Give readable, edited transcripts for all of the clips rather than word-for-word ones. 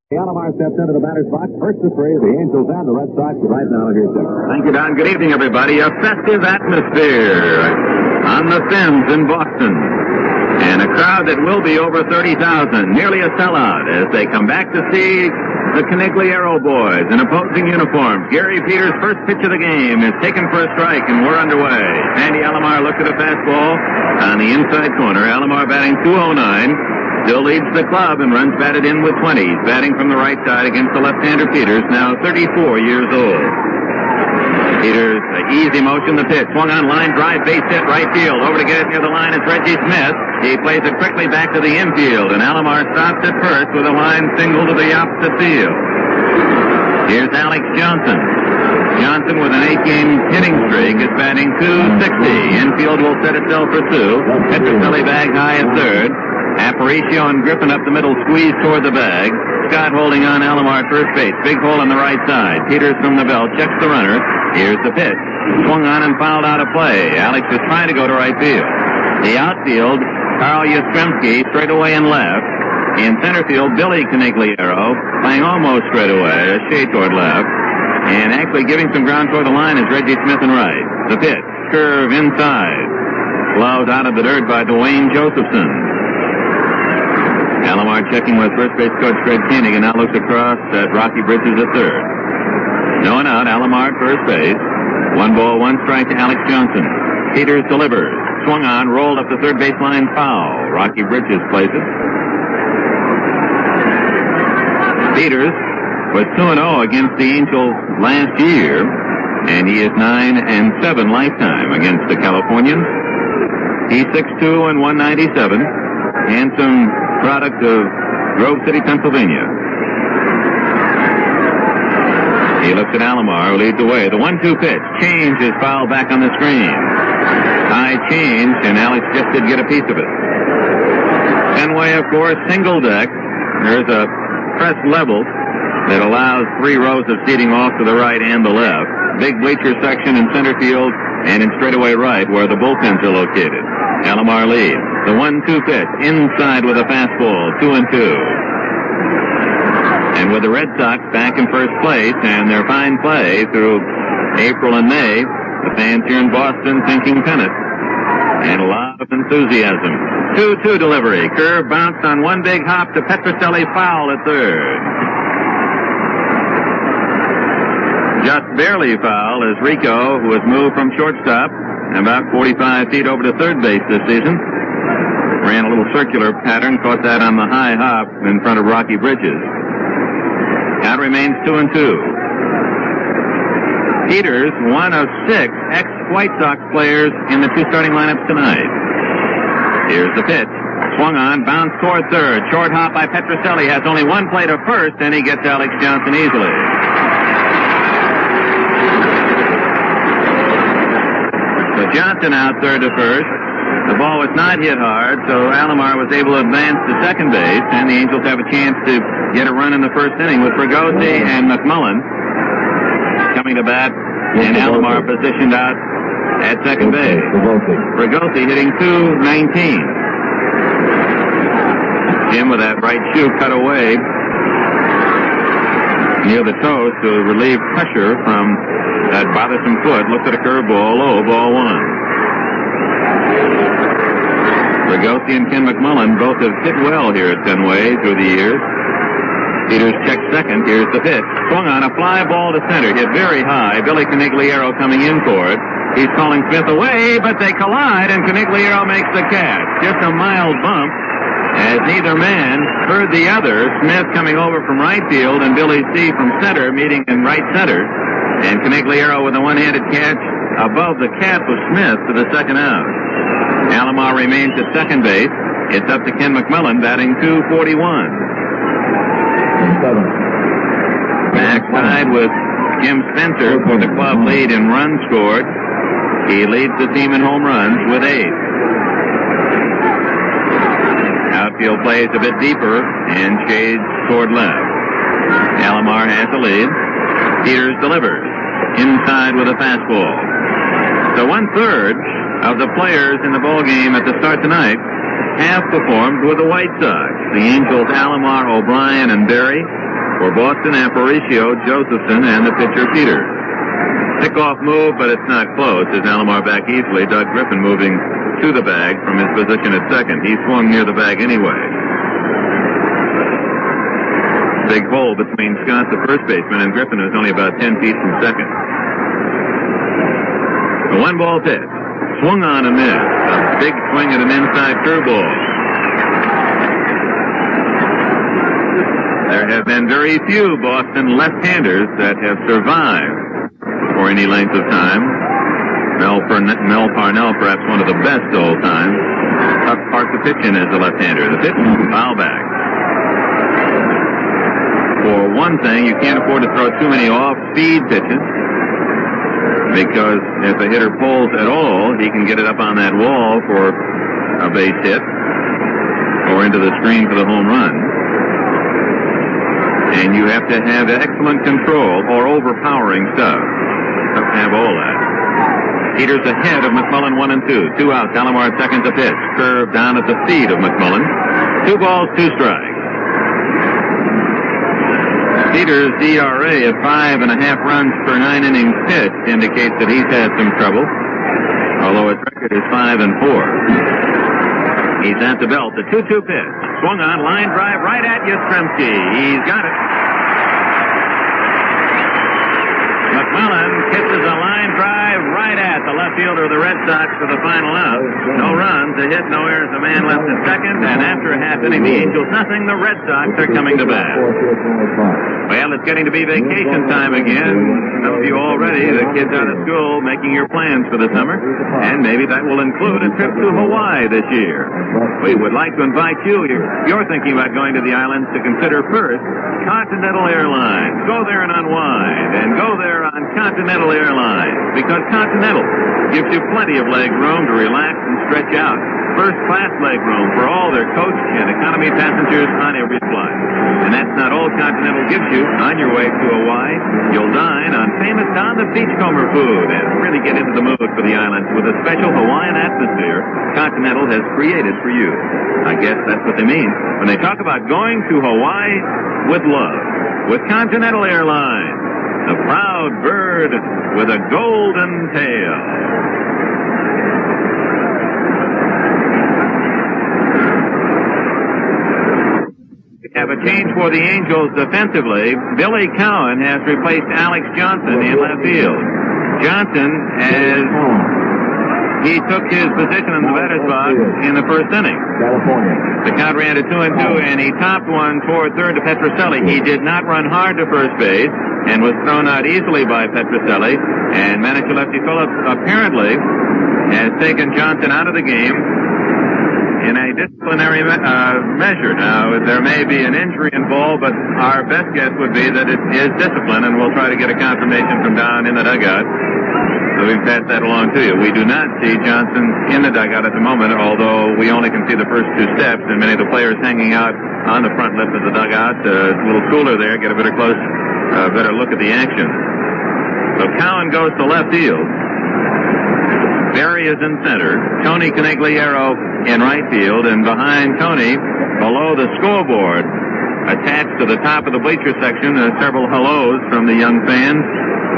Alomar steps into the batter's box. First to three, the Angels and the Red Sox. Right now, here's Dick. Thank you, Don. Good evening, everybody. A festive atmosphere on the Fins in Boston. And a crowd that will be over 30,000, nearly a sellout, as they come back to see the Canigliaro boys in opposing uniforms. Gary Peters' first pitch of the game is taken for a strike, and we're underway. Sandy Alomar looks at a fastball on the inside corner. Alomar batting .209. Still leads the club and runs batted in with 20. He's batting from the right side against the left-hander Peters, now 34 years old. Peters, easy motion, the pitch. Swung on line, drive, base hit, right field. Over to get it near the line is Reggie Smith. He plays it quickly back to the infield, and Alomar stops at first with a line single to the opposite field. Here's Alex Johnson. Johnson with an 8-game hitting streak is batting .260. Infield will set itself for two. Petrocelli bag high at third. Aparicio and Griffin up the middle, squeeze toward the bag. Scott holding on Alomar at first base. Big hole on the right side. Peters from the belt checks the runner. Here's the pitch. Swung on and fouled out of play. Alex was trying to go to right field. The outfield, Carl Yastrzemski straight away and left. In center field, Billy Canigliaro playing almost straight away, a shade toward left. And actually giving some ground toward the line is Reggie Smith in right. The pitch, curve inside. Gloves out of the dirt by Dwayne Josephson. Alomar checking with first base coach Fred Koenig, and now looks across at Rocky Bridges at third. No one out, Alomar at first base. 1 ball, 1 strike to Alex Johnson. Peters delivers. Swung on, rolled up the third baseline foul. Rocky Bridges plays it. Peters was 2-0 against the Angels last year, and he is 9-7 lifetime against the Californians. He's 6'2" and 197. Handsome product of Grove City, Pennsylvania. He looks at Alomar, who leads the way. The 1-2 pitch. Change is fouled back on the screen. High change, and Alex just did get a piece of it. Fenway, of course, single deck. There's a press level that allows 3 rows of seating off to the right and the left. Big bleacher section in center field and in straightaway right where the bullpens are located. Alomar leads. The 1-2 pitch, inside with a fastball, 2-2. And with the Red Sox back in first place and their fine play through April and May, the fans here in Boston thinking pennant. And a lot of enthusiasm. 2-2 delivery. Curve bounced on one big hop to Petrocelli, foul at third. Just barely foul is Rico, who has moved from shortstop about 45 feet over to third base this season. Ran a little circular pattern, caught that on the high hop in front of Rocky Bridges. Count remains 2-2. Peters, one of 6 ex-White Sox players in the 2 starting lineups tonight. Here's the pitch. Swung on, bounced toward third. Short hop by Petrocelli, has only 1 play to first, and he gets Alex Johnson easily. So Johnson out third to first. The ball was not hit hard, so Alomar was able to advance to second base, and the Angels have a chance to get a run in the first inning with Fregosi and McMullen coming to bat, and Alomar positioned out at second base. Fregosi hitting .219. Jim with that right shoe cut away near the toes to relieve pressure from that bothersome foot. Looked at a curveball, low, ball 1. Fregosi and Ken McMullen both have hit well here at Fenway through the years. Peters checks second. Here's the pitch. Swung on a fly ball to center. Hit very high. Billy Canigliaro coming in for it. He's calling Smith away, but they collide, and Canigliaro makes the catch. Just a mild bump as neither man heard the other. Smith coming over from right field and Billy C. from center meeting in right center. And Canigliaro with a one-handed catch above the cap of Smith to the second out. Alomar remains at second base. It's up to Ken McMullen batting .241. Backside with Jim Spencer for the club lead in runs scored. He leads the team in home runs with 8. Outfield plays a bit deeper and shades toward left. Alomar has the lead. Peters delivers. Inside with a fastball. So 1/3 of the players in the ballgame at the start tonight have performed with the White Sox. The Angels, Alomar, O'Brien, and Berry. for Boston, Aparicio, Josephson, and the pitcher Peter. Pickoff move, but it's not close as Alomar back easily. Doug Griffin moving to the bag from his position at second. He swung near the bag anyway. Big hole between Scott, the first baseman, and Griffin, who's only about 10 feet from second. A one-ball pitch. Swung on and missed. A big swing at an inside curveball. There have been very few Boston left-handers that have survived for any length of time. Mel Parnell, perhaps one of the best of all time. Tough part to pitch in as a left-hander. The pitch, foul back. For one thing, you can't afford to throw too many off-speed pitches, because if a hitter pulls at all, he can get it up on that wall for a base hit or into the screen for the home run. And you have to have excellent control or overpowering stuff. You have to have all that. Peters ahead of McMullen, 1 and 2. 2 outs. Alomar at second to pitch. Curve down at the feet of McMullen. 2 balls, 2 strikes. Peters' ERA of 5.5 runs per 9 innings pitched indicates that he's had some trouble, although his record is 5 and 4. He's at the belt. The 2-2 pitch. Swung on, line drive right at Yastrzemski. He's got it. McMullen kisses a line drive right at the left fielder of the Red Sox for the final out. No runs, a hit, no errors, a man left at second, and after a half inning, the Angels nothing, the Red Sox are coming to bat. Well, it's getting to be vacation time again. Some of you already, the kids out of school, making your plans for the summer, and maybe that will include a trip to Hawaii this year. We would like to invite you, if you're thinking about going to the islands, to consider first Continental Airlines. Go there and unwind, and go there on Continental Airlines, because Continental gives you plenty of leg room to relax and stretch out. First-class leg room for all their coach and economy passengers on every flight. And that's not all Continental gives you. On your way to Hawaii, you'll dine on famous Don the Beachcomber food and really get into the mood for the islands with a special Hawaiian atmosphere Continental has created for you. I guess that's what they mean when they talk about going to Hawaii with love. With Continental Airlines, the proud bird with a golden tail. Have a change for the Angels defensively. Billy Cowan has replaced Alex Johnson in left field. Johnson, as he took his position in the batter's box in the first inning. The count ran to 2-2, and he topped one toward third to Petrocelli. He did not run hard to first base and was thrown out easily by Petrocelli. And manager Lefty Phillips apparently has taken Johnson out of the game in a disciplinary measure. Now, there may be an injury involved, but our best guess would be that it is discipline, and we'll try to get a confirmation from down in the dugout. So we've passed that along to you. We do not see Johnson in the dugout at the moment, although we only can see the first 2 steps, and many of the players hanging out on the front lip of the dugout. It's a little cooler there. Get a better look at the action. So Cowan goes to left field. Barry is in center. Tony Conigliaro in right field, and behind Tony, below the scoreboard, attached to the top of the bleacher section, several hellos from the young fans.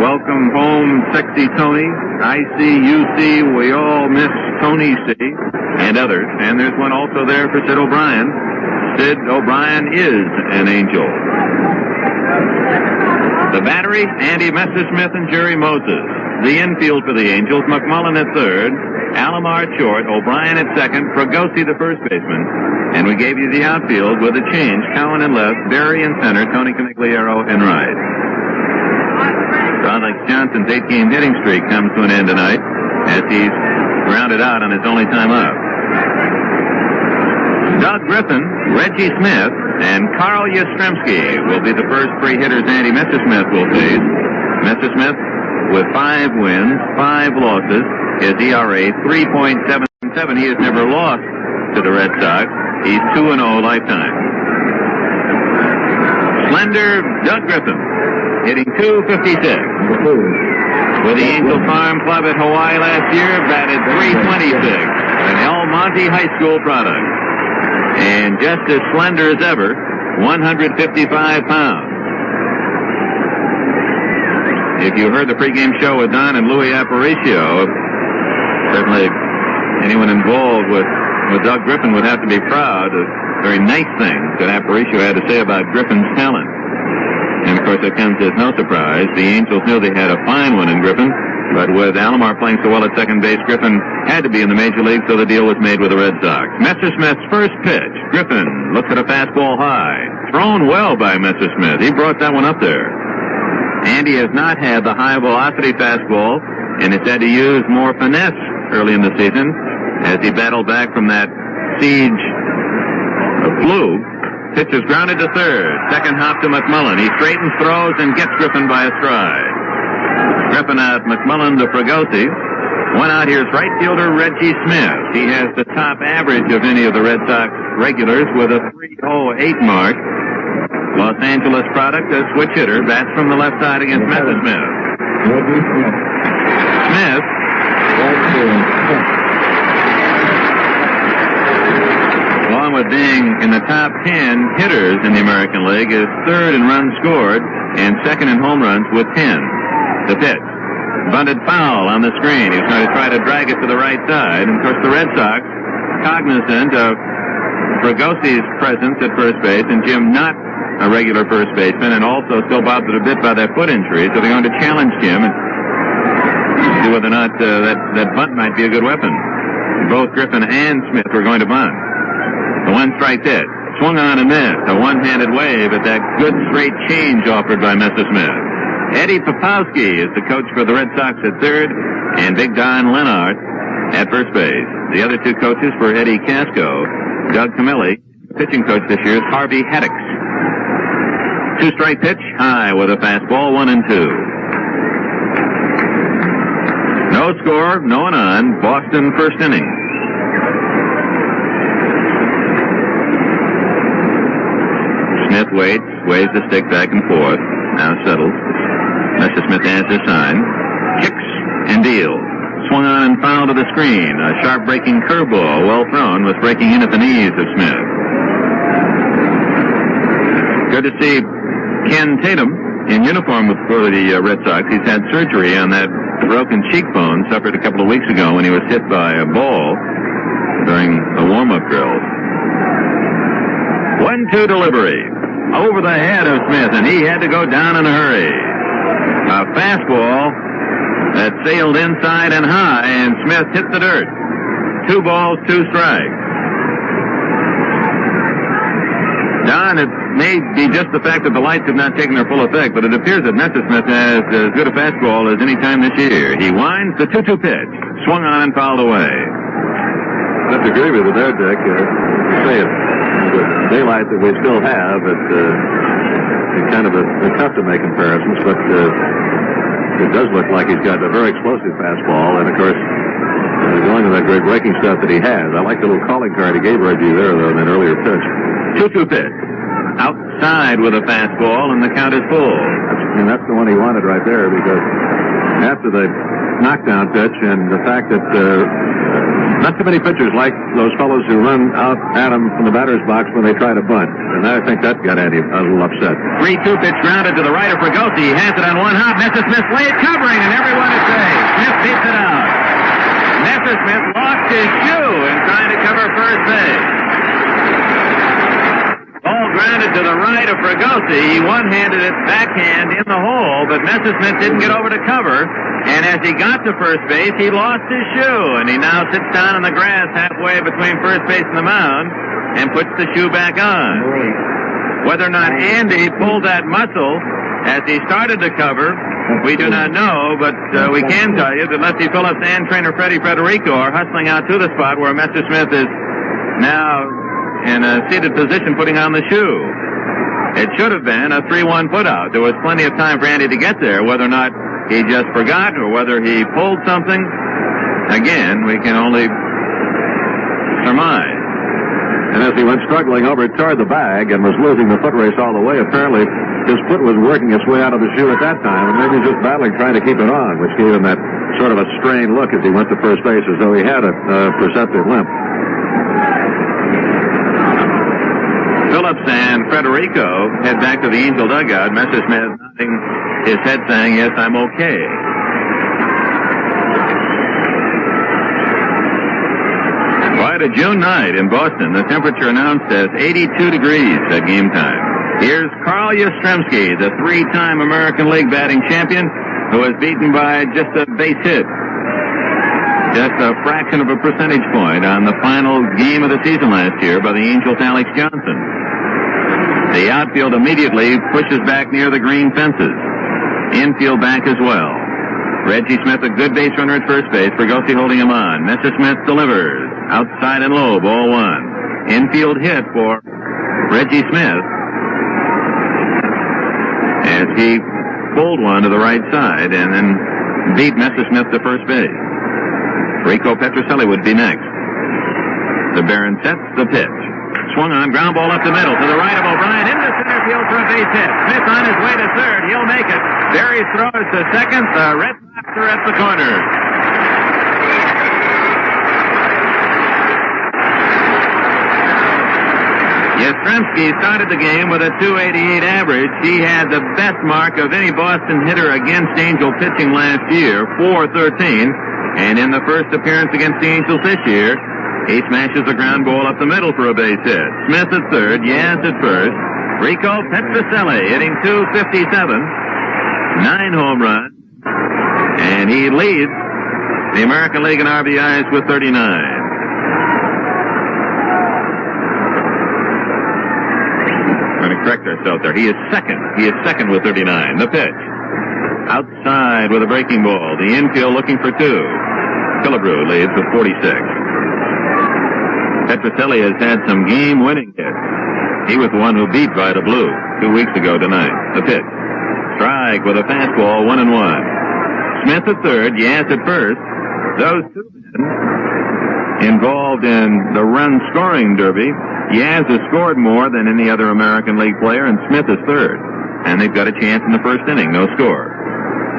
Welcome home, sexy Tony. I see, you see, we all miss Tony C. and others. And there's one also there for Sid O'Brien. Sid O'Brien is an Angel. The battery, Andy Messersmith and Jerry Moses. The infield for the Angels, McMullen at third, Alomar at short, O'Brien at second, Fregosi the first baseman. And we gave you the outfield with a change. Cowan in left, Barry in center, Tony Conigliaro in right. Alex Johnson's 8-game hitting streak comes to an end tonight as he's grounded out on his only time up. Doug Griffin, Reggie Smith, and Carl Yastrzemski will be the first 3 hitters Andy Messersmith will face. Messersmith with 5 wins, 5 losses. His ERA 3.77. He has never lost to the Red Sox. He's 2-0 lifetime. Slender Doug Griffin, hitting .256. With the Angel Farm Club at Hawaii last year, batted .326. An El Monte High School product. And just as slender as ever, 155 pounds. if you heard the pregame show with Don and Louis Aparicio, certainly anyone involved with Doug Griffin would have to be proud of very nice things that Aparicio had to say about Griffin's talent. And, of course, it comes as no surprise. The Angels knew they had a fine one in Griffin, but with Alomar playing so well at second base, Griffin had to be in the major league, so the deal was made with the Red Sox. Messersmith's first pitch. Griffin looks at a fastball high. Thrown well by Messersmith. He brought that one up there. And he has not had the high-velocity fastball, and has had to use more finesse early in the season as he battled back from that siege of flu. Pitch is grounded to third. Second hop to McMullen. He straightens, throws, and gets Griffin by a stride. Griffin out, McMullen to Fregosi. One out here is right fielder Reggie Smith. He has the top average of any of the Red Sox regulars with a 3.08 mark. Los Angeles product, a switch hitter, bats from the left side against Messersmith. Smith. Along with being in the top 10 hitters in the American League, is third in runs scored and second in home runs with 10. The pitch. Bunted foul on the screen. He's going to try to drag it to the right side. And, of course, the Red Sox, cognizant of Fregosi's presence at first base and Jim not a regular first baseman and also still bothered a bit by that foot injury, so they're going to challenge Jim and see whether or not that bunt might be a good weapon. Both Griffin and Smith were going to bunt. The one-strike pitch. Swung on and missed. A one-handed wave at that good straight change offered by Messersmith. Eddie Popowski is the coach for the Red Sox at third, and Big Don Lennart at first base. The other two coaches for Eddie Casco, Doug Camilli. Pitching coach this year is Harvey Haddix. Two-strike pitch, high with a fastball, 1-2. No score, no one on. Boston first inning. Smith waits, waves the stick back and forth. Now settles. Messersmith has his sign. Kicks and deals. Swung on and fouled to the screen. A sharp breaking curveball, well thrown, was breaking in at the knees of Smith. Good to see Ken Tatum in uniform for the Red Sox. He's had surgery on that broken cheekbone suffered a couple of weeks ago when he was hit by a ball during a warm-up drill. 1-2 delivery. Over the head of Smith, and he had to go down in a hurry. A fastball that sailed inside and high, and Smith hit the dirt. 2 balls, 2 strikes. Don, it may be just the fact that the lights have not taken their full effect, but it appears that Messersmith has as good a fastball as any time this year. He winds the 2-2 pitch. Swung on and fouled away. I have to agree with you there, Dick. Say it. The daylight that we still have, it's kind of tough to make comparisons, but it does look like he's got a very explosive fastball, and of course, going with that great breaking stuff that he has. I like the little calling card he gave Reggie there, though, in that earlier pitch. 2-2 pitch. Outside with a fastball, and the count is full. That's the one he wanted right there, because after the knockdown pitch and the fact that not too many pitchers like those fellows who run out at him from the batter's box when they try to bunt. And I think that got Andy a little upset. 3-2 pitch grounded to the right of Fregosi. He has it on one hop. Messersmith laid covering, and everyone is safe. Smith beats it out. Messersmith lost his shoe in trying to cover first base. Ball grounded to the right of Fregosi. He one-handed it backhand in the hole, but Messersmith didn't get over to cover. And as he got to first base, he lost his shoe, and he now sits down on the grass halfway between first base and the mound and puts the shoe back on. Whether or not Andy pulled that muscle as he started to cover, we do not know, but we can tell you that Lefty Phillips and trainer Freddie Federico are hustling out to the spot where Messersmith is now in a seated position putting on the shoe. It should have been a 3-1 putout. There was plenty of time for Andy to get there. Whether or not he just forgot or whether he pulled something, again, we can only surmise. And as he went struggling over toward the bag and was losing the foot race all the way, apparently his foot was working its way out of the shoe at that time, and maybe just battling, trying to keep it on, which gave him that sort of a strained look as he went to first base, as though he had a perceptive limp. Phillips and Federico head back to the Angel dugout. Messersmith nodding his head saying, yes, I'm okay. Quite a June night in Boston. The temperature announced as 82 degrees at game time. Here's Carl Yastrzemski, the three-time American League batting champion, who was beaten by just a base hit. Just a fraction of a percentage point on the final game of the season last year by the Angels' Alex Johnson. The outfield immediately pushes back near the green fences. Infield back as well. Reggie Smith, a good base runner at first base. Fregosi holding him on. Messersmith delivers. Outside and low, ball one. Infield hit for Reggie Smith as he pulled one to the right side and then beat Messersmith to first base. Rico Petrocelli would be next. The Baron sets the pitch. Swung on, ground ball up the middle to the right of O'Brien into center field for a base hit. Smith on his way to third. He'll make it. Berry throws to second. The Red Sox are at the corner. Yastrzemski started the game with a .288 average. He had the best mark of any Boston hitter against Angel pitching last year, .413. And in the first appearance against the Angels this year, he smashes a ground ball up the middle for a base hit. Smith at third, Yaz at first. Rico Petrocelli hitting .257, 9 home runs, and he leads the American League in RBIs with 39. We're going to correct ourselves there. He is second. He is second with 39. The pitch. Outside with a breaking ball. The infield looking for two. Killebrew leads with 46. Petrocelli has had some game-winning hits. He was the one who beat Vida Blue 2 weeks ago tonight. The pitch. Strike with a fastball, 1-1. Smith at third, Yaz at first. Those two men involved in the run-scoring derby. Yaz has scored more than any other American League player, and Smith is third. And they've got a chance in the first inning, no score.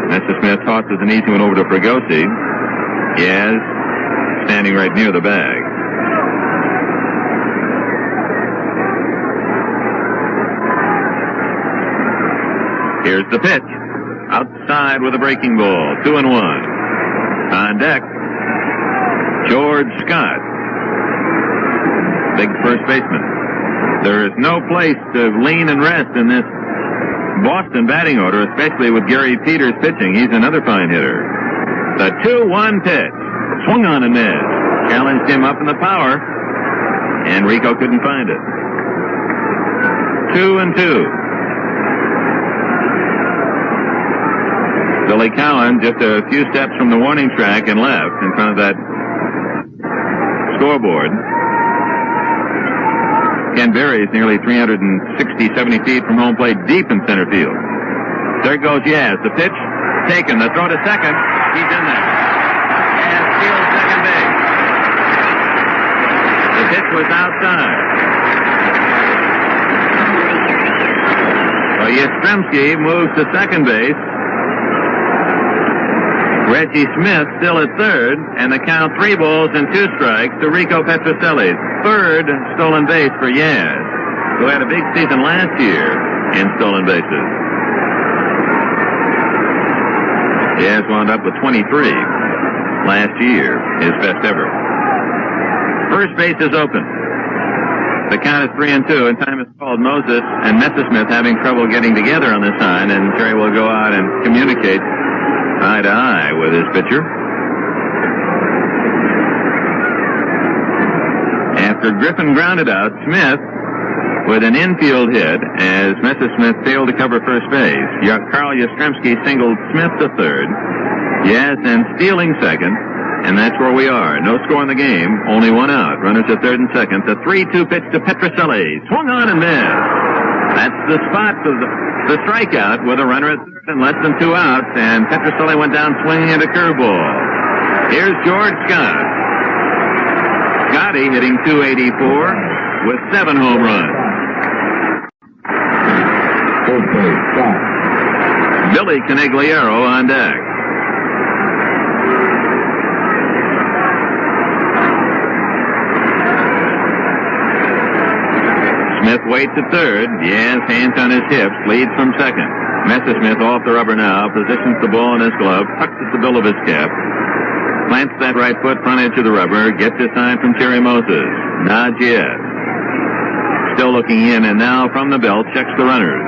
Messersmith tosses an easy one over to Fregosi. Yaz standing right near the bag. Here's the pitch. Outside with a breaking ball. 2-1. On deck, George Scott, big first baseman. There is no place to lean and rest in this Boston batting order, especially with Gary Peters pitching. He's another fine hitter. The 2-1 pitch. Swung on and missed. Challenged him up in the power, and Rico couldn't find it. 2-2. Billy Cowan just a few steps from the warning track and left in front of that scoreboard. Ken Berry is nearly 360-70 feet from home plate, deep in center field. There goes Yaz. The pitch taken. The throw to second. He's in there. And steals second base. The pitch was outside. So Yastrzemski moves to second base. Reggie Smith still at third, and the count 3 balls and 2 strikes to Rico Petrocelli. Third stolen base for Yaz, who had a big season last year in stolen bases. Yaz wound up with 23 last year, his best ever. First base is open. The count is 3-2, and time is called. Moses and Messersmith having trouble getting together on this sign, and Terry will go out and communicate eye to eye with his pitcher. After Griffin grounded out, Smith with an infield hit as Messersmith failed to cover first base. Carl Yastrzemski singled Smith to third. Yaz then stealing second, and that's where we are. No score in the game, only one out. Runners at third and second. The 3-2 pitch to Petrocelli. Swung on and missed. That's the spot for the strikeout with a runner at third and less than 2 outs, and Petrocelli went down swinging at a curveball. Here's George Scott. Scotty hitting .284 with 7 home runs. Billy Canigliaro on deck. Smith waits at third. Yes, hands on his hips, leads from second. Messerschmitt off the rubber now, positions the ball in his glove, tucks at the bill of his cap, plants that right foot front edge of the rubber, gets a sign from Jerry Moses. Nods yes. Still looking in, and now from the belt, checks the runners.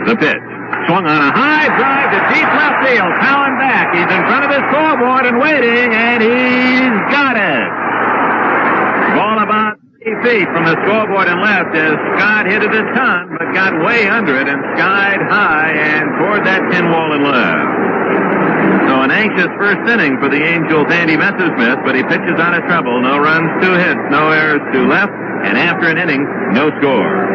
The pitch. Swung on a high drive to deep left field. Cowan back. He's in front of his scoreboard and waiting, and he's got it. Ball about 3 feet from the scoreboard and left as Scott hit it a ton, but got way under it and skied high and toward that pin wall and left. So an anxious first inning for the Angels' Andy Messerschmitt, but he pitches out of trouble. No runs, 2 hits, no errors, 2 left, and after an inning, no score.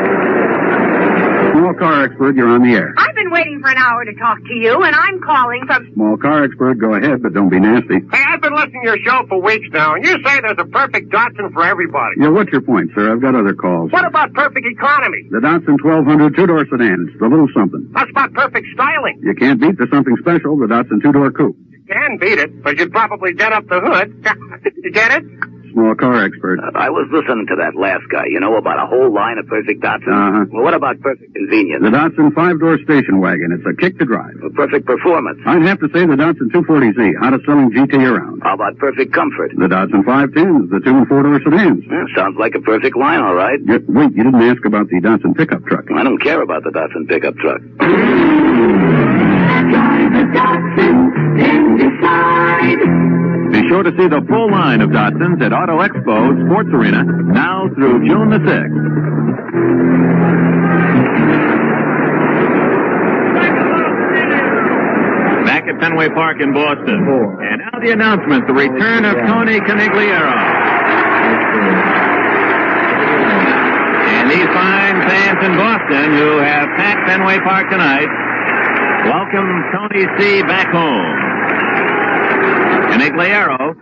Small car expert, you're on the air. I've been waiting for an hour to talk to you, and I'm calling from... Small car expert, go ahead, but don't be nasty. Hey, I've been listening to your show for weeks now, and you say there's a perfect Datsun for everybody. Yeah, what's your point, sir? I've got other calls. What about perfect economy? The Datsun 1200 two-door sedan. It's the little something. That's about perfect styling. You can't beat the something special, the Datsun two-door coupe. You can beat it, but you'd probably dent up the hood. You get it? Small car expert. I was listening to that last guy, about a whole line of perfect Datsun. Uh-huh. Well, what about perfect convenience? The Datsun 5-door station wagon. It's a kick to drive. For perfect performance? I'd have to say the Datsun 240Z, hottest selling GT around. How about perfect comfort? The Datsun 510s, the 2- and 4-door sedans. Sounds like a perfect line, all right. Wait, you didn't ask about the Datsun pickup truck. I don't care about the Datsun pickup truck. Drive a Datsun, then decide. Be sure to see the full line of Datsuns at Auto Expo Sports Arena now through June the 6th. Back at Fenway Park in Boston. And now the announcement, the return of Tony Conigliaro. And these fine fans in Boston who have packed Fenway Park tonight welcome Tony C. back home. Conigliaro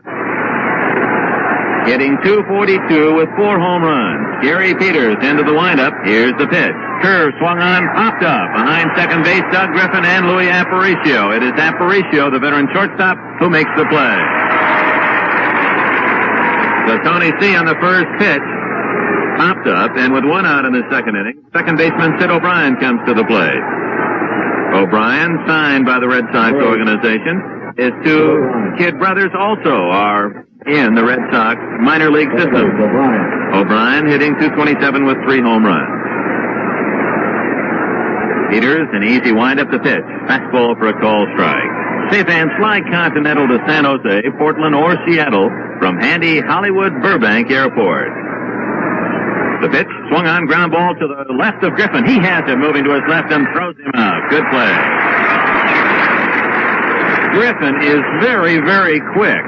hitting .242 with 4 home runs. Gary Peters into the windup. Here's the pitch. Curve swung on, popped up. Behind second base, Doug Griffin and Louis Aparicio. It is Aparicio, the veteran shortstop, who makes the play. So Tony C. on the first pitch popped up, and with 1 out in the second inning, second baseman Sid O'Brien comes to the plate. O'Brien, signed by the Red Sox organization. His 2 kid brothers also are in the Red Sox minor league system. O'Brien hitting .227 with 3 home runs. Peters, an easy wind-up to pitch. Fastball for a call strike. Safe and fly Continental to San Jose, Portland, or Seattle from handy Hollywood Burbank Airport. The pitch swung on, ground ball to the left of Griffin. He has it, moving to his left and throws him out. Good play. Griffin is very, very quick.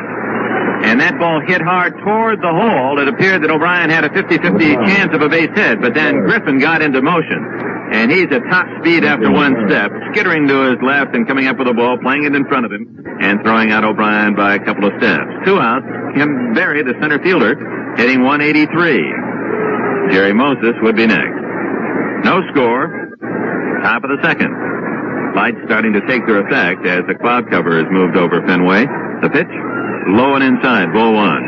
And that ball hit hard toward the hole. It appeared that O'Brien had a 50-50 chance of a base hit, but then Griffin got into motion. And he's at top speed after 1 step, skittering to his left and coming up with the ball, playing it in front of him, and throwing out O'Brien by a couple of steps. 2 outs. Kim Berry, the center fielder, hitting .183. Jerry Moses would be next. No score. Top of the second. Lights starting to take their effect as the cloud cover is moved over Fenway. The pitch, low and inside, ball 1.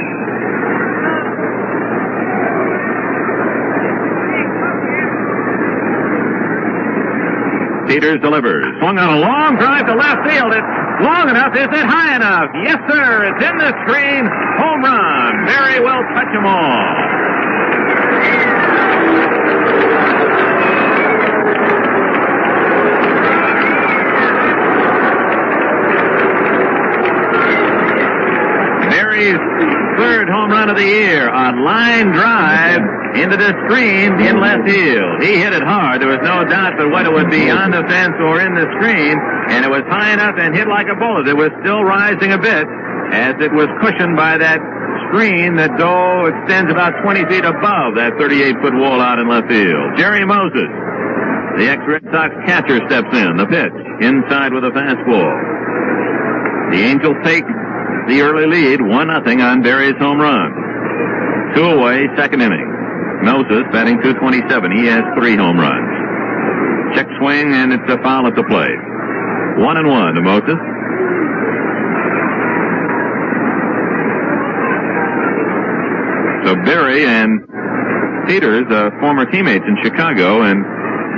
Peters delivers. Swung on a long drive to left field. It's long enough. Is it high enough? Yes, sir. It's in the screen. Home run. Very well touch 'em all. Berry's 3rd home run of the year. A line drive into the screen in left field. He hit it hard. There was no doubt but what it would be on the fence or in the screen, and it was high enough and hit like a bullet. It was still rising a bit as it was cushioned by that screen that extends about 20 feet above that 38-foot wall out in left field. Jerry Moses, the ex-Red Sox catcher, steps in. The pitch, inside with a fastball. The Angels take the early lead, 1-0 on Berry's home run. 2 away, second inning. Moses batting .227. He has 3 home runs. Check swing, and it's a foul at the plate. 1-1 to Moses. So Berry and Peters, former teammates in Chicago, and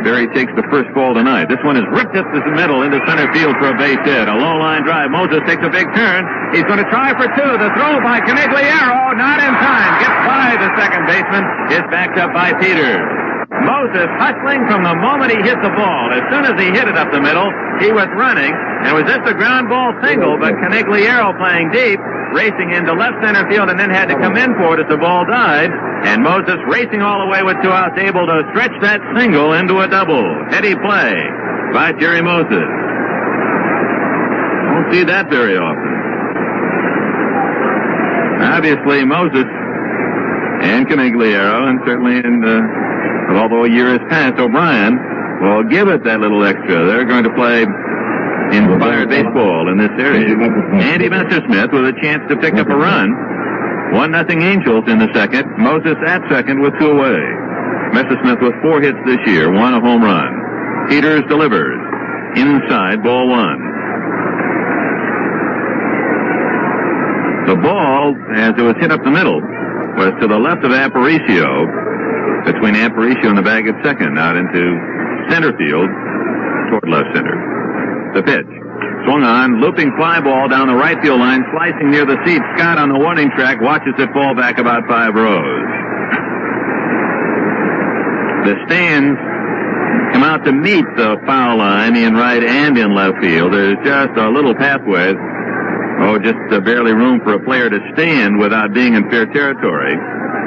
Berry takes the first ball tonight. This one is ripped up to the middle into center field for a base hit. A low line drive. Moses takes a big turn. He's going to try for two. The throw by Canigliaro, not in time. Gets by the second baseman. Is backed up by Peters. Moses hustling from the moment he hit the ball. As soon as he hit it up the middle, he was running. And it was just a ground ball single, but Canigliaro playing deep, racing into left center field, and then had to come in for it as the ball died. And Moses racing all the way with 2 outs, able to stretch that single into a double. Heady play by Jerry Moses. Won't see that very often. Obviously, Moses and Canigliaro, and certainly although a year has passed, O'Brien will give it that little extra. They're going to play inspired baseball in this series. Andy Messersmith with a chance to pick up a run. 1-0 Angels in the second. Moses at second with 2 away. Messersmith with 4 hits this year, 1 a home run. Peters delivers. Inside, ball 1. The ball, as it was hit up the middle, was to the left of Aparicio, between Aparicio and the bag at second, out into center field, toward left center. The pitch. Swung on, looping fly ball down the right field line, slicing near the seat. Scott on the warning track watches it fall back about 5 rows. The stands come out to meet the foul line in right and in left field. There's just a little pathway. Just barely room for a player to stand without being in fair territory.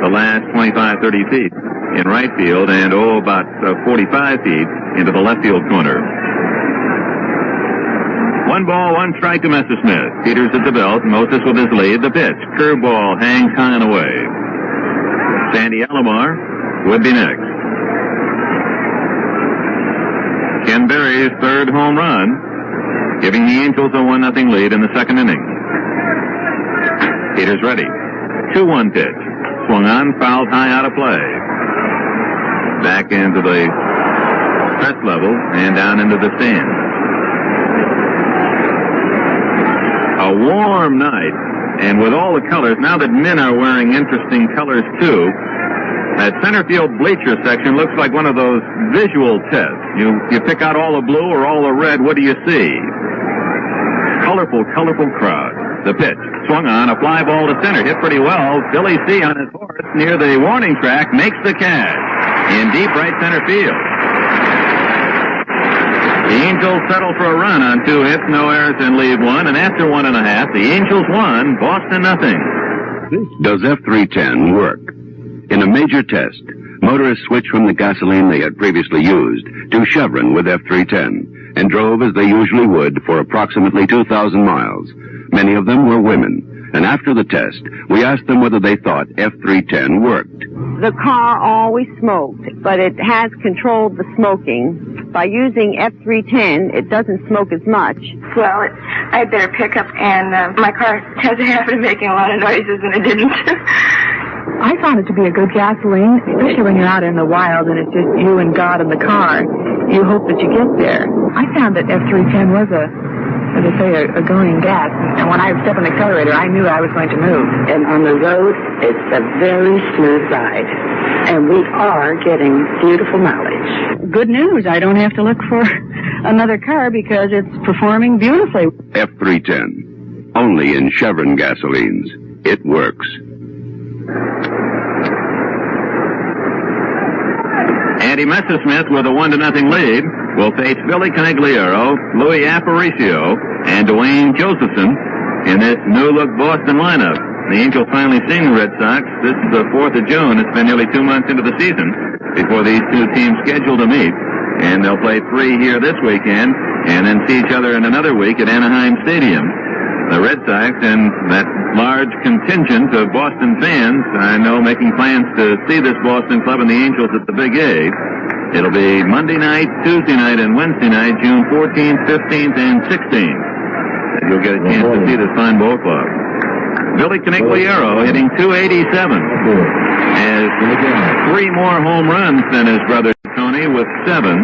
The last 25, 30 feet in right field and, about 45 feet into the left field corner. 1 ball, 1 strike to Messersmith. Peters at the belt. Moses with his lead. The pitch. Curveball hangs high and away. Sandy Alomar would be next. Ken Berry's 3rd home run, giving the Angels a 1-0 lead in the second inning. Peters ready. 2-1 pitch. Swung on, fouled high out of play. Back into the press level and down into the stands. A warm night, and with all the colors, now that men are wearing interesting colors too, that center field bleacher section looks like one of those visual tests. You pick out all the blue or all the red, what do you see? Colorful crowd. The pitch. Swung on, a fly ball to center, hit pretty well. Billy C. on his horse near the warning track makes the catch in deep right center field. The Angels settle for a run on 2 hits, no errors, and leave 1. And after 1.5, the Angels won, Boston nothing. Does F310 work? In a major test, motorists switched from the gasoline they had previously used to Chevron with F310 and drove as they usually would for approximately 2,000 miles. Many of them were women. And after the test, we asked them whether they thought F310 worked. The car always smoked, but it has controlled the smoking. By using F310, it doesn't smoke as much. Well, I had better pickup, and my car has a habit of making a lot of noises, and it didn't. I found it to be a good gasoline, especially when you're out in the wild and it's just you and God in the car. You hope that you get there. I found that F310 was a going gas. And when I stepped on the accelerator, I knew I was going to move. And on the road, it's a very smooth ride. And we are getting beautiful mileage. Good news. I don't have to look for another car because it's performing beautifully. F310. Only in Chevron gasolines. It works. Andy Messersmith with a 1-0 lead will face Billy Canigliaro, Louis Aparicio, and Dwayne Josephson in this new-look Boston lineup. The Angels finally seeing the Red Sox. This is the 4th of June. It's been nearly 2 months into the season before these two teams scheduled to meet. And they'll play 3 here this weekend and then see each other in another week at Anaheim Stadium. The Red Sox and that large contingent of Boston fans, I know, making plans to see this Boston club and the Angels at the Big A. It'll be Monday night, Tuesday night, and Wednesday night, June 14th, 15th, and 16th. And you'll get a chance to see this fine ball club. Billy Canigliaro hitting .287. Has 3 more home runs than his brother Tony with 7.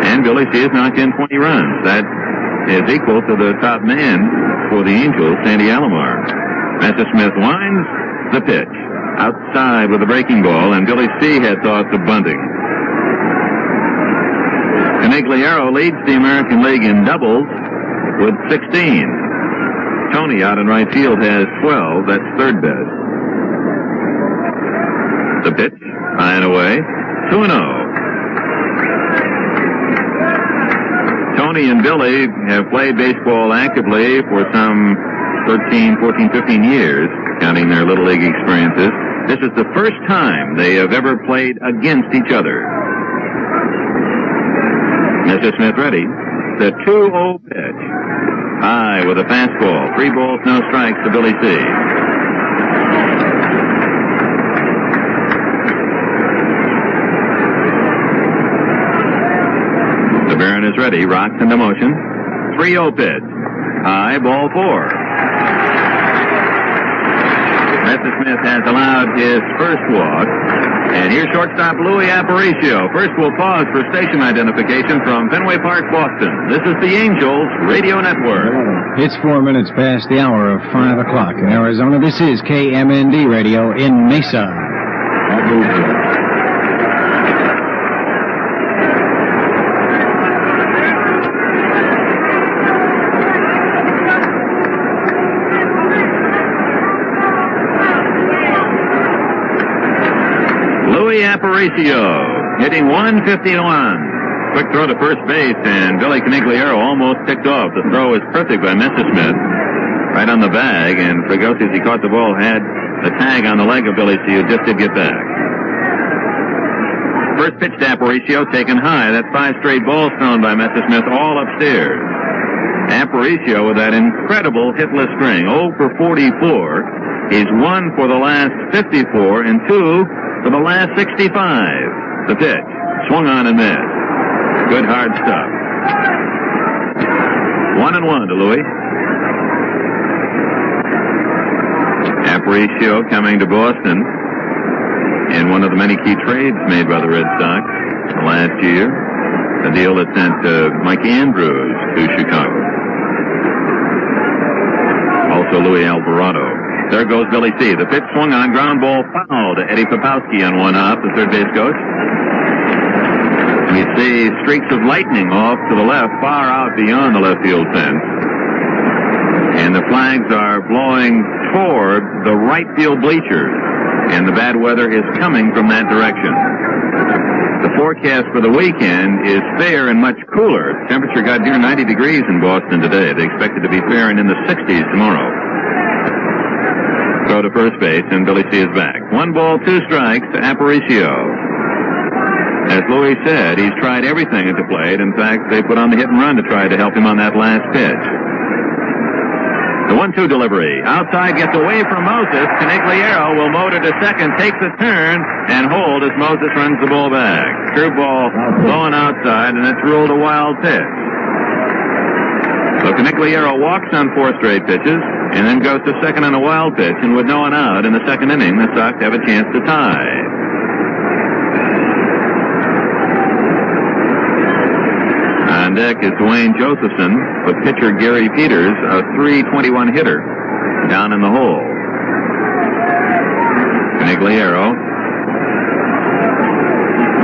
And Billy C. has knocked in 20 runs. That is equal to the top man for the Angels, Sandy Alomar. Messersmith winds the pitch. outside with the breaking ball, and Billy C. had thoughts of bunting. Canigliaro leads the American League in doubles with 16. Tony out in right field has 12. That's third best. The pitch, high and away, 2-0. Tony and Billy have played baseball actively for some 13, 14, 15 years, counting their Little League experiences. This is the first time they have ever played against each other. Mr. Smith ready. The 2-0 pitch. High with a fastball. 3 balls, no strikes to Billy C. The Baron is ready. Rocks into motion. 3-0 pitch. High, ball 4. Mr. Smith has allowed his first walk. And here's shortstop Louis Aparicio. First, we'll pause for station identification from Fenway Park, Boston. This is the Angels Radio Network. It's 4 minutes past the hour of 5 o'clock in Arizona. This is KMND Radio in Mesa. Aparicio hitting 151. Quick throw to first base, and Billy Canigliaro almost picked off. The throw was perfect by Messersmith, right on the bag, and Fregosi, as he caught the ball, had the tag on the leg of Billy C, who just did get back. First pitch to Aparicio, taken high. That's 5 straight balls thrown by Messersmith, all upstairs. Aparicio with that incredible hitless string, 0 for 44. He's 1 for the last 54 and 2 for the last 65. The pitch. Swung on and missed. Good hard stuff. 1-1 to Louis. Aparicio coming to Boston in one of the many key trades made by the Red Sox last year. A deal that sent Mike Andrews to Chicago. Also Louis Alvarado. There goes Billy C. The pitch swung on, ground ball foul to Eddie Popowski on one hop, the third base coach. We see streaks of lightning off to the left, far out beyond the left field fence. And the flags are blowing toward the right field bleachers. And the bad weather is coming from that direction. The forecast for the weekend is fair and much cooler. Temperature got near 90 degrees in Boston today. They expect it to be fair and in the 60s tomorrow. Throw to first base, and Billy C. is back. 1 ball, 2 strikes to Aparicio. As Louis said, he's tried everything at the plate. In fact, they put on the hit and run to try to help him on that last pitch. The 1-2 delivery. Outside gets away from Moses. Canigliaro will motor to second, takes a turn, and hold as Moses runs the ball back. Curveball going outside, and it's ruled a wild pitch. So Canigliaro walks on 4 straight pitches, and then goes to second on a wild pitch, and with no one out in the second inning, the Sox have a chance to tie. On deck is Dwayne Josephson with pitcher Gary Peters, a .321 hitter, down in the hole. Canigliaro,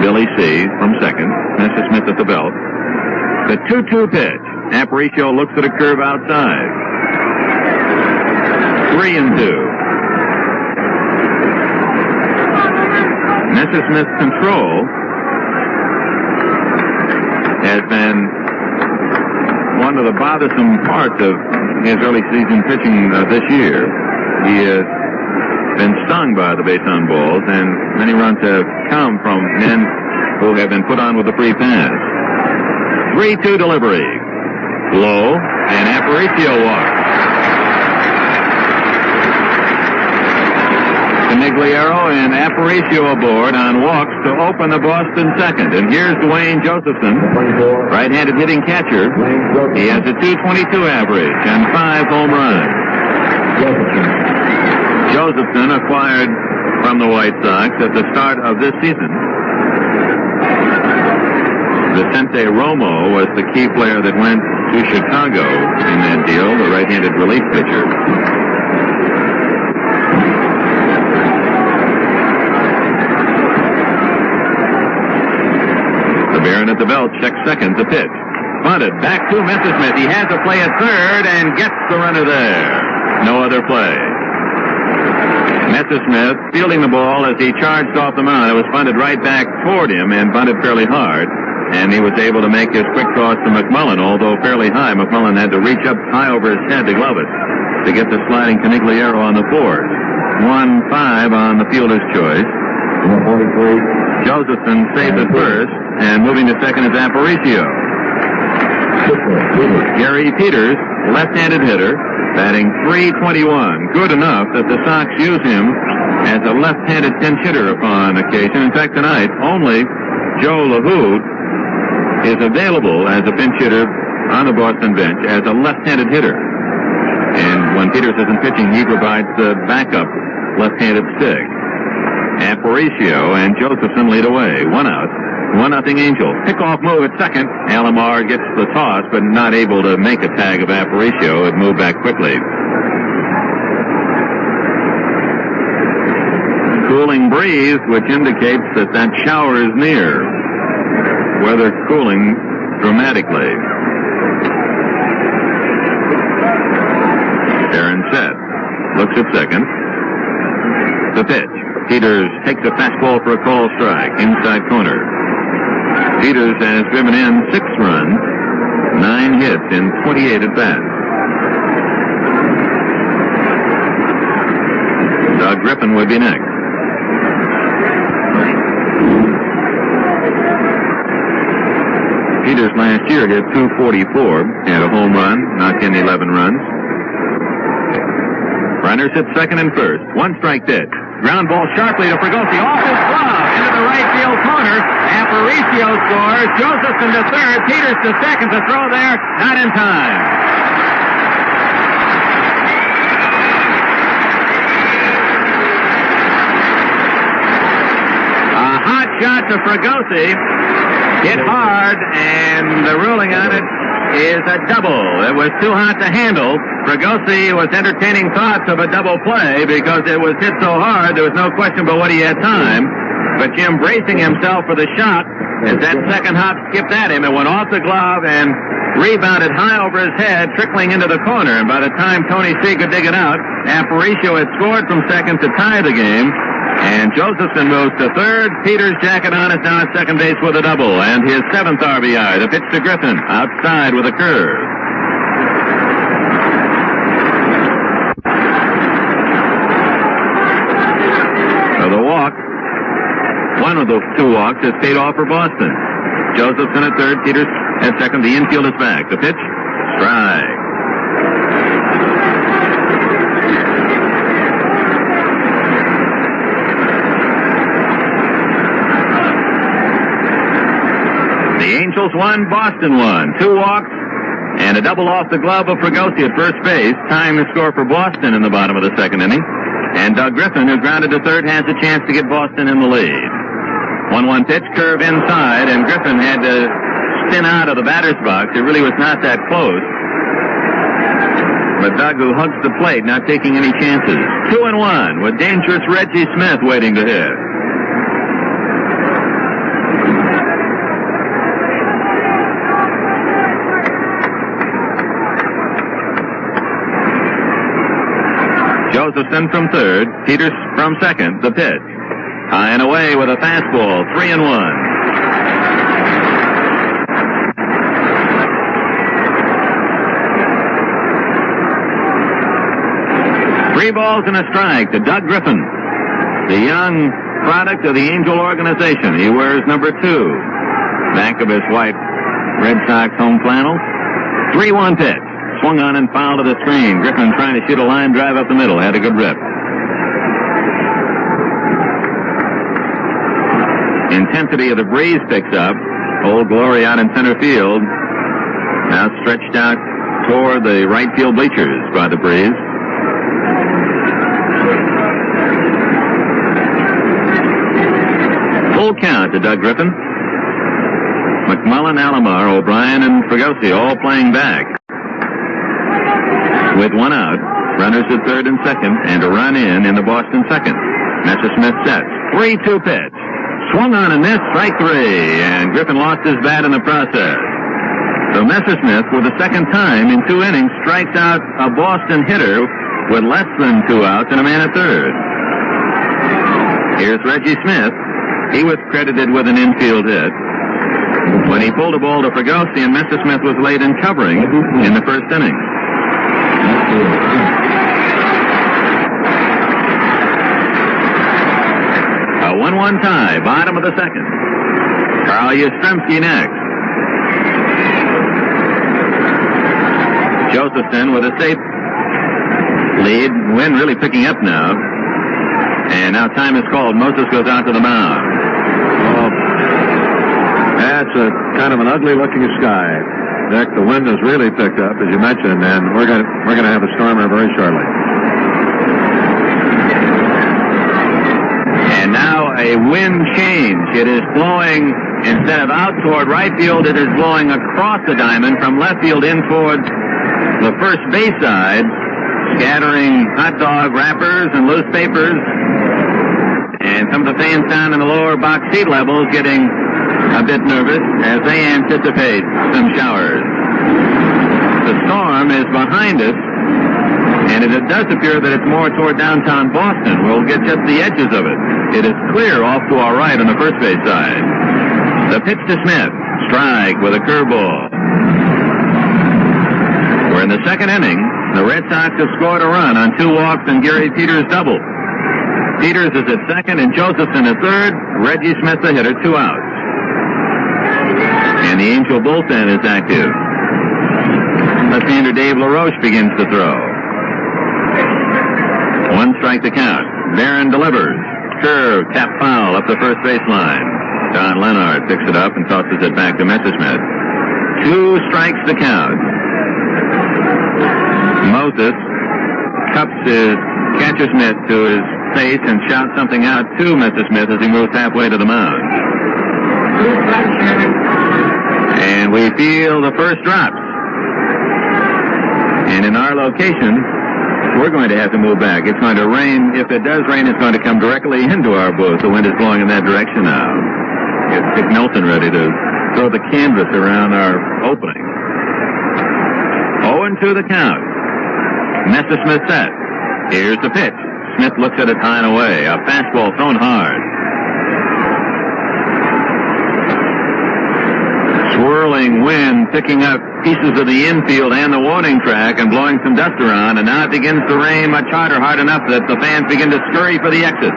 Billy C. from second, Mr. Smith at the belt. The 2-2 pitch. Aparicio looks at a curve outside. 3-2. Mr. Smith's control has been one of the bothersome parts of his early season pitching this year. He has been stung by the base on balls, and many runs have come from men who have been put on with a free pass. 3-2 delivery. Low, and Aparicio walks. Canigliaro and Aparicio aboard on walks to open the Boston second. And here's Dwayne Josephson, right-handed hitting catcher. He has a .222 average and 5 home runs. Josephson acquired from the White Sox at the start of this season. Vicente Romo was the key player that went to Chicago in that deal, the right-handed relief pitcher. Baron at the belt checks second. The pitch. Bunted back to Messersmith. He has a play at third and gets the runner there. No other play. Messersmith fielding the ball as he charged off the mound. It was bunted right back toward him and bunted fairly hard. And he was able to make his quick toss to McMullen, although fairly high. McMullen had to reach up high over his head to glove it to get the sliding Canigliaro on the fours. 1-5 on the fielder's choice. Josephson saves at first, and moving to second is Aparicio. Gary Peters, left-handed hitter, batting .321. Good enough that the Sox use him as a left-handed pinch hitter upon occasion. In fact, tonight, only Joe LaHood is available as a pinch hitter on the Boston bench as a left-handed hitter. And when Peters isn't pitching, he provides the backup left-handed stick. Aparicio and Josephson lead away. 1 out. 1-0 Angels. Pickoff move at second. Alomar gets the toss, but not able to make a tag of Aparicio. It moved back quickly. Cooling breeze, which indicates that shower is near. Weather cooling dramatically. Aaron set. Looks at second. The pitch. Peters takes a fastball for a call strike. Inside corner. Peters has driven in 6 runs, 9 hits in 28 at-bats. Doug Griffin would be next. Peters last year hit .244, had a home run, knocked in 11 runs. Runners at second and first. 1 strike pitch. Ground ball sharply to Fregosi. Off his glove into the right field corner. Aparicio scores. Josephson to third. Peters to second. The throw there, not in time. A hot shot to Fregosi. Hit hard, and the ruling on it is a double. It was too hot to handle. Fregosi was entertaining thoughts of a double play because it was hit so hard, there was no question but what he had time. But Jim bracing himself for the shot as that second hop skipped at him. It went off the glove and rebounded high over his head, trickling into the corner. And by the time Tony C. could dig it out, Aparicio had scored from second to tie the game. And Josephson moves to third. Peters, jacket on, is now at second base with a double. And his 7th RBI. The pitch to Griffin. Outside with a curve. So the walk, one of the 2 walks, is paid off for Boston. Josephson at third. Peters at second. The infield is back. The pitch. Strike. The Angels won, Boston won. 2 walks and a double off the glove of Fregosi at first base. Tying the score for Boston in the bottom of the second inning. And Doug Griffin, who grounded to third, has a chance to get Boston in the lead. 1-1 pitch, curve inside, and Griffin had to spin out of the batter's box. It really was not that close. But Doug, who hugs the plate, not taking any chances. 2-1 with dangerous Reggie Smith waiting to hit. Josephson from third, Peters from second. The pitch. High and away with a fastball. 3-1. Three balls and a strike to Doug Griffin, the young product of the Angel organization. He wears number 2, back of his white Red Sox home flannel. 3-1 pitch. Swung on and fouled to the screen. Griffin trying to shoot a line drive up the middle. Had a good rip. Intensity of the breeze picks up. Old Glory out in center field. Now stretched out toward the right field bleachers by the breeze. Full count to Doug Griffin. McMullen, Alomar, O'Brien, and Fregosi all playing back. With 1 out, runners at third and second, and a run in the Boston second. Messersmith sets. 3-2 pitch. Swung on and missed, strike 3, and Griffin lost his bat in the process. So Messersmith, for the second time in 2 innings, strikes out a Boston hitter with less than 2 outs and a man at third. Here's Reggie Smith. He was credited with an infield hit when he pulled a ball to Fregosi, and Messersmith was late in covering in the first inning. A 1-1 tie, bottom of the second. Carl Yastrzemski next. Josephson with a safe lead. Wind really picking up now. And now time is called. Moses goes out to the mound. Oh, that's a kind of an ugly-looking sky. Dick, the wind has really picked up, as you mentioned, and we're going to have a stormer very shortly. And now a wind change. It is blowing, instead of out toward right field, it is blowing across the diamond from left field in towards the first base side, scattering hot dog wrappers and loose papers. And some of the fans down in the lower box seat levels getting a bit nervous as they anticipate some showers. The storm is behind us, and it does appear that it's more toward downtown Boston. We'll get just the edges of it. It is clear off to our right on the first base side. The pitch to Smith. Strike with a curveball. We're in the second inning. The Red Sox have scored a run on 2 walks and Gary Peters' double. Peters is at second and Josephson at third. Reggie Smith the hitter, 2 outs. And the Angel bullpen is active. Left-hander Dave LaRoche begins to throw. 1 strike to count. Barron delivers. Curve, tap foul up the first baseline. Don Leonard picks it up and tosses it back to Messersmith. 2 strikes to count. Moses cups his catcher's mitt to his face and shouts something out to Messersmith as he moves halfway to the mound. And we feel the first drops. And in our location, we're going to have to move back. It's going to rain. If it does rain, it's going to come directly into our booth. The wind is blowing in that direction now. Get Dick Nelson ready to throw the canvas around our opening. 0-2 the count. Messersmith set. Here's the pitch. Smith looks at it high and away. A fastball thrown hard. Swirling wind picking up pieces of the infield and the warning track and blowing some dust around, and now it begins to rain much harder, hard enough that the fans begin to scurry for the exits.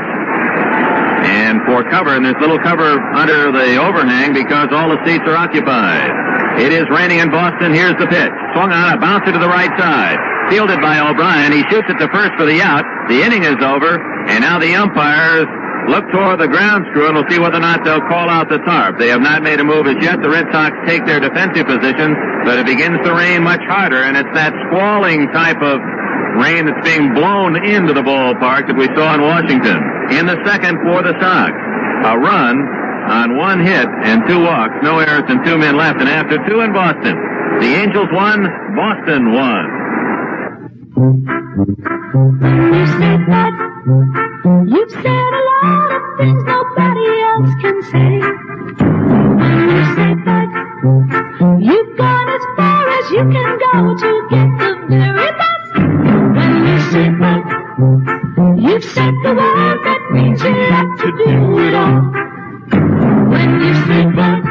And for cover, and there's little cover under the overhang because all the seats are occupied. It is raining in Boston. Here's the pitch. Swung on, a bouncer to the right side. Fielded by O'Brien. He shoots it to first for the out. The inning is over, and now the umpires look toward the ground screw, and we'll see whether or not they'll call out the tarp. They have not made a move as yet. The Red Sox take their defensive position, but it begins to rain much harder, and it's that squalling type of rain that's being blown into the ballpark that we saw in Washington. In the second for the Sox, a run on 1 hit and 2 walks, no errors and 2 men left, and after 2 in Boston, the Angels won, Boston won. You said that you've said a lot of things nobody else can say. You said that you've gone as far as you can go to get the very best. When you said that you've said the word that means you have to do it all. When you said that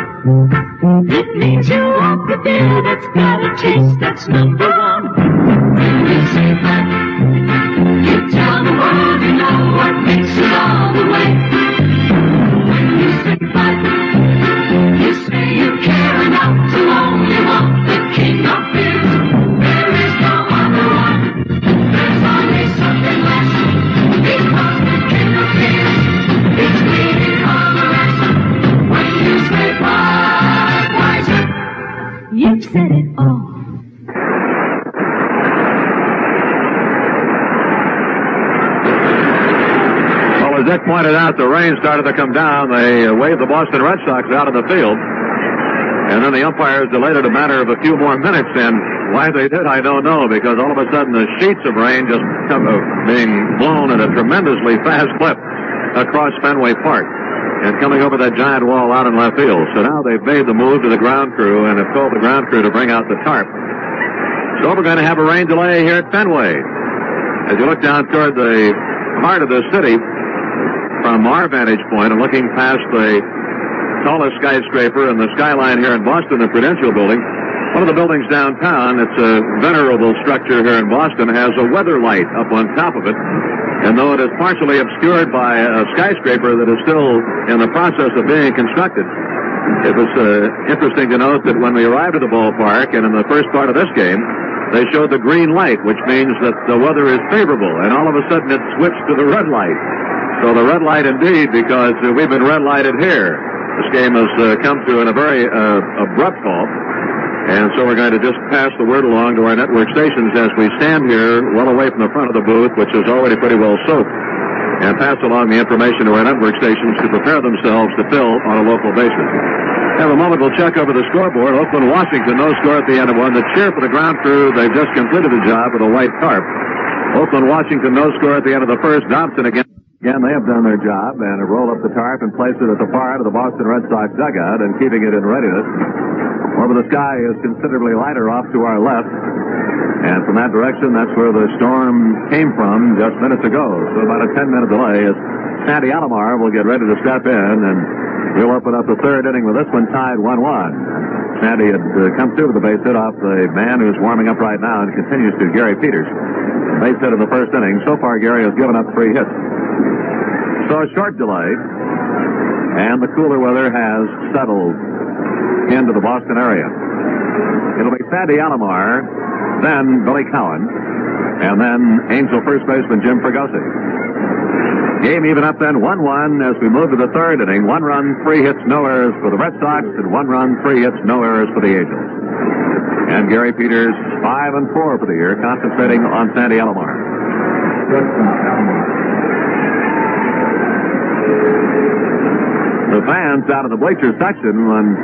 it means you want the beer that's got a taste that's number 1. When you say that, you tell the world you know what makes it all the way. When you say that, you say you care enough to only want the king of beers. There is no other one. There's only something less. Because the king of beers is leading all the rest. When you say Budweiser, you've said it all. As Dick pointed out, the rain started to come down. They waved the Boston Red Sox out of the field. And then the umpires delayed it a matter of a few more minutes. And why they did, I don't know, because all of a sudden the sheets of rain just come being blown at a tremendously fast clip across Fenway Park. and coming over that giant wall out in left field. So now they've made the move to the ground crew and have told the ground crew to bring out the tarp. So we're going to have a rain delay here at Fenway. As you look down toward the heart of the city, from our vantage point and looking past the tallest skyscraper in the skyline here in Boston, the Prudential Building, one of the buildings downtown, it's a venerable structure here in Boston, has a weather light up on top of it. And though it is partially obscured by a skyscraper that is still in the process of being constructed, it was interesting to note that when we arrived at the ballpark and in the first part of this game, they showed the green light, which means that the weather is favorable, and all of a sudden it switched to the red light. So the red light indeed, because we've been red lighted here. This game has come to in a very abrupt halt. And so we're going to just pass the word along to our network stations as we stand here well away from the front of the booth, which is already pretty well soaked, and pass along the information to our network stations to prepare themselves to fill on a local basis. In a moment, we'll check over the scoreboard. Oakland, Washington, no score at the end of one. The cheer for the ground crew. They've just completed the job with a white tarp. Oakland, Washington, no score at the end of the first. Dobson again. Again, they have done their job and have rolled up the tarp and placed it at the far end of the Boston Red Sox dugout and keeping it in readiness. Over the sky is considerably lighter off to our left. And from that direction, that's where the storm came from just minutes ago. So about a 10-minute delay as Sandy Alomar will get ready to step in, and we'll open up the third inning with this one tied 1-1. Sandy had come through with the base hit off the man who's warming up right now and continues to, Gary Peters. Base hit in the first inning. So far, Gary has given up 3 hits. So a short delay, and the cooler weather has settled into the Boston area. It'll be Sandy Alomar, then Billy Cowan, and then Angel first baseman Jim Fregosi. Game even up then 1-1 as we move to the third inning. 1 run, 3 hits, no errors for the Red Sox, and 1 run, 3 hits, no errors for the Angels. And Gary Peters 5-4 for the year, concentrating on Sandy Alomar. The fans out of the bleacher section, when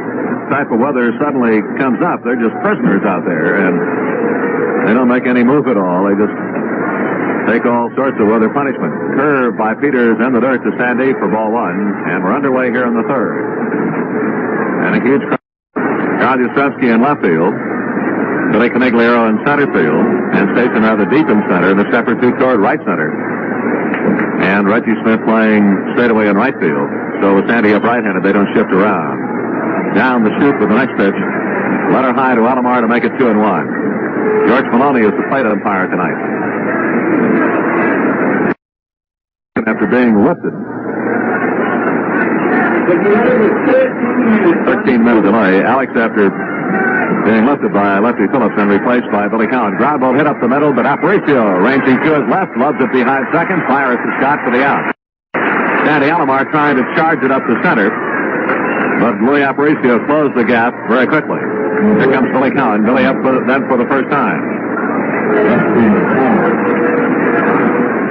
type of weather suddenly comes up, they're just prisoners out there, and they don't make any move at all. They just take all sorts of weather punishment. Curve by Peters in the dirt to Sandy for ball 1, and we're underway here in the third. And a huge crowd. Carl Yastrzemski in left field, Billy Canigliaro in center field, and stationed rather deep in center, and a step or two toward right center. And Reggie Smith playing straightaway in right field. So with Sandy up right-handed, they don't shift around. Down the chute with the next pitch. Letter high to Alomar to make it 2-1. George Maloney is the plate umpire tonight. After being lifted. 13-minute delay. Alex, after being lifted by Lefty Phillips and replaced by Billy Cowan. Ground ball hit up the middle, but Aparicio ranging to his left, loves it behind second, fires the shot for the out. Sandy Alomar trying to charge it up the center, but Louis Aparicio closed the gap very quickly. Here comes Billy Cowan. Billy up then for the first time.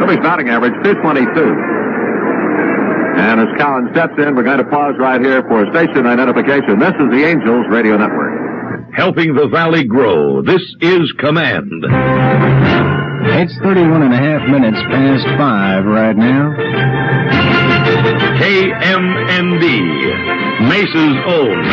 Billy's batting average 222. And as Cowan steps in, we're going to pause right here for station identification. This is the Angels Radio Network. Helping the Valley grow. This is Command. It's 31.5 minutes past 5 right now. KMND, Mesa's own.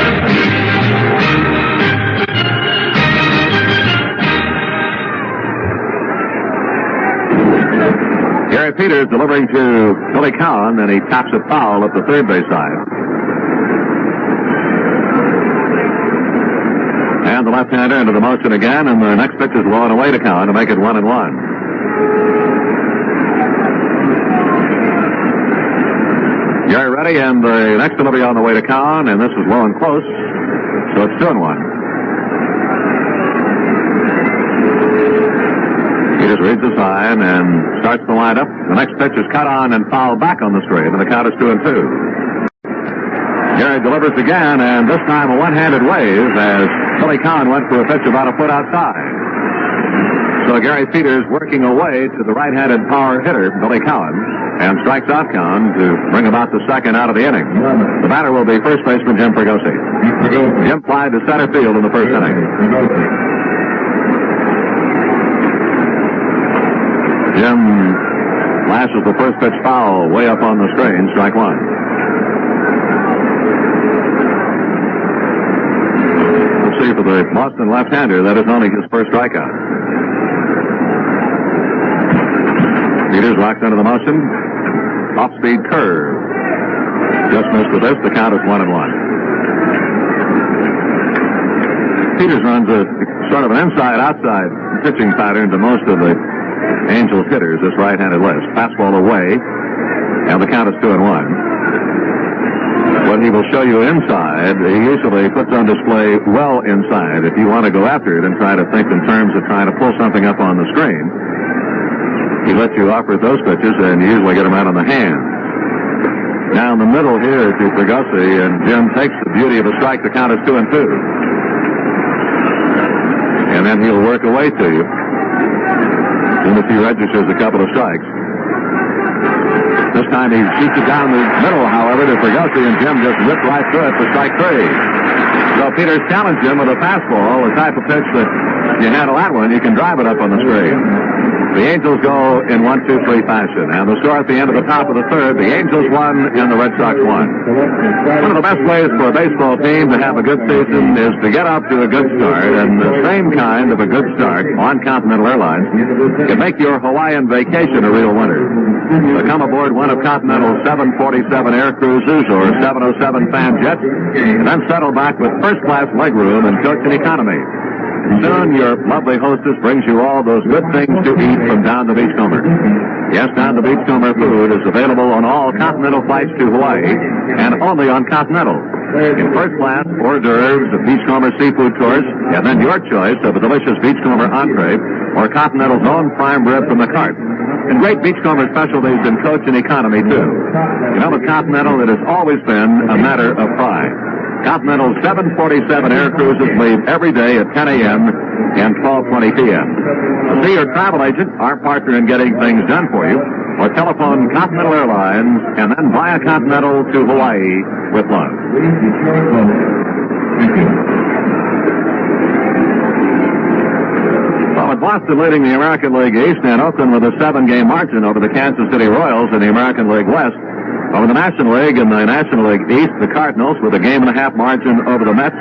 Gary Peters delivering to Billy Cowan, and he taps it foul at the third base side. And the left-hander into the motion again, and the next pitch is low and away to Cowan to make it 1-1. Gary ready, and the next delivery on the way to Cowan, and this is low and close, so it's 2-1. He just reads the sign and starts the windup. The next pitch is cut on and fouled back on the straight, and the count is 2-2. Gary delivers again, and this time a one-handed wave as Billy Cowan went for a pitch about a foot outside. So Gary Peters working away to the right-handed power hitter, Billy Cowan, and strikes out Cowan to bring about the second out of the inning. The batter will be first baseman Jim Fregosi. Jim flied to center field in the first inning. Jim lashes the first pitch foul way up on the screen, strike 1. see, for the Boston left-hander, that is only his first strikeout. Peters rocks into the motion. Off-speed curve. Just missed with this. The count is 1-1. Peters runs a sort of an inside-outside pitching pattern to most of the Angels hitters, this right-handed list. Fastball away, and the count is 2-1. What he will show you inside, he usually puts on display well inside. If you want to go after it and try to think in terms of trying to pull something up on the screen, he lets you offer those pitches, and you usually get them out on the hand. Now in the middle here to Fregosi, and Jim takes the beauty of a strike. The count is 2-2. And then he'll work away to you. As soon as he registers a couple of strikes. This time he shoots it down the middle, however, to Fregosi, and Jim just ripped right through it for strike 3. So Peters challenged him with a fastball, the type of pitch that you handle that one, you can drive it up on the screen. The Angels go in 1-2-3 fashion, and the score at the end of the top of the third, the Angels won and the Red Sox won. One of the best ways for a baseball team to have a good season is to get off to a good start, and the same kind of a good start on Continental Airlines can make your Hawaiian vacation a real winner. So come aboard one of Continental's 747 air cruises or 707 fan jets, and then settle back with first-class legroom and coach and economy. Soon, your lovely hostess brings you all those good things to eat from Down the Beachcomber. Yes, Down the Beachcomber food is available on all Continental flights to Hawaii and only on Continental. In first class, hors d'oeuvres of Beachcomber seafood tours, and then your choice of a delicious Beachcomber entree or Continental's own prime rib from the cart. And great Beachcomber specialties in coach and economy, too. You know, with Continental, it has always been a matter of pride. Continental's 747 air cruises leave every day at 10 a.m. and 12:20 p.m. To see your travel agent, our partner in getting things done for you, or telephone Continental Airlines and then via Continental to Hawaii with love. Well, with Boston leading the American League East and Oakland with a 7-game margin over the Kansas City Royals in the American League West, over the National League and the National League East, the Cardinals with a 1.5 margin over the Mets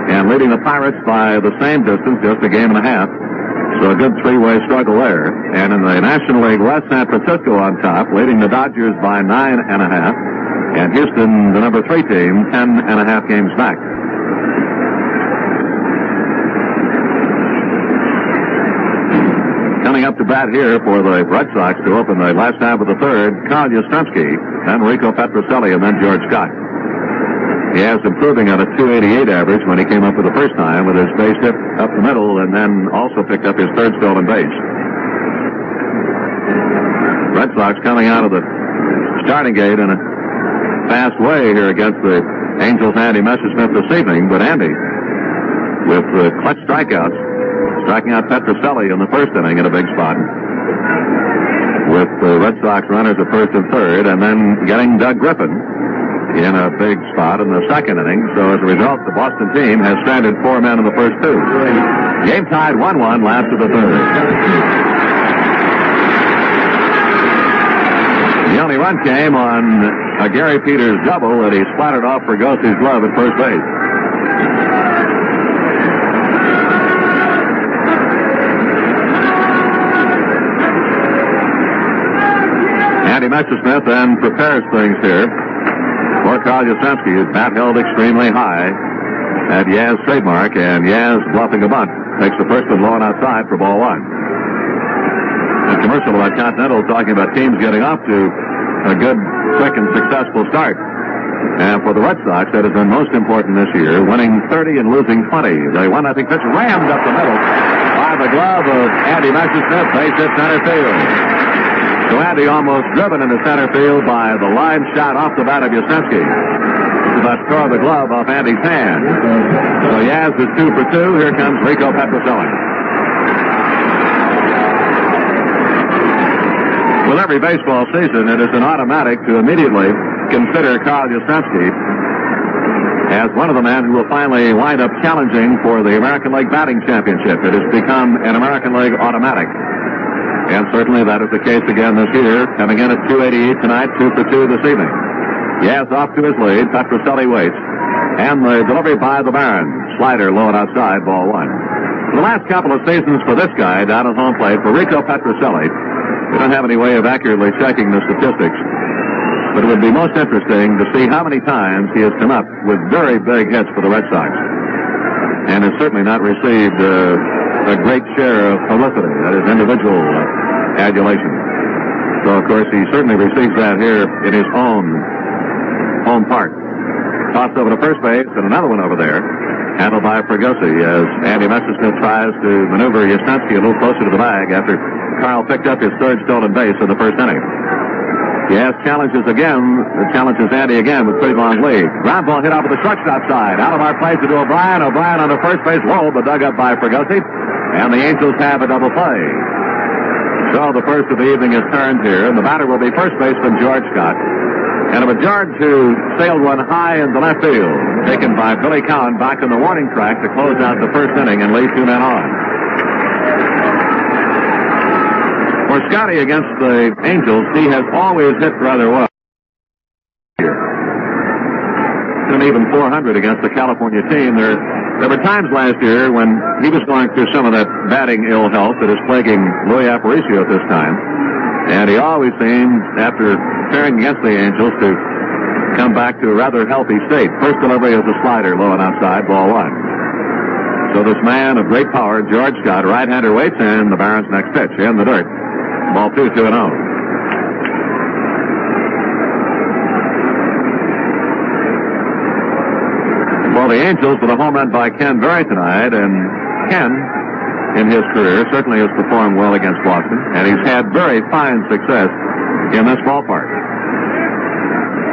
and leading the Pirates by the same distance, just a 1.5. So a good three-way struggle there. And in the National League West, San Francisco on top, leading the Dodgers by 9.5. And Houston, the number 3 team, 10.5 games back. Coming up to bat here for the Red Sox to open the last half of the third, Carl Yastrzemski, then Rico Petrocelli, and then George Scott. He has improving on a .288 average when he came up for the first time with his base hit up the middle, and then also picked up his third stolen base. Red Sox coming out of the starting gate in a fast way here against the Angels' Andy Messersmith this evening, but Andy, with clutch strikeouts, striking out Petrocelli in the first inning in a big spot, with the Red Sox runners at first and third, and then getting Doug Griffin in a big spot in the second inning. So as a result, the Boston team has stranded 4 men in the first 2. Game tied 1-1, last of the third. The only run came on a Gary Peters double that he splattered off Fragosi's glove at first base. Andy Messersmith then prepares things here for Carl Yastrzemski. His bat held extremely high at Yaz's trademark, and Yaz bluffing a bunt. Takes the first one low and outside for ball 1. A commercial about Continental talking about teams getting off to a good, quick, and successful start. And for the Red Sox, that has been most important this year, winning 30 and losing 20. The 1-0 pitch rammed up the middle by the glove of Andy Messersmith, base hit center field. So Andy almost driven into center field by the line shot off the bat of Yastrzemski. This is about throw the glove off Andy's hand. So Yaz is 2 for 2. Here comes Rico Petrocelli. With every baseball season, it is an automatic to immediately consider Carl Yastrzemski as one of the men who will finally wind up challenging for the American League Batting Championship. It has become an American League automatic. And certainly that is the case again this year. Coming in at 288 tonight, 2 for 2 this evening. Yaz off to his lead. Petrocelli waits. And the delivery by the Barons. Slider low and outside, ball one. For the last couple of seasons for this guy down at home plate, for Rico Petrocelli, we don't have any way of accurately checking the statistics, but it would be most interesting to see how many times he has come up with very big hits for the Red Sox. And has certainly not received a great share of publicity, that is individual adulation. So, of course, he certainly receives that here in his own home park. Tossed over to first base, and another one over there, handled by Fregosi as Andy Messersmith tries to maneuver Yastrzemski a little closer to the bag after Carl picked up his third stolen base in the first inning. He has challenges Andy again with pretty long lead. Ground ball hit off of the shortstop side. Out of our play to O'Brien. O'Brien on the first base roll, but dug up by Fregosi. And the Angels have a double play. So the first of the evening is turned here, and the batter will be first baseman George Scott. And it was George who sailed one high into left field, taken by Billy Cowan back in the warning track to close out the first inning and leave two men on. For Scotty against the Angels, he has always hit rather well. An even 400 against the California team. There were times last year when he was going through some of that batting ill health that is plaguing Louis Aparicio at this time. And he always seemed, after faring against the Angels, to come back to a rather healthy state. First delivery is a slider, low and outside, ball one. So this man of great power, George Scott, right-hander, waits in the Barons' next pitch in the dirt. Ball 2-0. Well, the Angels with a home run by Ken Berry tonight, and Ken, in his career, certainly has performed well against Boston, and he's had very fine success in this ballpark.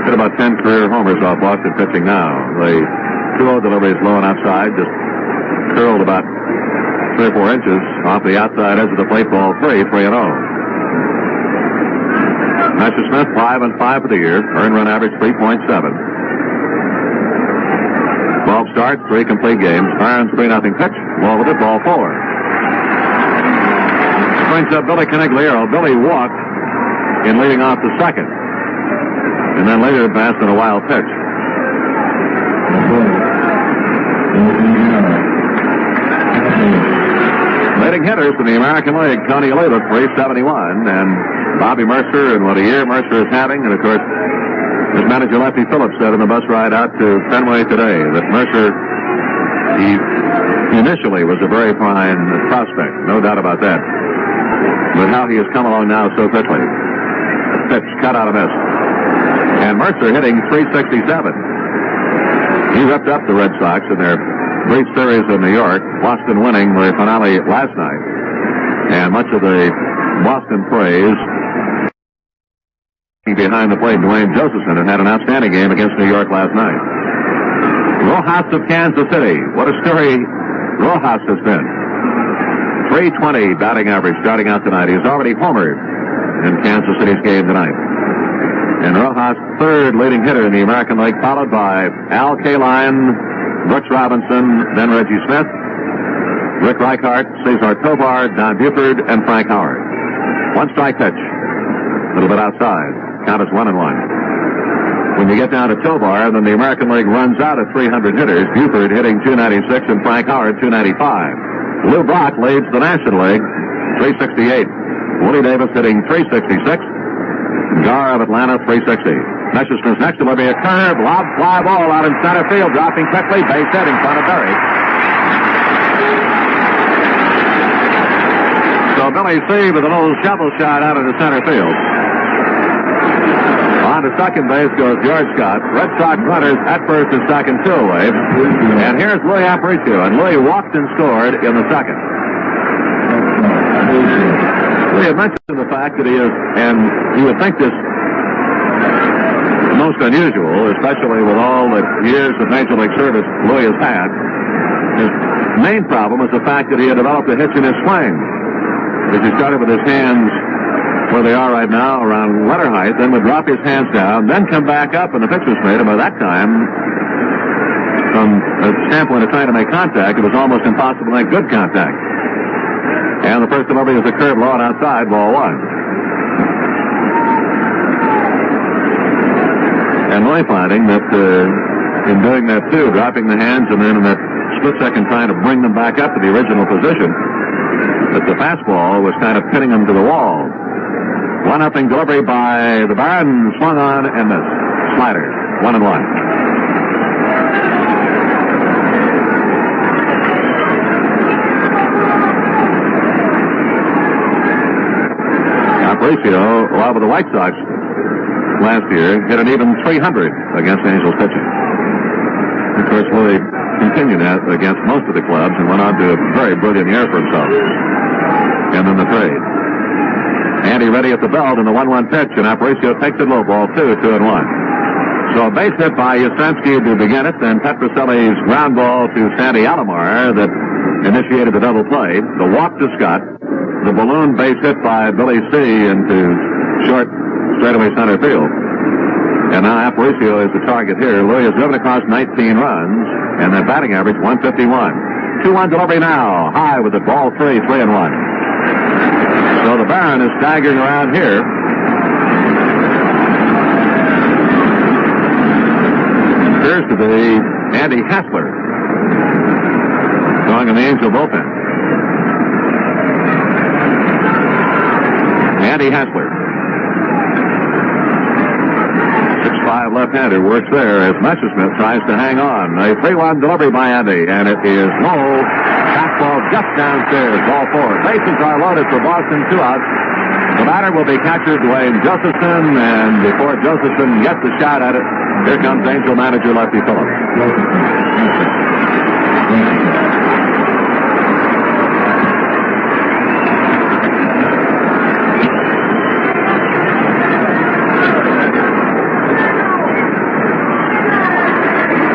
Hit about 10 career homers off Boston pitching now. The 2-0 delivery is low and outside, just curled about 3 or 4 inches off the outside edge of the plate. Ball 3-0. Messersmith 5-5 for the year. Earned run average 3.7. 12 starts, 3 complete games. Barons 3-0 pitch. Wall with it, ball 4. Brings up Billy Canigliaro. Billy walked in leading off the second, and then later advanced in a wild pitch. Leading hitters in the American League, Tony Oliva, 371, and Bobby Mercer, and what a year Mercer is having. And of course, his manager Lefty Phillips said on the bus ride out to Fenway today that Mercer, he initially was a very fine prospect, no doubt about that. But how he has come along now so quickly. A pitch cut out of miss. And Mercer hitting .367. He ripped up the Red Sox in their brief series in New York, Boston winning the finale last night. And much of the Boston praise behind the plate, Dwayne Josephson had an outstanding game against New York last night. Rojas of Kansas City. What a story Rojas has been. .320 batting average starting out tonight. He's already homered in Kansas City's game tonight. And Rojas, third leading hitter in the American League, followed by Al Kaline, Brooks Robinson, then Reggie Smith, Rick Reichart, Cesar Tovar, Don Buford, and Frank Howard. 1 strike pitch. A little bit outside. Count is 1-1. When you get down to Tovar, then the American League runs out of 300 hitters. Buford hitting .296 and Frank Howard .295. Lou Brock leads the National League, .368. Willie Davis hitting .366. Gar of Atlanta, .360. Messersmith's next delivery, a curve, lob, fly ball out in center field, dropping quickly, base hit in front of Berry. So Billy C with a little shovel shot out of the center field. On to second base goes George Scott. Red Sox runners at first and second, 2 away. And here's Louis Aparicio, and Louis walked and scored in the second. We had mentioned the fact that he is, and you would think this most unusual, especially with all the years of Major League service Louis has had. His main problem is the fact that he had developed a hitch in his swing. As he started with his hands where they are right now, around letter height, then would drop his hands down, then come back up, and the pitch was made. And by that time, from a standpoint of trying to make contact, it was almost impossible to make good contact. And the first delivery is a curve low and outside, ball 1. And Louis finding that in doing that too, dropping the hands and then in that split second trying to bring them back up to the original position. But the fastball was kind of pinning them to the wall. 1-0 delivery by the Baron, swung on and missed. Slider, 1-1. Aparicio, while with the White Sox last year, hit an even .300 against Angels pitching. Of course, Louis continued that against most of the clubs and went on to a very brilliant year for himself. And then the trade. Andy ready at the belt in the 1-1 pitch, and Aparicio takes it low ball 2-2-1. So a base hit by Yastrzemski to begin it, then Petroselli's ground ball to Sandy Alomar that initiated the double play. The walk to Scott. The balloon base hit by Billy C. into short straightaway center field. And now Aparicio is the target here. Louis has driven across 19 runs, and their batting average 151. 2-1 delivery now. High with the ball 3-1. So the Baron is staggering around here. Appears to be Andy Hassler going in the Angel bullpen. Andy Hassler. 6'5" left-hander works there as Messersmith tries to hang on. A 3-1 delivery by Andy, and it is low. Fastball just downstairs, ball 4. Bases are loaded for Boston, 2 outs. The batter will be catcher Dwayne Josephson, and before Josephson gets a shot at it, here comes Angel manager Lefty Phillips.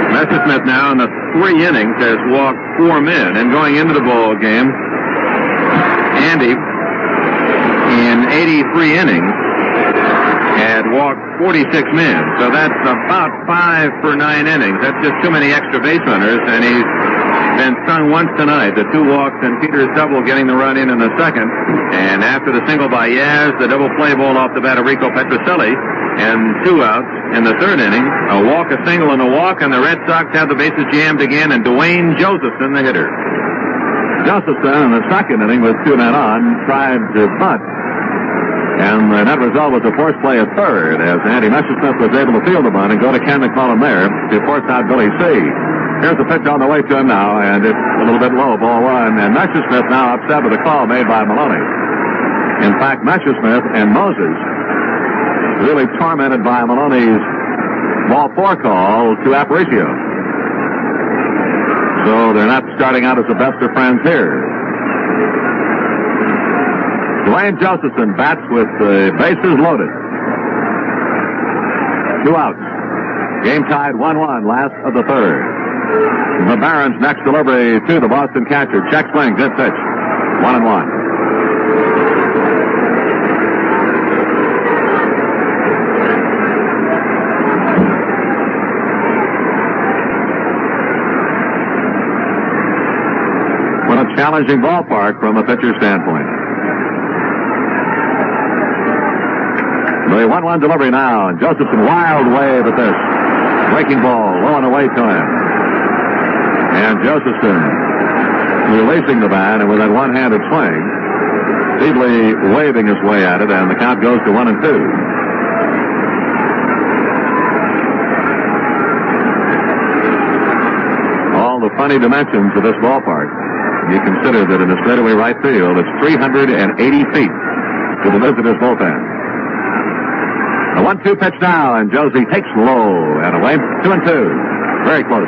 Messersmith now in the 3 innings has walked 4 men, and going into the ball game, Andy in 83 innings had walked 46 men. So that's about 5 for 9 innings. That's just too many extra base runners, and he's been stung once tonight. The 2 walks and Peter's double getting the run in the second. And after the single by Yaz, the double play ball off the bat of Rico Petroselli, and 2 outs in the 3rd inning. A walk, a single, and a walk, and the Red Sox have the bases jammed again, and Dwayne Josephson, the hitter. Josephson in the 2nd inning with 2 men on tried to bunt, and the net result was a forced play at 3rd as Andy Messersmith was able to field the bunt and go to Ken McClellan there to force out Billy C. Here's the pitch on the way to him now, and it's a little bit low, ball 1, and Messersmith now upset with the call made by Maloney. In fact, Messersmith and Moses really tormented by Maloney's ball 4 call to Aparicio. So they're not starting out as the best of friends here. Dwayne Josephson bats with the bases loaded. 2 outs. Game tied 1-1, last of the 3rd. The Barons' next delivery to the Boston catcher. Check swing, good pitch. 1-1. What a challenging ballpark from a pitcher's standpoint. The 1-1 delivery now, and Josephson wild wave at this. Breaking ball, low and away to him. And Josephson releasing the bat, and with that one-handed swing, feebly waving his way at it, and the count goes to 1-2. All the funny dimensions of this ballpark. You consider that in the straightaway right field, it's 380 feet to the visitors' bullpen. A 1-2 pitch now, and Josie takes low and away. 2-2. Very close.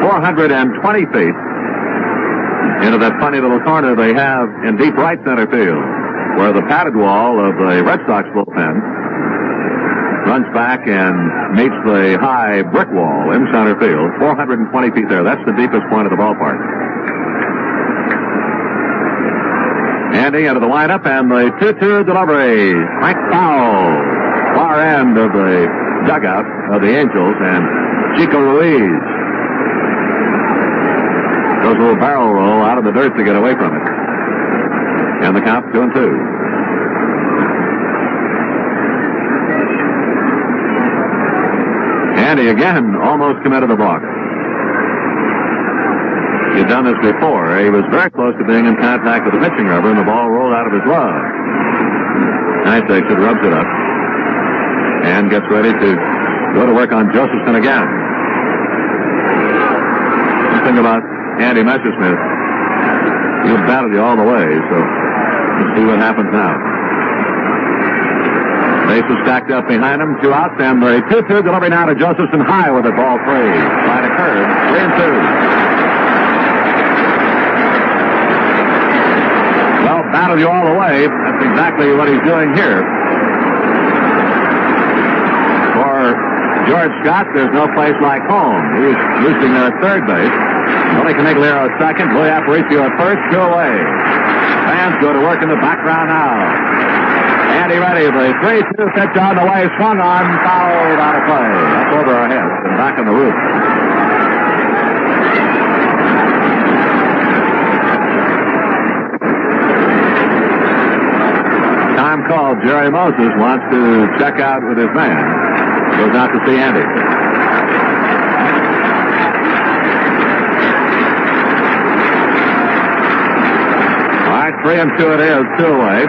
420 feet into that funny little corner they have in deep right center field, where the padded wall of the Red Sox bullpen runs back and meets the high brick wall in center field. 420 feet there. That's the deepest point of the ballpark. Andy into the lineup, and the 2-2 delivery. Frank foul. Far end of the dugout of the Angels, and Chico Ruiz goes a little barrel roll out of the dirt to get away from it. And the count 2-2. Andy again almost committed a balk. He'd done this before. He was very close to being in contact with the pitching rubber, and the ball rolled out of his glove. Now he takes it, rubs it up, and gets ready to go to work on Josephson again. The thing about Andy Messersmith, he'll battle you all the way, so let's see what happens now. Bases stacked up behind him, 2 outs, and the 2-2 delivery now to Josephson, high with it, ball 3. By the curve, 3-2. Well, battle you all the way. That's exactly what he's doing here. For George Scott, there's no place like home. He's losing there at third base. Tony Canigliaro at second, Louis Aparicio at first, 2 away. Fans go to work in the background now. Andy ready, the 3-2 pitch on the way, swung on, fouled out of play. Up over our heads and back on the roof. Time called. Jerry Moses wants to check out with his man. Goes out to see Andy. All right, 3-2 it is, 2 away.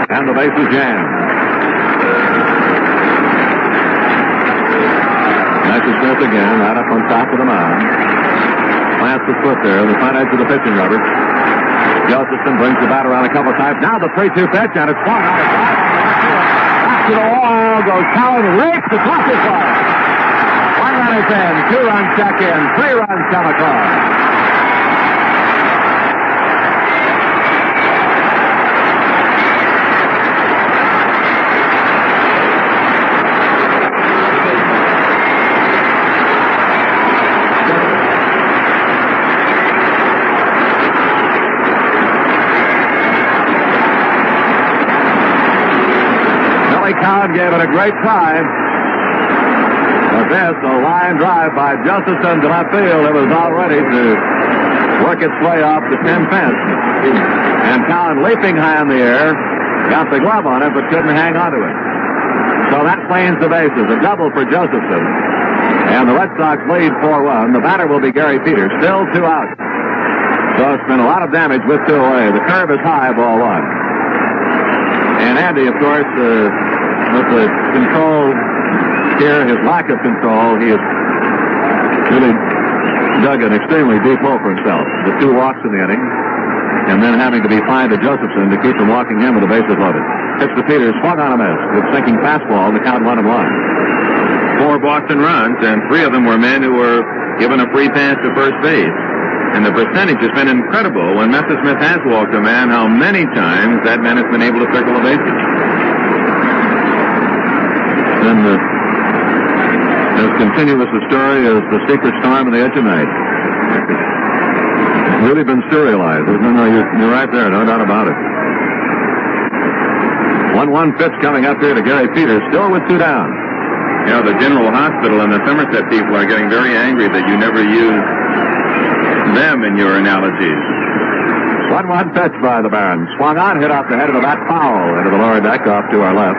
And the base is jammed. Messersmith again, right up on top of the mound. Plants the foot there, the front edge of the pitching rubber. Josephson brings the bat around a couple of times. Now the 3-2 pitch, and it's swung out of sight. Back to the wall goes Cowan, rakes across his ball. 1 run is in, 2 runs check in, 3 runs come across. Cowan gave it a great try. But this, a line drive by Josephson to left field. It was all ready to work its way off the 10 fence. And Cowan, leaping high in the air, got the glove on it, but couldn't hang on to it. So that claims the bases. A double for Josephson. And the Red Sox lead 4-1. The batter will be Gary Peters. Still 2 outs. So it's been a lot of damage with 2 away. The curve is high, ball 1. And Andy, of course, with the control here, his lack of control, he has really dug an extremely deep hole for himself. The 2 walks in the inning, and then having to be fined to Josephson to keep from walking him with the bases loaded. Pitch to Peters, swung on a miss with sinking fastball, the count 1-1. 4 Boston runs, and 3 of them were men who were given a free pass to first base. And the percentage has been incredible when Messersmith has walked a man, how many times that man has been able to circle the bases. And as continuous a story as the secret storm in the edge of night. It's really been serialized. No, you're right there, no doubt about it. 1-1 pitch coming up here to Gary Peters, still with 2 down. You know, the General Hospital and the Somerset people are getting very angry that you never use them in your analogies. 1-1 pitch by the Barons. Swung on, hit off the head of the bat, foul into the lower deck off to our left.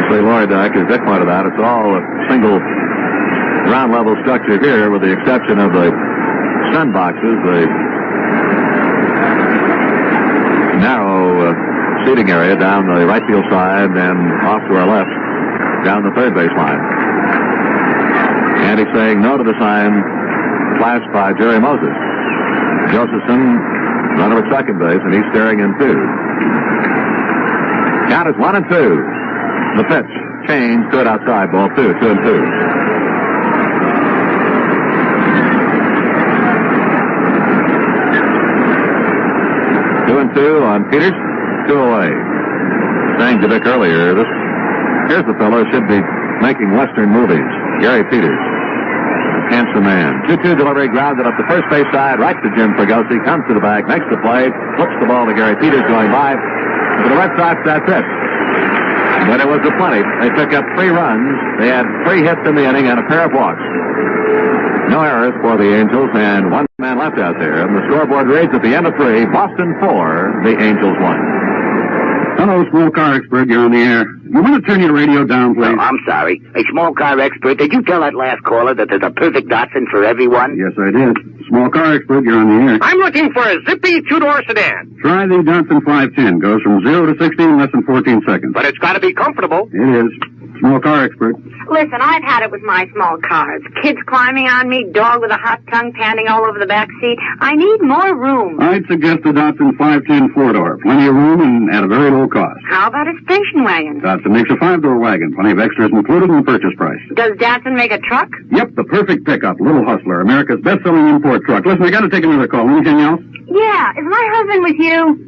The lower deck, as Dick pointed out, it's all a single ground level structure here with the exception of the sun boxes, the narrow seating area down the right field side and off to our left down the third base line. Andy saying no to the sign flashed by Jerry Moses. Josephson, runner at second base, and he's staring in 2. Count is 1-2. The pitch, change, good outside, ball 2, 2-2. 2-2 on Peters, 2 away. Saying to Dick earlier, here's the fellow who should be making Western movies. Gary Peters. Handsome man. 2-2 delivery, grounded up the first base side, right to Jim Fregosi, comes to the bag, makes the play, flips the ball to Gary Peters going by. For the Red Sox, that's it. But it was a plenty. They took up 3 runs. They had 3 hits in the inning and a pair of walks. No errors for the Angels, and 1 man left out there. And the scoreboard reads at the end of 3, Boston 4, the Angels 1. Hello, Small Car Expert. You're on the air. You want to turn your radio down, please? Oh, I'm sorry. A small car expert, did you tell that last caller that there's a perfect Datsun for everyone? Yes, I did. Small car expert, you're on the air. I'm looking for a zippy two-door sedan. Try the Datsun 510. Goes from 0 to 60 in less than 14 seconds. But it's got to be comfortable. It is. Small car expert. Listen, I've had it with my small cars. Kids climbing on me, dog with a hot tongue panting all over the back seat. I need more room. I'd suggest the Datsun 510 4-door. Plenty of room and at a very low cost. How about a station wagon? Datsun makes a 5-door wagon. Plenty of extras included in the purchase price. Does Datsun make a truck? Yep, the perfect pickup. Little Hustler, America's best-selling import truck. Listen, I got to take another call. Anything else? Yeah, is my husband with you?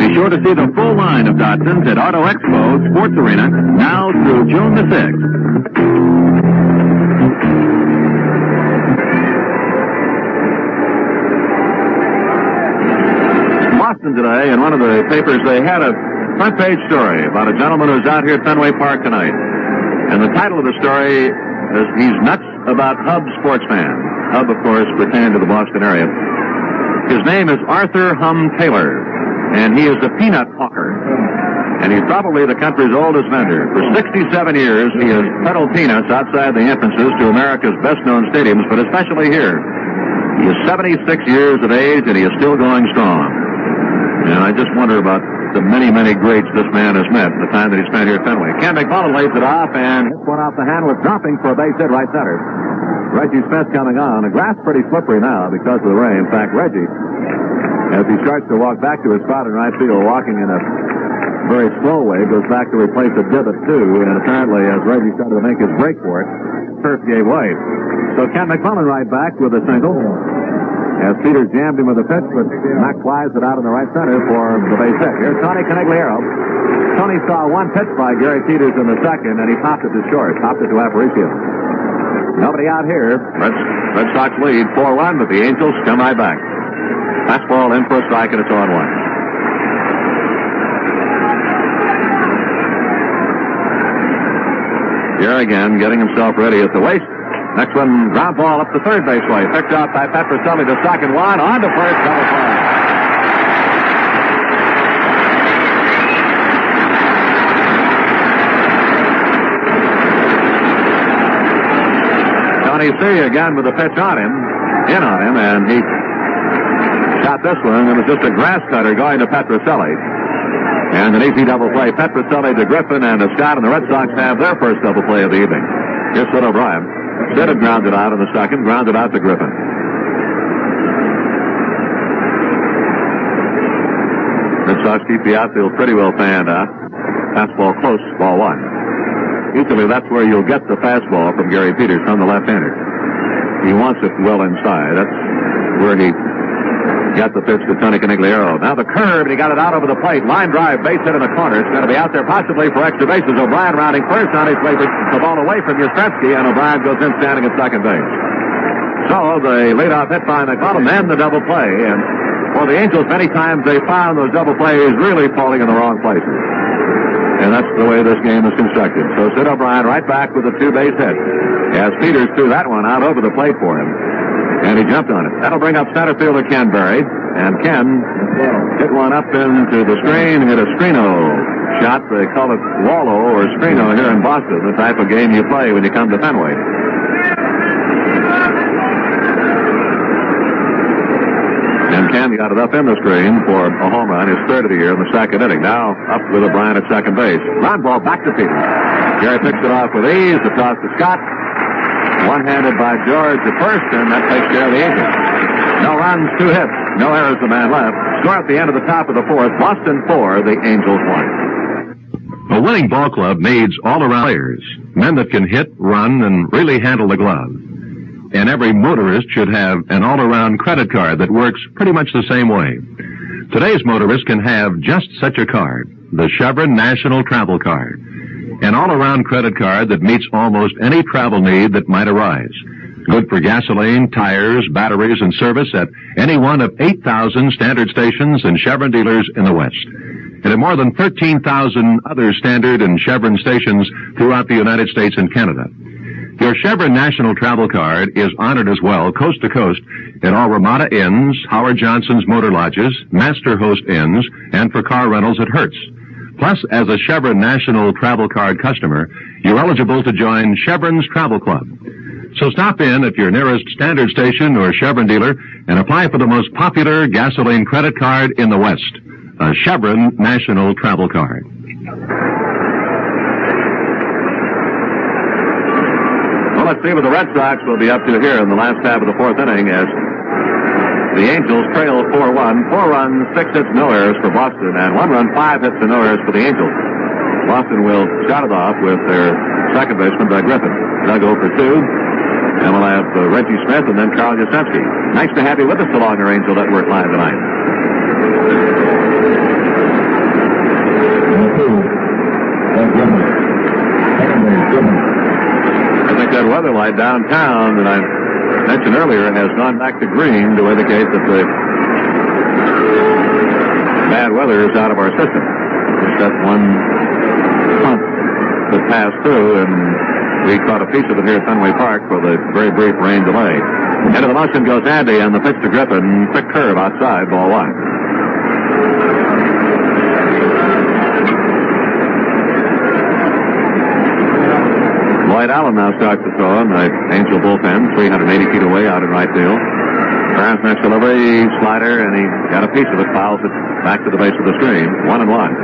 Be sure to see the full line of Datsuns at Auto Expo Sports Arena now through June the 6th. Boston today, in one of the papers, they had a front-page story about a gentleman who's out here at Fenway Park tonight. And the title of the story is He's Nuts About Hub Sportsman. Hub, of course, pertaining to the Boston area. His name is Arthur Hum Taylor, and he is a peanut hawker. And he's probably the country's oldest vendor. For 67 years, he has peddled peanuts outside the entrances to America's best-known stadiums, but especially here. He is 76 years of age, and he is still going strong. And I just wonder about the many, many greats this man has met in the time that he spent here at Fenway. Ken McMullen lays it off, and hits one off the handle. It's dropping for a base hit right center. Reggie Smith coming on. The grass pretty slippery now because of the rain. In fact, Reggie, as he starts to walk back to his spot in right field, walking in a very slow way, goes back to replace a divot too, and apparently as Reggie started to make his break for it, turf gave way. So Ken McMullen right back with a single. As Peters jammed him with a pitch, but Mac flies it out in the right center for the base hit. Here's Tony Conigliaro. Tony saw one pitch by Gary Peters in the second, and he popped it to short, popped it to Aparicio. Nobody out here. Red Sox lead 4-1, but the Angels come right back. Fastball in for a strike, and it's 0-1. Here again, getting himself ready at the waist. Next one, ground ball up the third base way. Picked out by Petroselli to second, one on to first, double play. Tony C. again with a pitch on him, and he shot this one, and it was just a grass cutter going to Petroselli. And an easy double play. Petroselli to Griffin and to Scott, and the Red Sox have their first double play of the evening. Here's Sid O'Brien. Sid had grounded out in the second, grounded out to Griffin. Red Sox keep the outfield pretty well fanned out. Fastball close, ball one. Usually that's where you'll get the fastball from Gary Peters, from the left-hander. He wants it well inside. That's where he got the pitch to Tony Conigliaro. Now the curve, and he got it out over the plate. Line drive, base hit in the corner. It's going to be out there possibly for extra bases. O'Brien rounding first on his way to the ball away from Yastrzemski, and O'Brien goes in standing at second base. So the leadoff hit by McMullen and the double play. And for the Angels, many times they found those double plays really falling in the wrong places. And that's the way this game is constructed. So Sid O'Brien right back with a two-base hit. As Peters threw that one out over the plate for him. And he jumped on it. That'll bring up center fielder Ken Berry. And Ken hit one up into the screen, hit a screeno shot. They call it wallow or screeno here in Boston, the type of game you play when you come to Fenway. And Ken got it up in the screen for a home run, his third of the year in the second inning. Now up with O'Brien at second base. Ground ball back to Peters. Gary picks it off with ease. The toss to Scott. One-handed by George at first, and that takes care of the Angels. No runs, 2 hits, no errors, the man left. Score at the end of the top of the fourth. Boston 4, the Angels 1. A winning ball club needs all-around players, men that can hit, run, and really handle the glove. And every motorist should have an all-around credit card that works pretty much the same way. Today's motorist can have just such a card, the Chevron National Travel Card. An all-around credit card that meets almost any travel need that might arise. Good for gasoline, tires, batteries, and service at any one of 8,000 standard stations and Chevron dealers in the West. And at more than 13,000 other standard and Chevron stations throughout the United States and Canada. Your Chevron National Travel Card is honored as well, coast to coast, at all Ramada Inns, Howard Johnson's Motor Lodges, Master Host Inns, and for car rentals at Hertz. Plus, as a Chevron National Travel Card customer, you're eligible to join Chevron's Travel Club. So stop in at your nearest Standard Station or Chevron dealer and apply for the most popular gasoline credit card in the West, a Chevron National Travel Card. Well, let's see what the Red Sox will be up to here in the last half of the fourth inning as the Angels trail 4-1. 4 runs, 6 hits, no errors for Boston, and 1 run, 5 hits, and no errors for the Angels. Boston will start it off with their second baseman, Doug Griffin. Doug 0 for 2. And we'll have Reggie Smith and then Carl Yastrzemski. Nice to have you with us along our Angel Network Live tonight. I think that weather light downtown that I mentioned earlier has gone back to green to indicate that the bad weather is out of our system. Just that one pump that passed through, and we caught a piece of it here at Fenway Park for the very brief rain delay. Into the motion goes Andy, and the pitch to Griffin. Quick curve outside, ball 1. Lloyd Allen now starts to throw in the Angel bullpen, 380 feet away out in right field. Burns next delivery, slider, and he got a piece of it, fouls it back to the base of the screen. 1-1.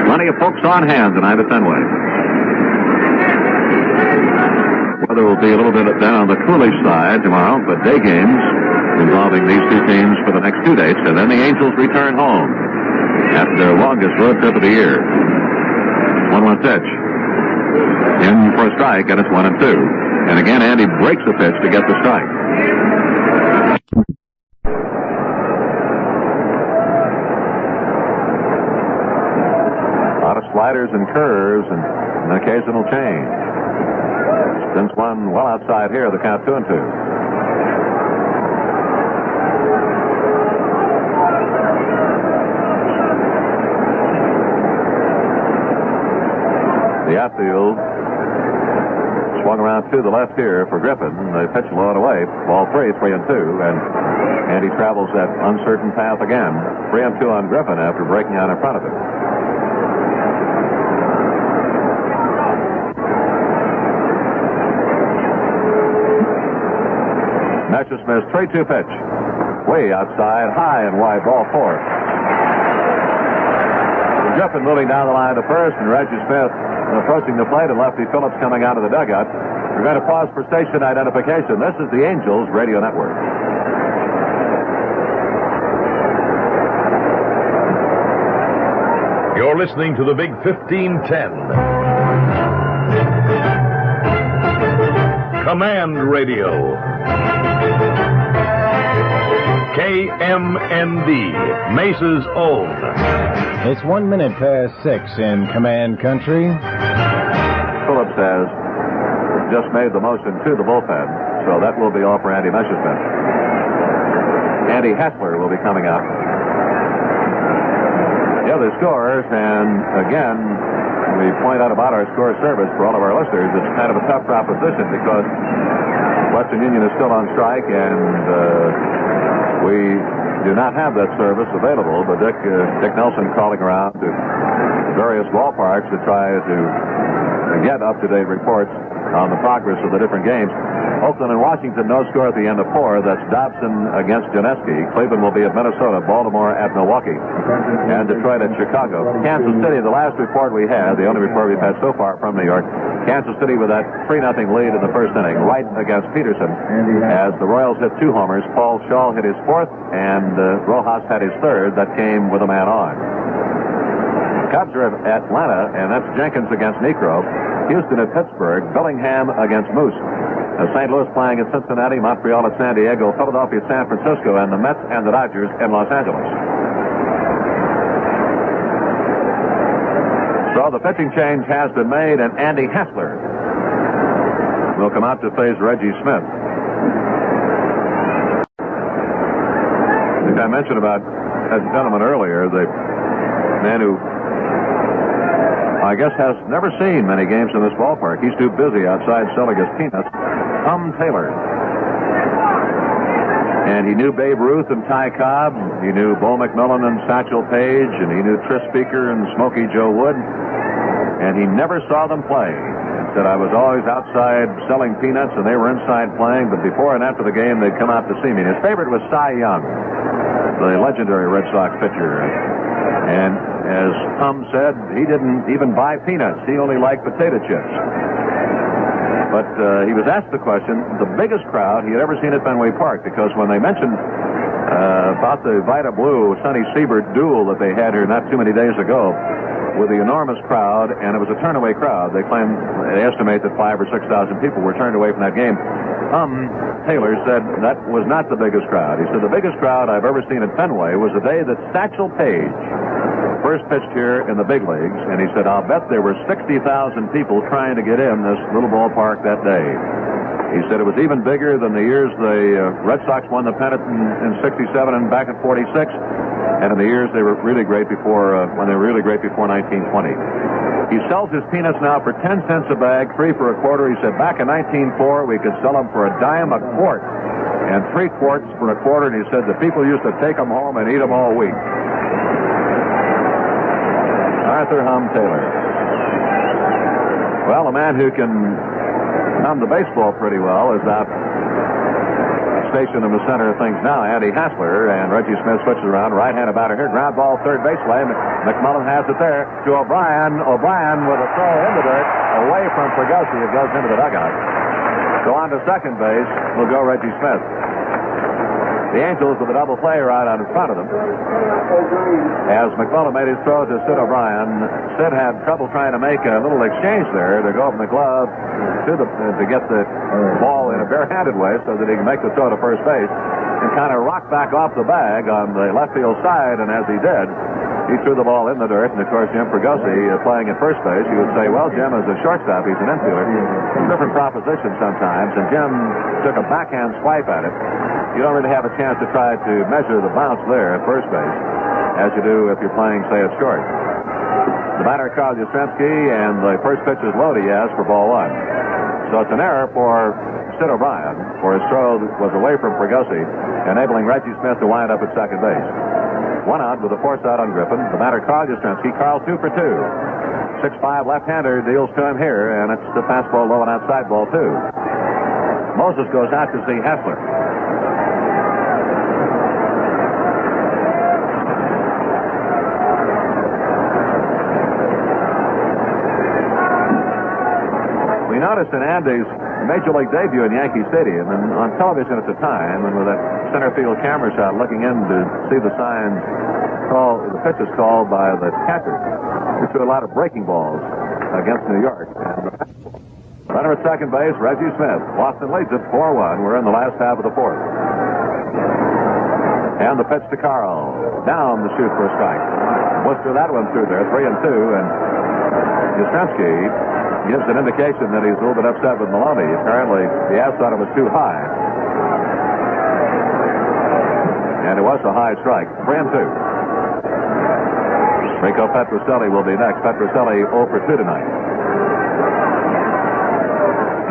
Plenty of folks on hand tonight at Fenway. Weather will be a little bit down on the coolish side tomorrow, but day games involving these two teams for the next 2 days, and then the Angels return home after their longest road trip of the year. 1-1 pitch. In for a strike, and it's 1-2. And again, Andy breaks the pitch to get the strike. Sliders and curves and an occasional change. Spins one well outside here, the count 2-2. The outfield swung around to the left here for Griffin. The pitch low and away. Ball 3, 3-2, and he travels that uncertain path again. 3-2 on Griffin after breaking out in front of him. Messersmith's 3-2 pitch. Way outside, high and wide, ball 4. Griffin moving down the line to first, and Reggie Smith approaching the plate, and Lefty Phillips coming out of the dugout. We're going to pause for station identification. This is the Angels Radio Network. You're listening to the Big 1510. Command Radio. KMND, Mesa's own. It's 1 minute past 6 in Command Country. Phillips has just made the motion to the bullpen, so that will be all for Andy Messersmith. Andy Hessler will be coming out. The other scores, and again, we point out about our score service for all of our listeners. It's kind of a tough proposition because Western Union is still on strike, and we do not have that service available, but Dick Nelson calling around to various ballparks to try to get up-to-date reports on the progress of the different games. Oakland and Washington, no score at the end of 4. That's Dobson against Janeski. Cleveland will be at Minnesota, Baltimore at Milwaukee, and Detroit at Chicago. Kansas City, the last report we had, the only report we've had so far from New York, Kansas City with that 3-0 lead in the first inning, right against Peterson, as the Royals hit 2 homers. Paul Shaw hit his 4th, and Rojas had his 3rd. That came with a man on. Cubs are at Atlanta, and that's Jenkins against Necro. Houston at Pittsburgh. Bellingham against Moose. St. Louis playing at Cincinnati, Montreal at San Diego, Philadelphia at San Francisco, and the Mets and the Dodgers in Los Angeles. So the pitching change has been made, and Andy Hessler will come out to face Reggie Smith. I think I mentioned about that gentleman earlier, the man who I guess has never seen many games in this ballpark. He's too busy outside selling his peanuts. Taylor. And he knew Babe Ruth and Ty Cobb. He knew Bo McMillan and Satchel Paige. And he knew Tris Speaker and Smokey Joe Wood. And he never saw them play. He said, I was always outside selling peanuts, and they were inside playing. But before and after the game, they'd come out to see me. And his favorite was Cy Young, the legendary Red Sox pitcher. And as said, he didn't even buy peanuts. He only liked potato chips. But he was asked the question, the biggest crowd he had ever seen at Fenway Park, because when they mentioned about the Vita Blue Sonny Siebert duel that they had here not too many days ago with the enormous crowd, and it was a turnaway crowd. They estimate that 5,000 or 6,000 people were turned away from that game. Taylor said that was not the biggest crowd. He said the biggest crowd I've ever seen at Fenway was the day that Satchel Paige first pitched here in the big leagues, and he said, I'll bet there were 60,000 people trying to get in this little ballpark that day. He said it was even bigger than the years the Red Sox won the pennant in 67 and back in 46, and in the years they were really great before, when they were really great before 1920. He sells his peanuts now for 10 cents a bag, 3 for a quarter. He said back in 1904 we could sell them for $0.10 a quart and 3 quarts for a quarter, and he said the people used to take them home and eat them all week. Arthur Taylor. Well, a man who can hum the baseball pretty well is out stationed in the center of things now. Andy Hassler, and Reggie Smith switches around. Right-handed batter here. Ground ball third base way. McMullen has it there to O'Brien. O'Brien with a throw in the dirt away from Fregosi. It goes into the dugout. So on to second base will go Reggie Smith. The Angels with a double play right out in front of them. As McMullen made his throw to Sid O'Brien, Sid had trouble trying to make a little exchange there to go from the glove to get the ball in a barehanded way so that he can make the throw to first base and kind of rock back off the bag on the left field side. And as he did, he threw the ball in the dirt. And of course, Jim Fregosi playing at first base, you would say, well, Jim is a shortstop. He's an infielder. Different proposition sometimes. And Jim took a backhand swipe at it. You don't really have a chance to try to measure the bounce there at first base as you do if you're playing, say, at short. The batter, Carl Yastrzemski, and the first pitch is low to Yaz for ball one. So it's an error for Sid O'Brien, for his throw was away from Fregosi, enabling Reggie Smith to wind up at second base. 1 out with a force out on Griffin. The batter, Carl Yastrzemski. Carl 2 for 2. 6'5" left-hander deals to him here, and it's the fastball low and outside ball 2. Moses goes out to see Hassler. We noticed in Andy's Major League debut in Yankee Stadium, and on television at the time, and with that center field camera shot looking in to see the signs the pitches called by the catcher, we threw a lot of breaking balls against New York. And runner at second base, Reggie Smith. Boston leads it 4-1. We're in the last half of the fourth. And the pitch to Carl. Down the shoot for a strike. Worcester that one through there, 3-2, and Yastrzemski gives an indication that he's a little bit upset with Maloney. Apparently, the Avs thought it was too high. And it was a high strike. 3-2. Rico Petroselli will be next. Petroselli 0 for 2 tonight.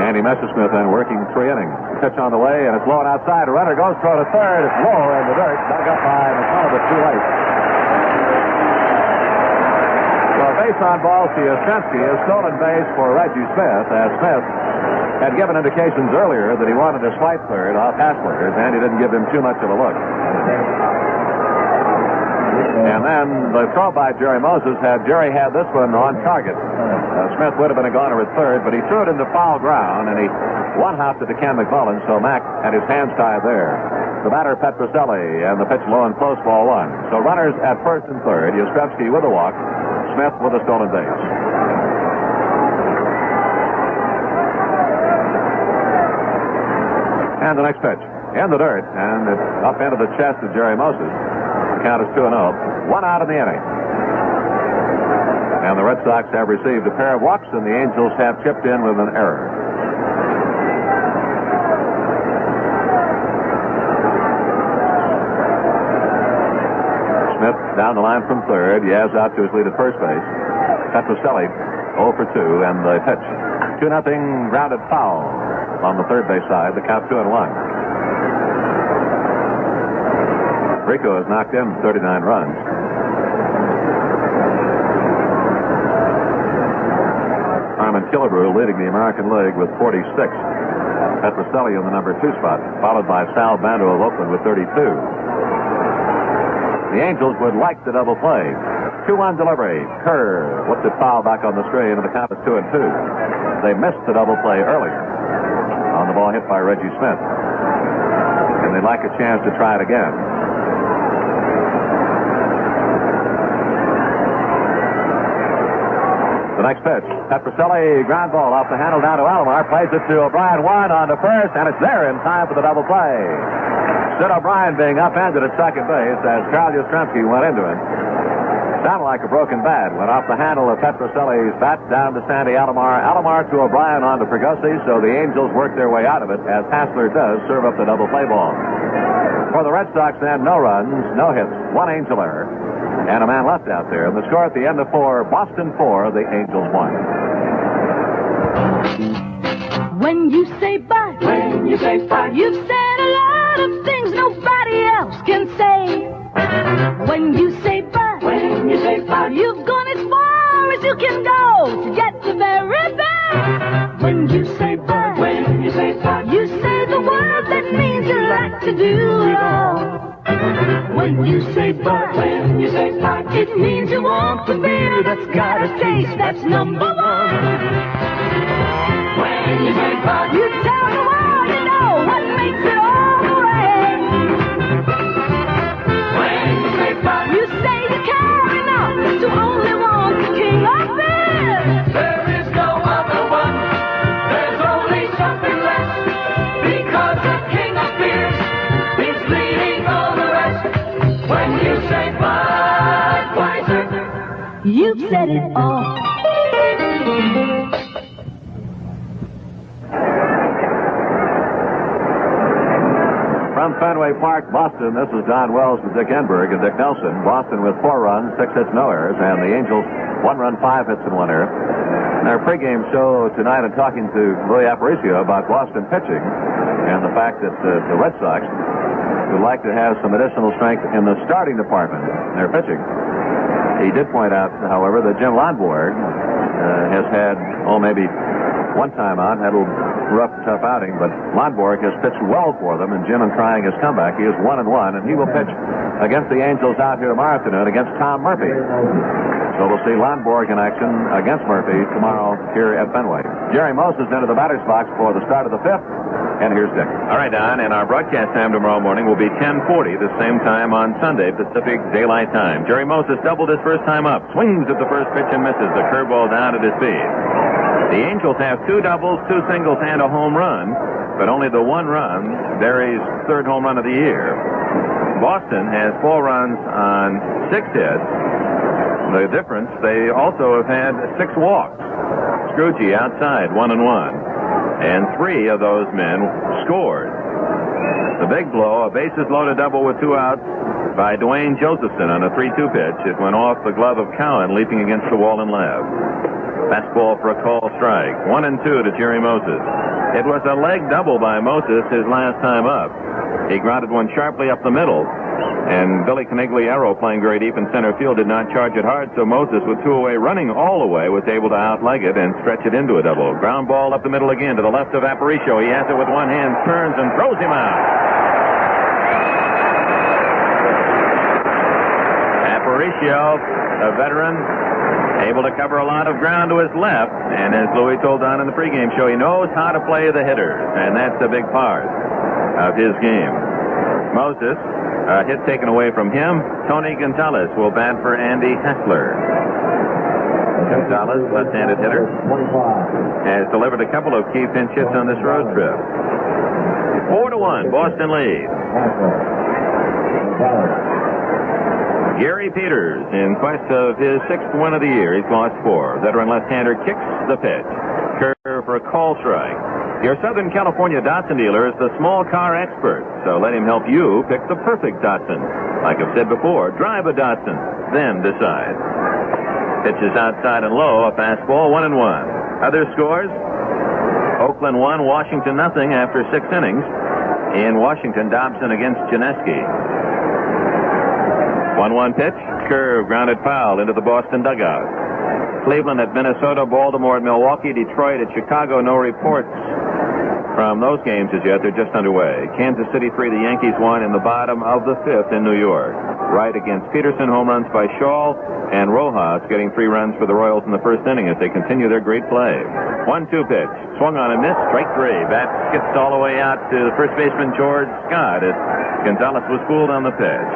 Andy Messerschmidt then working 3 innings. Pitch on the way, and it's low and outside. A runner goes throw to third. It's low in the dirt. Dug up by McCullough, but too late. Base on ball to Yastrzemski, a stolen base for Reggie Smith, as Smith had given indications earlier that he wanted to swipe third off Hassler, and he didn't give him too much of a look. And then the throw by Jerry Moses Jerry had this one on target. Smith would have been a goner at third, but he threw it into foul ground, and he one-hopped it to Ken McMullen, so Mac had his hands tied there. The batter, Petroselli, and the pitch low and close, ball 1. So runners at first and third. Yastrzemski with a walk. Smith with a stolen base. And the next pitch. In the dirt, and it's up into the chest of Jerry Moses. The count is 2-0. 1 out in the inning. And the Red Sox have received a pair of walks, and the Angels have chipped in with an error. Smith down the line from third. Yaz out to his lead at first base. Petroselli 0 for 2, and the pitch. 2-0 grounded foul on the third base side. The count 2-1. Rico has knocked in 39 runs. Armin Killebrew leading the American League with 46. Petroselli in the number 2 spot, followed by Sal Bando of Oakland with 32. The Angels would like the double play. 2-1 delivery. Kerr whipped it foul back on the screen, and the count is 2-2. They missed the double play earlier on the ball hit by Reggie Smith. And they'd like a chance to try it again. The next pitch. Petroselli, ground ball off the handle down to Alomar. Plays it to O'Brien. One on to first, and it's there in time for the double play. Sid O'Brien being upended at second base as Carl Yastrzemski went into it. Sounded like a broken bat. Went off the handle of Petroselli's bat down to Sandy Alomar. Alomar to O'Brien on to Fregosi, so the Angels work their way out of it as Hassler does serve up the double play ball. For the Red Sox, then, no runs, no hits, one Angel error, and a man left out there. And the score at the end of 4, Boston 4, the Angels 1. When you say bye, you've said a lot of things nobody else can say. When you say bye, you've gone as far as you can go to get the very best. When you say bye, you say the word that means you like to do it all. When you say bye, it means you want the beer that's got a taste that's number one. When you say bye, you tell the world you know what makes it all right. When you say bye, you say you care enough to only want the king of beer. There is no other one. There's only something less. Because the king of beers is leading all the rest. When you say Budweiser, you've said it all. From Fenway Park, Boston, this is Don Wells and Dick Enberg and Dick Nelson. Boston with 4 runs, 6 hits, no errors, and the Angels 1 run, 5 hits, and 1 error. In our pregame show tonight, I'm talking to Louis Aparicio about Boston pitching and the fact that the Red Sox would like to have some additional strength in the starting department in their pitching. He did point out, however, that Jim Lonborg has had, maybe one time out, had a rough, tough outing, but Lonborg has pitched well for them, and Jim is trying his comeback. He is 1-1, and he will pitch against the Angels out here tomorrow afternoon against Tom Murphy. So we'll see Lonborg in action against Murphy tomorrow here at Fenway. Jerry Moses into the batter's box for the start of the 5th, and here's Dick. All right, Don, and our broadcast time tomorrow morning will be 10:40, the same time on Sunday, Pacific Daylight Time. Jerry Moses doubled his first time up, swings at the first pitch and misses. The curveball down at his feet. The Angels have 2 doubles, 2 singles, and a home run, but only the 1 run, Barry's 3rd home run of the year. Boston has 4 runs on 6 hits. The difference, they also have had 6 walks. Scrooge outside, 1-1. And 3 of those men scored. The big blow, a bases-loaded double with 2 outs by Dwayne Josephson on a 3-2 pitch. It went off the glove of Cowan, leaping against the wall and left. Fastball for a call strike. 1-2 to Jerry Moses. It was a leg double by Moses his last time up. He grounded one sharply up the middle, and Billy Conigliaro, playing very deep in center field, did not charge it hard, so Moses, with 2 away, running all the way, was able to outleg it and stretch it into a double. Ground ball up the middle again to the left of Aparicio. He has it with one hand, turns and throws him out. Aparicio, a veteran, able to cover a lot of ground to his left, and as Louis told Don in the pregame show, he knows how to play the hitters, and that's a big part of his game. Moses, a hit taken away from him. Tony Gonzalez will bat for Andy Hassler. Gonzalez, left-handed hitter, has delivered a couple of key pinch hits on this road trip. 4-1, Boston lead. Gary Peters, in quest of his 6th win of the year. He's lost 4. Veteran left-hander kicks the pitch. Curve for a call strike. Your Southern California Datsun dealer is the small car expert, so let him help you pick the perfect Datsun. Like I've said before, drive a Datsun, then decide. Pitches outside and low, a fastball, 1-1. Other scores, Oakland 1, Washington nothing after 6 innings. In Washington, Dobson against Janeski. 1-1 pitch, curve, grounded foul into the Boston dugout. Cleveland at Minnesota, Baltimore at Milwaukee, Detroit at Chicago. No reports from those games as yet. They're just underway. Kansas City 3, the Yankees 1 in the bottom of the 5th in New York. Wright against Peterson, home runs by Shaw, and Rojas getting 3 runs for the Royals in the first inning as they continue their great play. 1-2 pitch, swung on and missed, strike 3. Bat skips all the way out to the first baseman George Scott as Gonzalez was fooled on the pitch.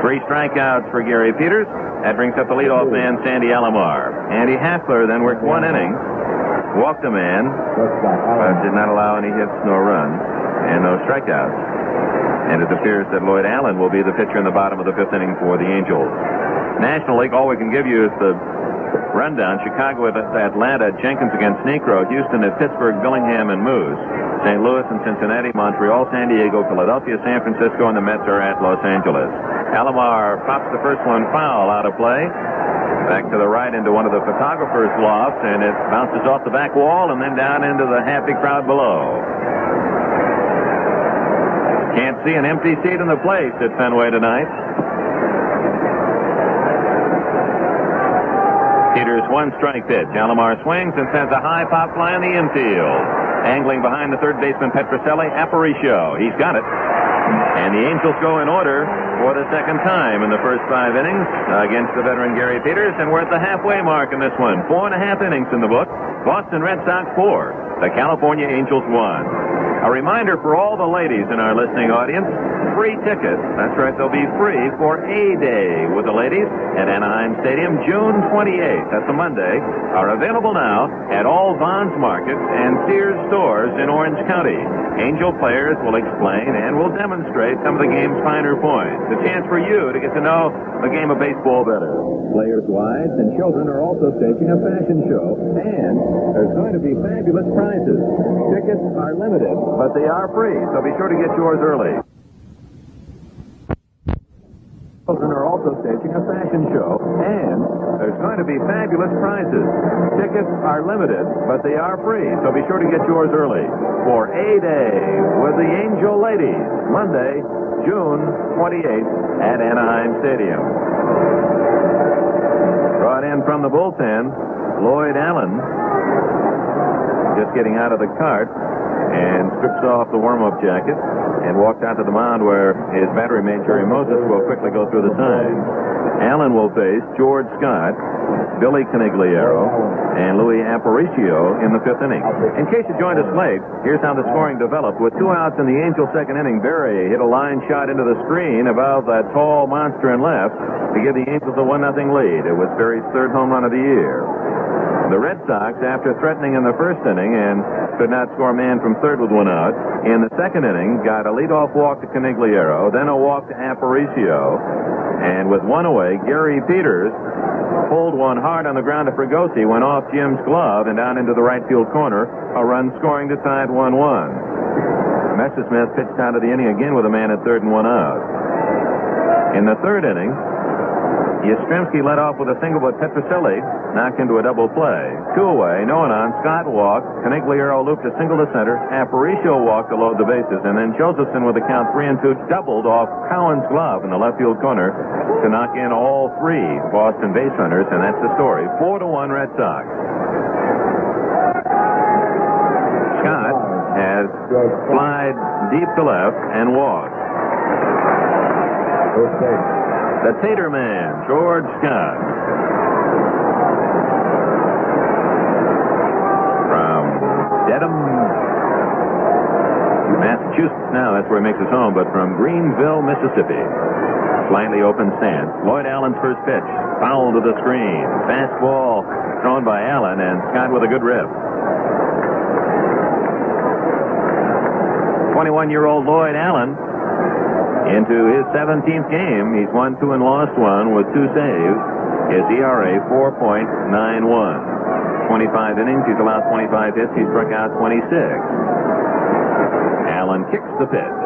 3 strikeouts for Gary Peters. That brings up the leadoff man, Sandy Alomar. Andy Hackler then worked 1 inning, walked a man, but did not allow any hits nor runs, and no strikeouts. And it appears that Lloyd Allen will be the pitcher in the bottom of the 5th inning for the Angels. National League, all we can give you is the rundown. Chicago at Atlanta, Jenkins against Necro, Houston at Pittsburgh, Billingham and Moose, St. Louis and Cincinnati, Montreal, San Diego, Philadelphia, San Francisco, and the Mets are at Los Angeles. Alomar pops the first one foul out of play. Back to the right into one of the photographer's lofts, and it bounces off the back wall and then down into the happy crowd below. Can't see an empty seat in the place at Fenway tonight. Peters 1 strike pitch. Alomar swings and sends a high pop fly in the infield. Angling behind the third baseman Petrocelli, Aparicio. He's got it. And the Angels go in order for the second time in the first 5 innings against the veteran Gary Peters, and we're at the halfway mark in this one. 4.5 innings in the book. Boston Red Sox 4. The California Angels 1. A reminder for all the ladies in our listening audience, free tickets. That's right, they'll be free for A-Day with the ladies at Anaheim Stadium, June 28th. That's a Monday. Are available now at all Vons Markets and Sears stores in Orange County. Angel players will explain and will demonstrate some of the game's finer points. A chance for you to get to know the game of baseball better. Players' wives and children are also staging a fashion show, and there's going to be fabulous prizes. Tickets are limited, but they are free, so be sure to get yours early. Children are also staging a fashion show, and there's going to be fabulous prizes. Tickets are limited, but they are free, so be sure to get yours early for A-Day with the Angel Ladies, Monday, June 28th at Anaheim Stadium. Brought in from the bullpen, Lloyd Allen, just getting out of the cart, and strips off the warm-up jacket and walked out to the mound where his battery mate, Jerry Moses, will quickly go through the signs. Allen will face George Scott, Billy Canigliaro, and Louis Aparicio in the 5th inning. In case you joined us late, here's how the scoring developed. With 2 outs in the Angels' 2nd inning, Berry hit a line shot into the screen above that tall monster in left to give the Angels a 1-0 lead. It was Berry's 3rd home run of the year. The Red Sox, after threatening in the 1st inning and could not score a man from 3rd with 1 out, in the 2nd inning got a leadoff walk to Canigliaro, then a walk to Aparicio, and with 1 away, Gary Peters pulled one hard on the ground to Fregosi, went off Jim's glove and down into the right field corner, a run scoring to tie it 1-1. Messersmith pitched out of the inning again with a man at 3rd and 1 out. In the 3rd inning, Yastrzemski led off with a single, but Petrocelli knocked into a double play. 2 away, no one on. Scott walked. Canigliaro looped a single to center. Aparicio walked to load the bases, and then Josephson with the count 3-2 doubled off Cowan's glove in the left field corner to knock in all 3 Boston base runners, and that's the story. 4-1 Red Sox. Scott has flied deep to left and walked. The Tater Man, George Scott. From Dedham, Massachusetts now, that's where he makes his home, but from Greenville, Mississippi. Slightly open stance. Lloyd Allen's first pitch, foul to the screen. Fastball thrown by Allen, and Scott with a good rip. 21-year-old Lloyd Allen into his 17th game. He's won 2 and lost 1 with 2 saves. His ERA 4.91. 25 innings, he's allowed 25 hits. He's struck out 26. Allen kicks the pitch.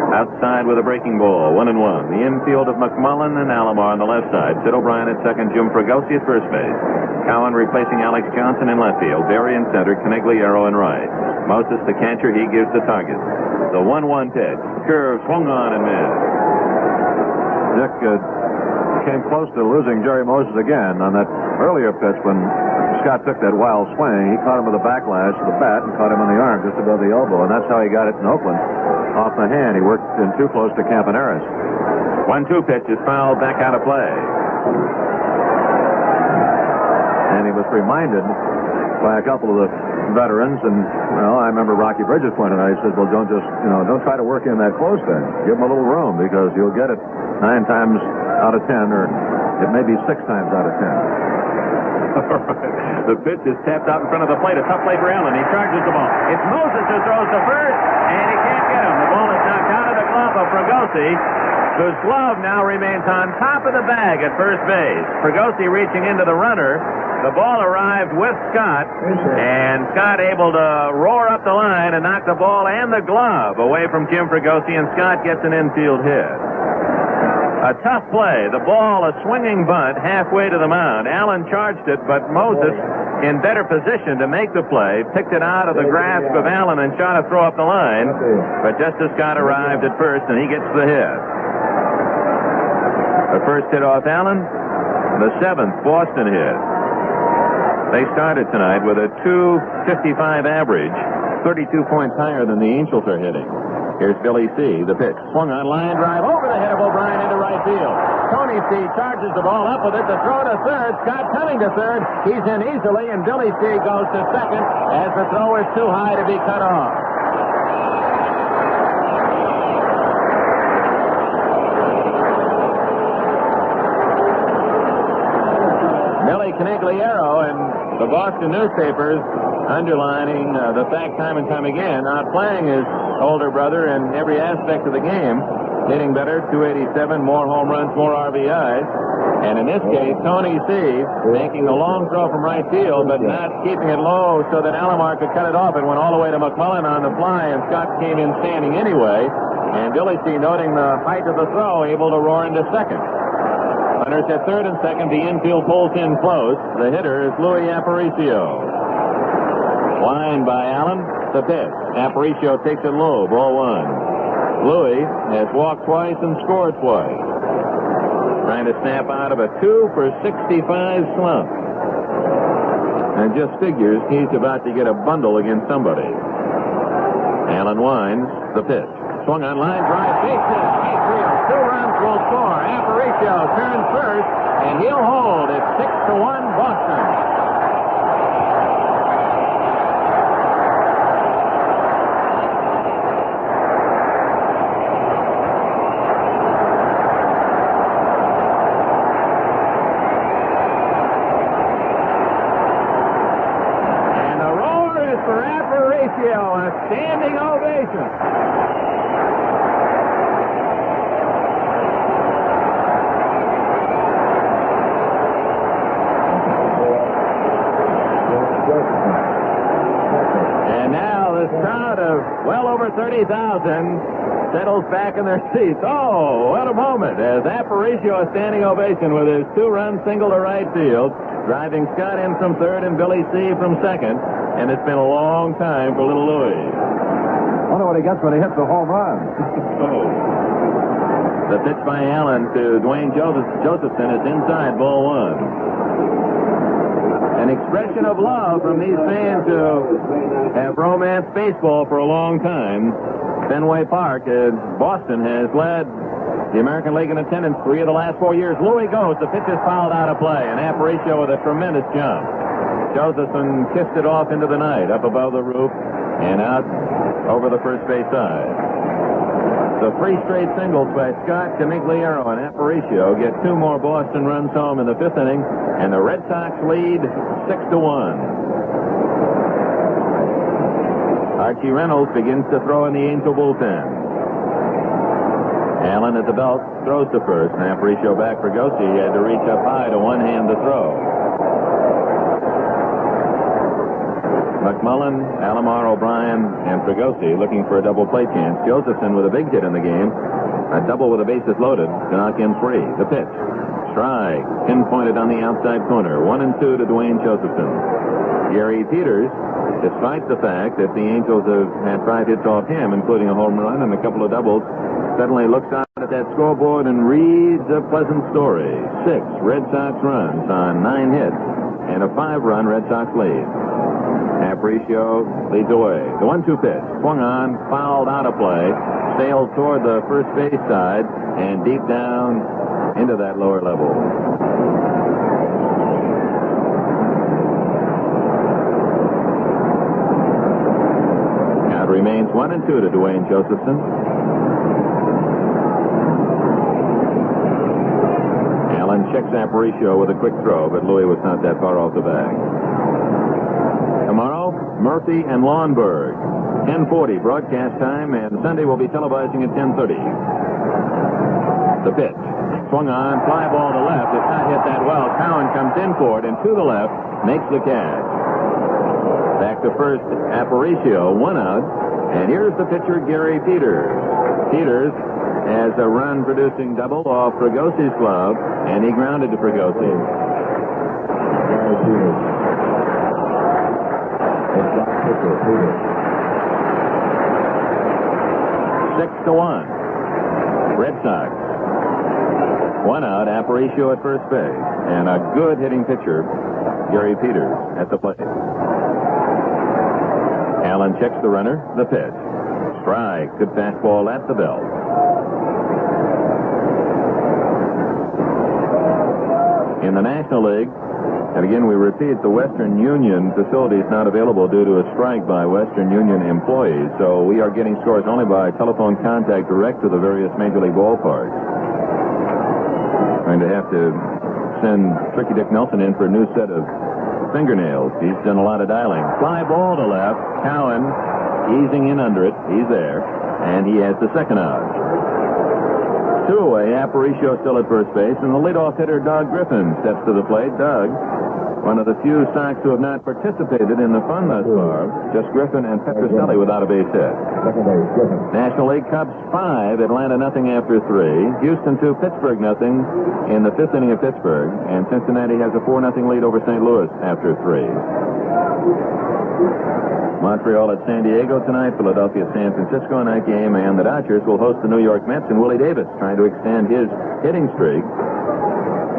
Outside with a breaking ball, 1-1. The infield of McMullen and Alomar on the left side. Sid O'Brien at second, Jim Fregosi at first base. Cowan replacing Alex Johnson in left field. Berry in center, Canigliaro in right. Moses, the catcher, he gives the target. The 1-1 pitch. Curve swung on and missed. Dick came close to losing Jerry Moses again on that earlier pitch when Scott took that wild swing. He caught him with a backlash of the bat and caught him on the arm just above the elbow, and that's how he got it in Oakland. Off the hand. He worked in too close to Campaneris. 1-2 pitch is fouled back out of play. And he was reminded by a couple of the veterans, and, well, I remember Rocky Bridges pointed out, he said, well, don't try to work in that close then. Give him a little room because you'll get it 9 times out of 10, or it may be 6 times out of 10. The pitch is tapped out in front of the plate. A tough play for Allen. He charges the ball. It's Moses who throws to first, and he can't get him. The ball is knocked out of the glove of Fregosi, whose glove now remains on top of the bag at first base. Fregosi reaching into the runner. The ball arrived with Scott, and Scott able to roar up the line and knock the ball and the glove away from Jim Fregosi, and Scott gets an infield hit. A tough play. The ball, a swinging bunt halfway to the mound. Allen charged it, but Moses, in better position to make the play, picked it out of the grasp of Allen and shot a throw up the line. But just as Scott arrived at first, and he gets the hit. The first hit off Allen, the 7th Boston hit. They started tonight with a .255 average, 32 points higher than the Angels are hitting. Here's Billy C. The pitch. Swung on, line drive over the head of O'Brien into right field. Tony C. charges the ball up with it. The throw to third. Scott coming to third. He's in easily, and Billy C. goes to second as the throw is too high to be cut off. Billy Canigliaro and the Boston newspapers underlining the fact time and time again, outplaying his older brother in every aspect of the game, hitting better, 287, more home runs, more RBIs. And in this case, Tony C. making the long throw from right field, but not keeping it low so that Alomar could cut it off. It went all the way to McMullen on the fly, and Scott came in standing anyway. And Billy C., noting the height of the throw, able to roar into second. Runners at third and second. The infield pulls in close. The hitter is Louis Aparicio. Line by Allen. The pitch. Aparicio takes it low. Ball 1. Louis has walked twice and scored twice. Trying to snap out of a 2 for 65 slump. And just figures he's about to get a bundle against somebody. Allen winds. The pitch. Swung on line drive. Bases. Gabriel. 2 runs will score. Aparicio turns first, and he'll hold. It's 6-1 Boston. And the roar is for Aparicio. A standing ovation. Well over 30,000 settles back in their seats. Oh, what a moment as Aparicio, a standing ovation with his 2-run single to right field, driving Scott in from third and Billy C. from second. And it's been a long time for little Louis. Wonder what he gets when he hits the home run. The pitch by Allen to Dwayne Josephson is inside, ball 1. An expression of love from these fans who have romanced baseball for a long time. Fenway Park, Boston has led the American League in attendance 3 of the last 4 years. Louis goes. The pitch is fouled out of play, and Aparicio with a tremendous jump. Josephson kissed it off into the night, up above the roof, and out over the first base side. The 3 straight singles by Scott, Canigliaro, and Aparicio get 2 more Boston runs home in the 5th inning, and the Red Sox lead 6-1. Archie Reynolds begins to throw in the Angel bullpen. Allen at the belt throws to first, and Aparicio back for Fregosi. He had to reach up high to one-hand the throw. McMullen, Alomar, O'Brien, and Fregosi looking for a double play chance. Josephson with a big hit in the game. A double with the bases loaded to knock in 3. The pitch. Strike. Pinpointed on the outside corner. 1-2 to Dwayne Josephson. Gary Peters, despite the fact that the Angels have had 5 hits off him, including a home run and a couple of doubles, suddenly looks out at that scoreboard and reads a pleasant story. 6 Red Sox runs on 9 hits and a 5-run Red Sox lead. Aparicio leads away. The 1-2 pitch. Swung on, fouled out of play, sailed toward the first base side and deep down into that lower level. Count remains 1-2 to Dwayne Josephson. Allen checks Aparicio with a quick throw, but Louis was not that far off the bag. Tomorrow, Murphy and Lawnberg. 10:40 broadcast time, and Sunday we'll be televising at 10:30. The pitch. Swung on, fly ball to left. It's not hit that well. Cowan comes in for it, and to the left, makes the catch. Back to first, Aparicio, 1 out. And here's the pitcher, Gary Peters. Peters has a run-producing double off Fregosi's glove, and he grounded to Fregosi. 6-1. Red Sox. 1 out, Aparicio at first base. And a good hitting pitcher, Gary Peters, at the plate. Allen checks the runner, the pitch. Strike, good fastball at the belt. In the National League, and again we repeat, the Western Union facility is not available due to a strike by Western Union employees, so we are getting scores only by telephone contact direct to the various Major League ballparks. Going to have to send Tricky Dick Nelson in for a new set of fingernails. He's done a lot of dialing. Fly ball to left. Cowan easing in under it. He's there. And he has the second out. 2 away. Aparicio still at first base. And the leadoff hitter, Doug Griffin, steps to the plate. Doug, one of the few Sox who have not participated in the fun thus far. Just Griffin and Petroselli without a base hit. National League Cubs 5, Atlanta nothing after 3. Houston 2, Pittsburgh nothing in the 5th inning of Pittsburgh. And Cincinnati has a 4-0 lead over St. Louis after 3. Montreal at San Diego tonight. Philadelphia at San Francisco night game. And the Dodgers will host the New York Mets, and Willie Davis trying to extend his hitting streak.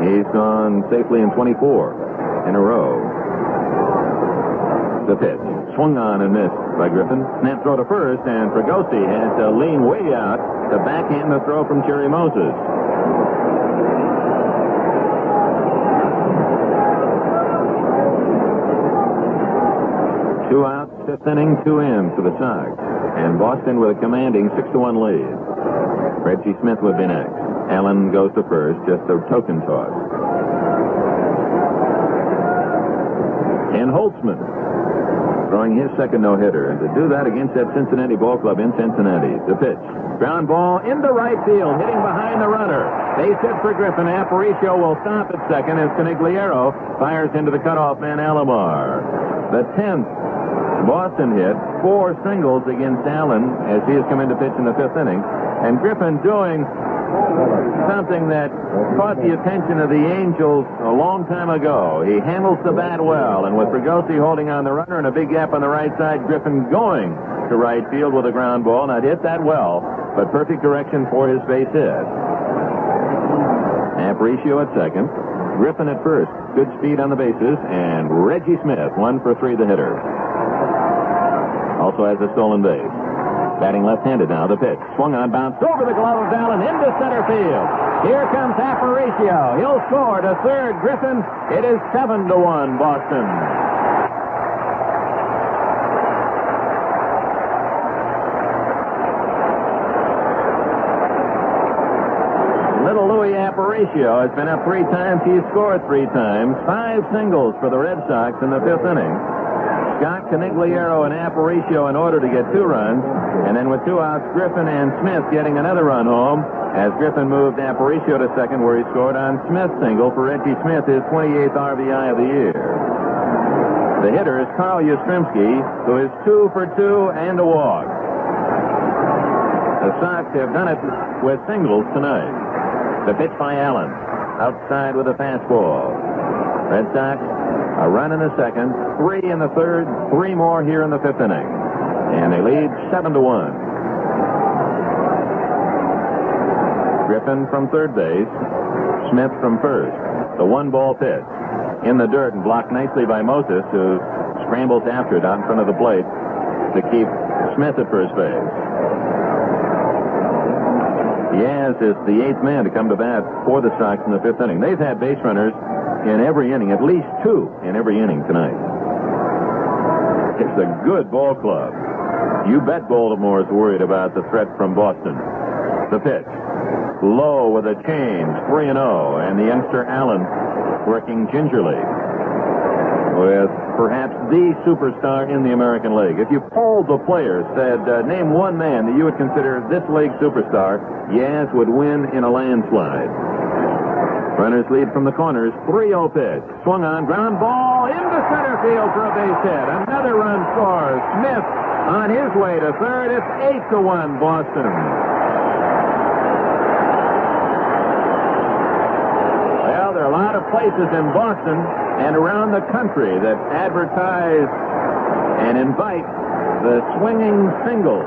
He's gone safely in 24 in a row. The pitch. Swung on and missed by Griffin. Snap throw to first, and Fregosi has to lean way out to backhand the throw from Cherry Moses. Two outs, 5th inning, 2 in for the Sox. And Boston with a commanding 6-1 lead. Reggie Smith would be next. Allen goes to first, just a token toss. And Holtzman throwing his second no-hitter. And to do that against that Cincinnati ball club in Cincinnati. The pitch. Ground ball into right field, hitting behind the runner. Base hit for Griffin. Aparicio will stop at second as Canigliaro fires into the cutoff man, Alomar. The 10th Boston hit, 4 singles against Allen as he has come in to pitch in the 5th inning. And Griffin doing something that caught the attention of the Angels a long time ago. He handles the bat well, and with Fregosi holding on the runner and a big gap on the right side, Griffin going to right field with a ground ball. Not hit that well, but perfect direction for his base hit. Aparicio at second, Griffin at first. Good speed on the bases, and Reggie Smith, 1 for 3, the hitter. Also has a stolen base. Batting left-handed now, the pitch. Swung on, bounced over the glove of Allen into center field. Here comes Aparicio. He'll score to third. Griffin, it is 7-1 Boston. Little Louis Aparicio has been up 3 times. He's scored 3 times. 5 singles for the Red Sox in the 5th inning. Scott, Canigliaro, and Aparicio in order to get 2 runs. And then with 2 outs, Griffin and Smith getting another run home as Griffin moved Aparicio to second, where he scored on Smith's single for Reggie Smith, his 28th RBI of the year. The hitter is Carl Yastrzemski, who is 2 for 2 and a walk. The Sox have done it with singles tonight. The pitch by Allen. Outside with a fastball. Red Sox, a run in the second, 3 in the third, 3 more here in the fifth inning. And they lead 7-1. Griffin from third base. Smith from first. The 1-ball pitch. In the dirt and blocked nicely by Moses, who scrambles after it out in front of the plate to keep Smith at first base. Yaz is the 8th man to come to bat for the Sox in the fifth inning. They've had base runners in every inning, at least 2 in every inning tonight. It's a good ball club. You bet Baltimore is worried about the threat from Boston. The pitch. Low with a change, 3-0, and the youngster Allen working gingerly with perhaps the superstar in the American League. If you polled the players, said, name one man that you would consider this league superstar, Yaz would win in a landslide. Runners lead from the corners, 3-0 pitch. Swung on, ground ball into center field for a base hit. Another run scores. Smith on his way to third. It's 8-1 Boston. Well, there are a lot of places in Boston and around the country that advertise and invite the swinging singles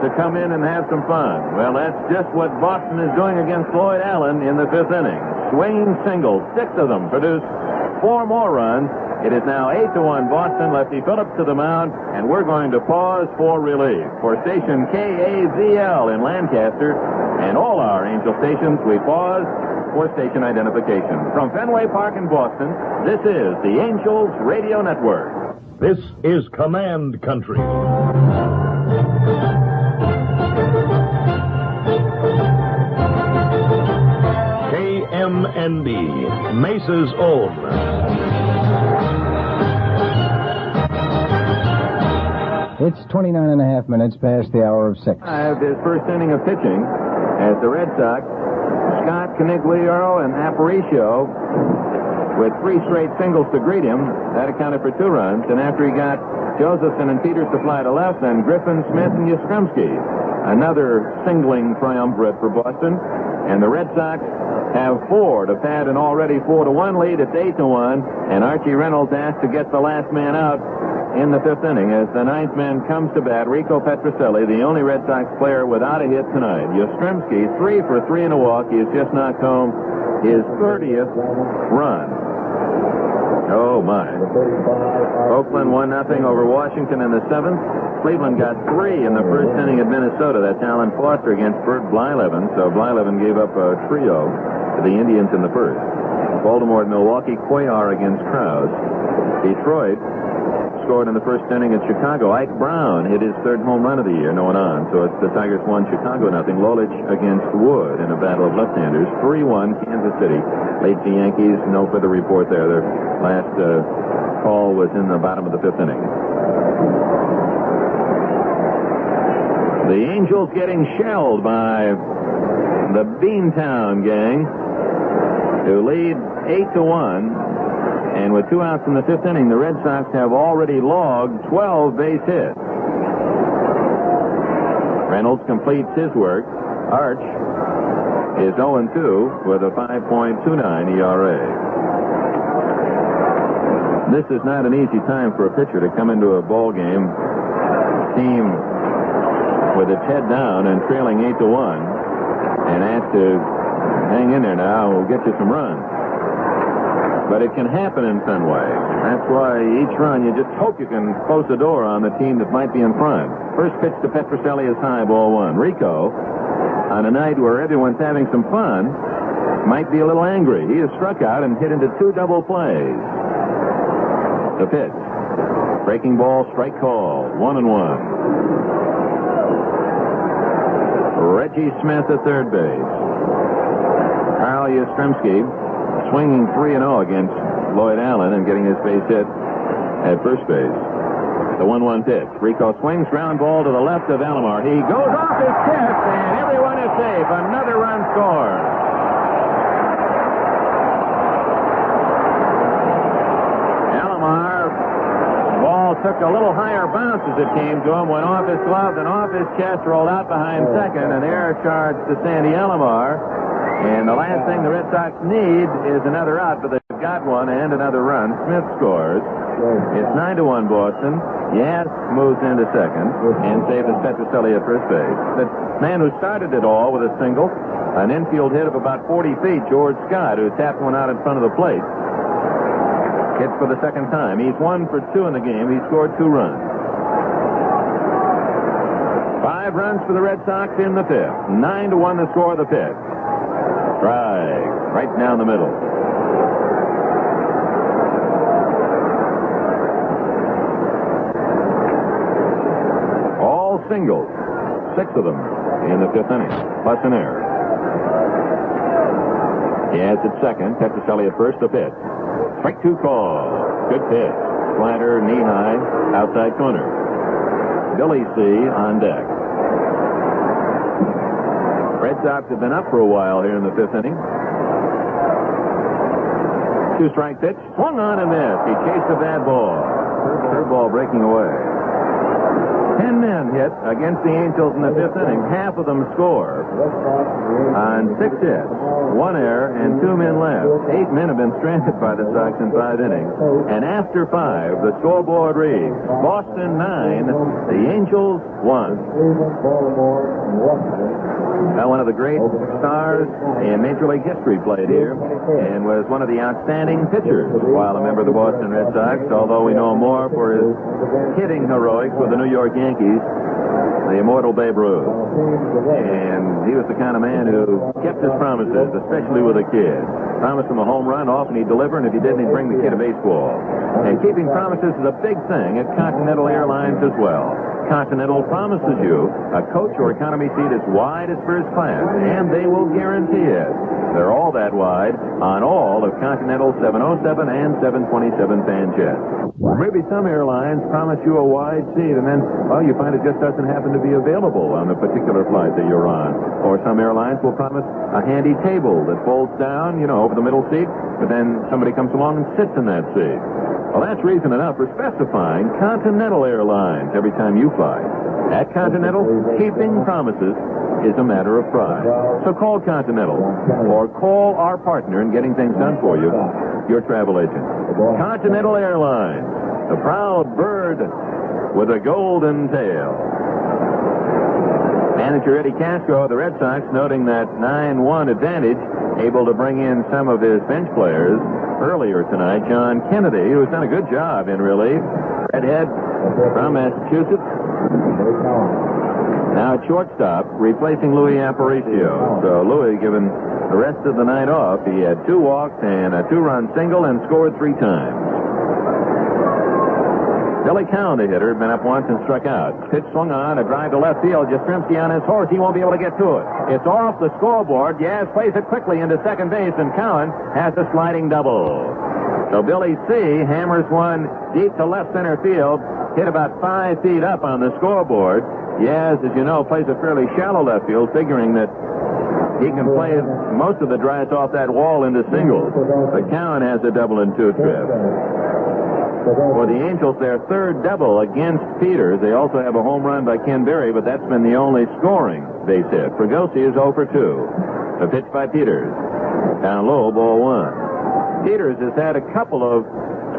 to come in and have some fun. Well, that's just what Boston is doing against Lloyd Allen in the fifth inning. Swinging singles, 6 of them produced 4 more runs. It is now 8-1 Boston. Lefty Phillips to the mound, and we're going to pause for relief. For station KAZL in Lancaster and all our Angel stations, we pause for station identification. From Fenway Park in Boston, this is the Angels Radio Network. This is Command Country. KMND, Mesa's own. It's 29 and a half minutes past the hour of 6. His first inning of pitching as the Red Sox, Scott, Canigliaro, and Aparicio with 3 straight singles to greet him. That accounted for 2 runs. And after he got Josephson and Peters to fly to left, then Griffin, Smith, and Yastrzemski. Another singling triumvirate for Boston. And the Red Sox have 4 to pad an already 4-1 lead. It's 8-1. And Archie Reynolds asked to get the last man out in the fifth inning as the 9th man comes to bat. Rico Petrocelli, the only Red Sox player without a hit tonight. Yastrzemski, 3 for 3 and a walk. He has just knocked home his 30th run. Oh, my. Oakland 1-0 over Washington in the 7th. Cleveland got 3 in the first inning at Minnesota. That's Alan Foster against Bert Blyleven. So Blyleven gave up a trio to the Indians in the first. Baltimore at Milwaukee, Cuellar against Krause. Detroit scored in the first inning at Chicago. Ike Brown hit his 3rd home run of the year, no one on. So it's the Tigers 1, Chicago 0. Lolich against Wood in a battle of left-handers. 3-1 Kansas City. Leads the Yankees. No further report there. Their last call was in the bottom of the 5th inning. The Angels getting shelled by the Beantown gang, who lead 8-1. And with 2 outs in the 5th inning, the Red Sox have already logged 12 base hits. Reynolds completes his work. Arch is 0-2 with a 5.29 ERA. This is not an easy time for a pitcher to come into a ball game, team with its head down and trailing 8-1, and ask to hang in there now. We'll get you some runs. But it can happen in Fenway. That's why each run you just hope you can close the door on the team that might be in front. First pitch to Petrocelli is high, ball 1. Rico, on a night where everyone's having some fun, might be a little angry. He is struck out and hit into 2 double plays. The pitch. Breaking ball, strike call. 1-1. Reggie Smith at third base. Carl Yastrzemski swinging 3-0 against Lloyd Allen and getting his base hit at first base. The 1-1 pitch. Rico swings, ground ball to the left of Alomar. He goes off his chest, and everyone is safe. Another run scored. Alomar ball took a little higher bounce as it came to him, went off his glove and off his chest, rolled out behind second, and error charge to Sandy Alomar. And the last thing the Red Sox need is another out, but they've got one and another run. Smith scores. It's 9-1 Boston. Yass moves into second and saves Petrocelli at first base. The man who started it all with a single, an infield hit of about 40 feet, George Scott, who tapped one out in front of the plate. Hits for the second time. He's 1 for 2 in the game. He scored 2 runs. 5 runs for the Red Sox in the fifth. 9-1 the score of the fifth. Strike right down the middle. All singles. 6 of them in the fifth inning, plus an error. He has at second. Petrocelli at first. The pitch. Strike 2 call. Good pitch. Slider, knee high, outside corner. Billy C. on deck. Red Sox have been up for a while here in the fifth inning. 2-strike pitch. Swung on and missed. He chased a bad ball. Curveball breaking away. 10 men hit against the Angels in the fifth inning. Half of them score on 6 hits, 1 error, and 2 men left. 8 men have been stranded by the Sox in 5 innings. And after 5, the scoreboard reads, Boston 9, the Angels 1. Now, one of the great stars in Major League history played here and was one of the outstanding pitchers while a member of the Boston Red Sox, although we know him more for his hitting heroics with the New York Yankees, the immortal Babe Ruth. And he was the kind of man who kept his promises, especially with a kid. Promised him a home run, often he'd deliver, and if he didn't, he'd bring the kid a baseball. And keeping promises is a big thing at Continental Airlines as well. Continental promises you a coach or economy seat as wide as first class, and they will guarantee it. They're all that wide on all of Continental 707 and 727 fan jets. Or maybe some airlines promise you a wide seat, and then, well, you find it just doesn't happen to be available on the particular flight that you're on. Or some airlines will promise a handy table that folds down, over the middle seat, but then somebody comes along and sits in that seat. Well, that's reason enough for specifying Continental Airlines every time you fly. At Continental, keeping promises is a matter of pride. So call Continental or call our partner in getting things done for you, your travel agent. Continental Airlines, the proud bird with a golden tail. Manager Eddie Casco of the Red Sox noting that 9-1 advantage, able to bring in some of his bench players earlier tonight. John Kennedy, who has done a good job in relief. Redhead from Massachusetts. Now at shortstop, replacing Louis Aparicio. So Louis, given the rest of the night off, he had 2 walks and a 2-run single and scored 3 times. Billy Cowan, the hitter, had been up once and struck out. Pitch swung on, a drive to left field. Yastrzemski on his horse. He won't be able to get to it. It's off the scoreboard. Yaz plays it quickly into second base, and Cowan has a sliding double. So Billy C. hammers one deep to left center field, hit about 5 feet up on the scoreboard. Yaz, as you know, plays a fairly shallow left field, figuring that he can play most of the drives off that wall into singles. But Cowan has a double and 2 trips. For the Angels, their 3rd double against Peters. They also have a home run by Ken Berry, but that's been the only scoring base hit. Fregosi is 0 for 2. The pitch by Peters. Down low, ball 1. Peters has had a couple of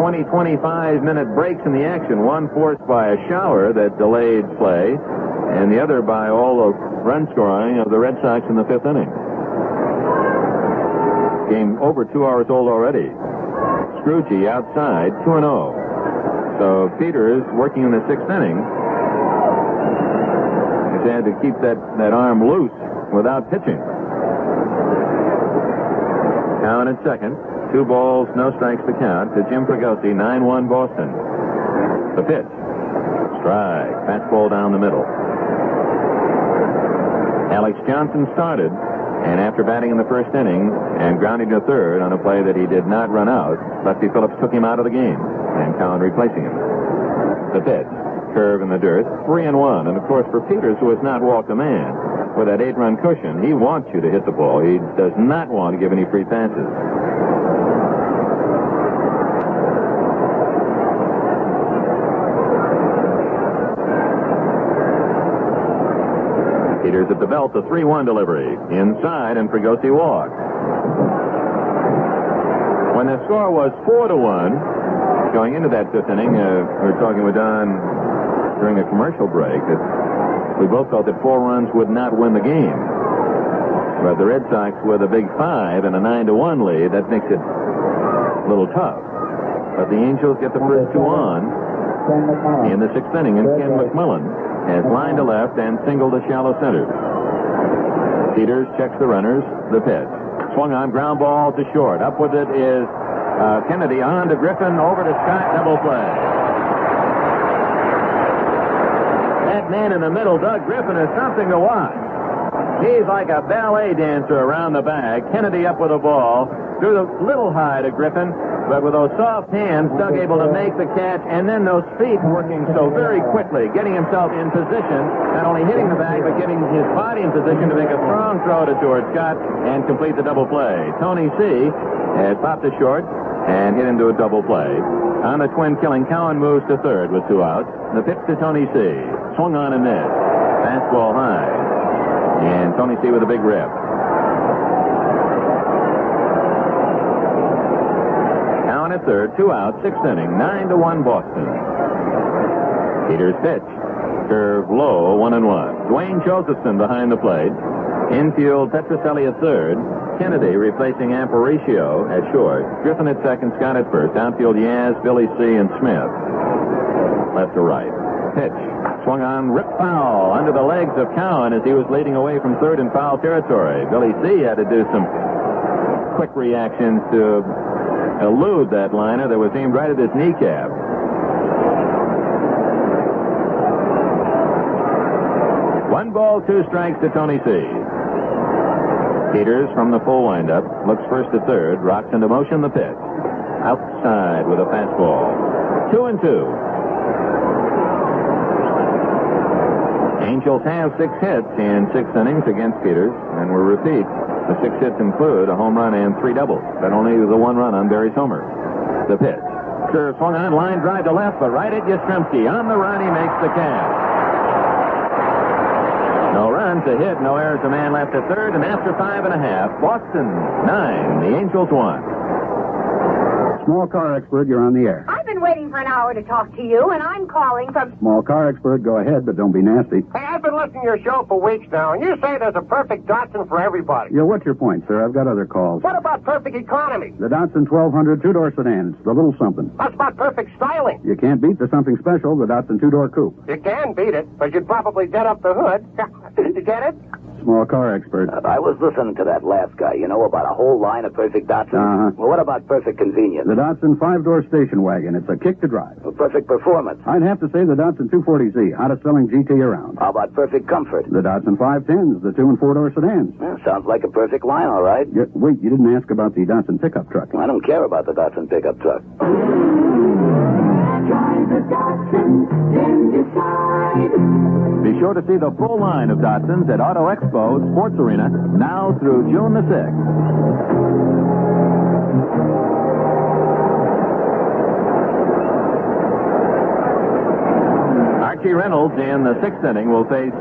20, 25-minute breaks in the action. One forced by a shower that delayed play, and the other by all the run scoring of the Red Sox in the 5th inning. Game over 2 hours old already. Scrooge outside, 2-0. So Peters, working in the 6th inning, has had to keep that arm loose without pitching. Cowan at second. 2 balls, no strikes to count to Jim Fregosi, 9-1 Boston. The pitch. Strike. Fastball down the middle. Alex Johnson started, and after batting in the 1st inning and grounding to 3rd on a play that he did not run out, Lefty Phillips took him out of the game, and Cowan replacing him. The pitch. Curve in the dirt. 3-1. And, of course, for Peters, who has not walked a man, with that 8-run cushion, he wants you to hit the ball. He does not want to give any free passes. Peters at the belt, the 3-1 delivery. Inside, and Fregosi walked. When the score was 4-1, going into that fifth inning, we were talking with Don during a commercial break that we both thought that 4 runs would not win the game. But the Red Sox with a big 5 and a 9-1 lead, that makes it a little tough. But the Angels get the first 2 on in the 6th inning, and Ken McMillan has lined to left and singled to shallow center. Peters checks the runners, the pitch. Swung on, ground ball to short. Up with it is Kennedy, on to Griffin, over to Scott, double play. That man in the middle, Doug Griffin, is something to watch. He's like a ballet dancer around the bag. Kennedy up with the ball, threw the little high to Griffin, but with those soft hands, Doug able to make the catch, and then those feet working so very quickly, getting himself in position, not only hitting the bag, but getting his body in position to make a strong throw to George Scott and complete the double play. Tony C. has popped to short and hit into a double play. On the twin killing, Cowan moves to third with 2 outs. The pitch to Tony C. Swung on and missed. Fastball high. And Tony C. with a big rip. Cowan at third, 2 outs, 6th inning, 9-1 Boston. Peters pitch. Curve low, 1-1. Dwayne Josephson behind the plate. Infield, Petrocelli at third. Kennedy replacing Aparicio at short. Griffin at second, Scott at first. Outfield, Yaz, Billy C. and Smith. Left to right. Pitch. Swung on, ripped foul under the legs of Cowan as he was leading away from third in foul territory. Billy C. had to do some quick reactions to elude that liner that was aimed right at his kneecap. One ball, 2 strikes to Tony C. Peters from the full windup looks first to third, rocks into motion the pitch. Outside with a fastball. 2-2. Angels have 6 hits in 6 innings against Peters, and we'll repeat. The 6 hits include a home run and 3 doubles, but only the 1 run on Barry Sommer. The pitch. Curve swung on, line drive to left, but right at Yastrzemski. On the run, he makes the catch. No runs, a hit, no errors, a man left at third, and after 5.5, Boston 9, the Angels 1. Small car expert, you're on the air. I've been waiting for an hour to talk to you, and I'm calling from... Small car expert, go ahead, but don't be nasty. Hey, I've been listening to your show for weeks now, and you say there's a perfect Datsun for everybody. Yeah, what's your point, sir? I've got other calls. What about perfect economy? The Datsun 1200 2-door sedan. It's the little something. That's about perfect styling. You can't beat the something special, the Datsun 2-door coupe. You can beat it, but you'd probably dent up the hood. You get it? Small car expert. I was listening to that last guy, about a whole line of perfect Datsun. Uh-huh. Well, what about perfect convenience? The Datsun 5-door station wagon. It's a kick to drive. Well, perfect performance. I'd have to say the Datsun 240Z, hottest selling GT around. How about perfect comfort? The Datsun 510s, the 2- and 4-door sedans. Well, sounds like a perfect line, all right. Wait, you didn't ask about the Datsun pickup truck. I don't care about the Datsun pickup truck. Drive the Datsun, then decide. Be sure to see the full line of Datsuns at Auto Expo Sports Arena now through June the 6th. Archie Reynolds in the 6th inning will face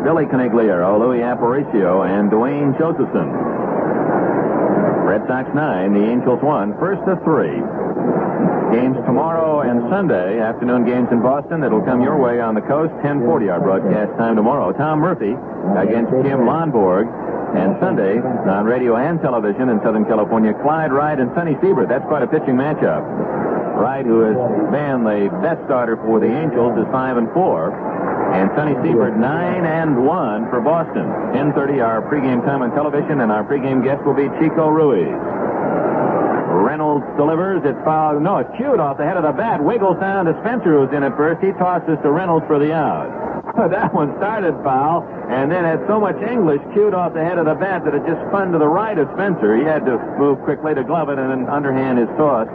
Billy Canigliaro, Louis Aparicio, and Dwayne Josephson. Red Sox 9, the Angels 1, first of 3. Games tomorrow and Sunday, afternoon games in Boston. It'll come your way on the coast, 10:40 our broadcast time tomorrow. Tom Murphy against Kim Lonborg. And Sunday, on radio and television in Southern California, Clyde Wright and Sonny Siebert. That's quite a pitching matchup. Wright, who has been the best starter for the Angels, is 5-4. And Sonny Siebert, 9-1 for Boston. 10:30 our pregame time on television, and our pregame guest will be Chico Ruiz. Reynolds delivers. It's foul. No, it's cued off the head of the bat. Wiggles down to Spencer, who's in at first. He tosses to Reynolds for the out. That one started foul, and then had so much English cued off the head of the bat that it just spun to the right of Spencer. He had to move quickly to glove it, and then underhand is tossed.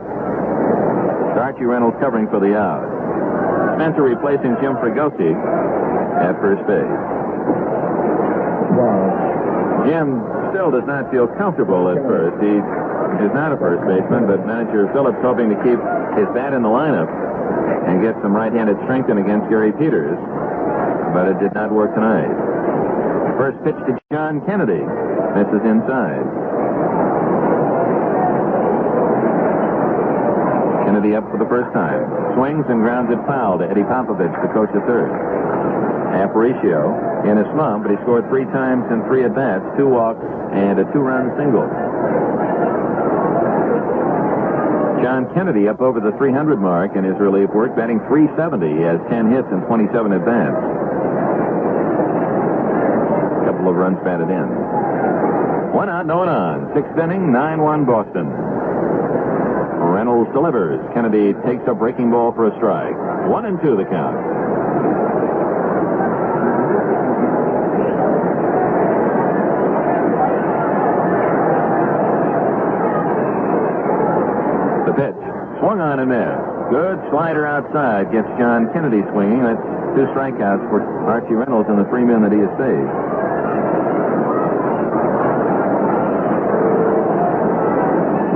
Archie Reynolds covering for the out. Spencer replacing Jim Fregosi at first base. Jim still does not feel comfortable at first. He is not a first baseman, but manager Phillips hoping to keep his bat in the lineup and get some right-handed strength in against Gary Peters, but it did not work tonight. First pitch to John Kennedy. Misses inside. Kennedy up for the first time. Swings and grounds it foul to Eddie Popovich, the coach at third. Aparicio in a slump, but he scored 3 times in 3 at-bats, 2 walks, and a 2-run single. John Kennedy up over the 300 mark in his relief work, batting .370. He has 10 hits and 27 at-bats. A couple of runs batted in. 1 out, no one on. 6th inning, 9-1 Boston. Reynolds delivers. Kennedy takes a breaking ball for a strike. 1-2 the count. The pitch. Swung on and missed. Good slider outside. Gets John Kennedy swinging. That's 2 strikeouts for Archie Reynolds and the 3 men that he has saved.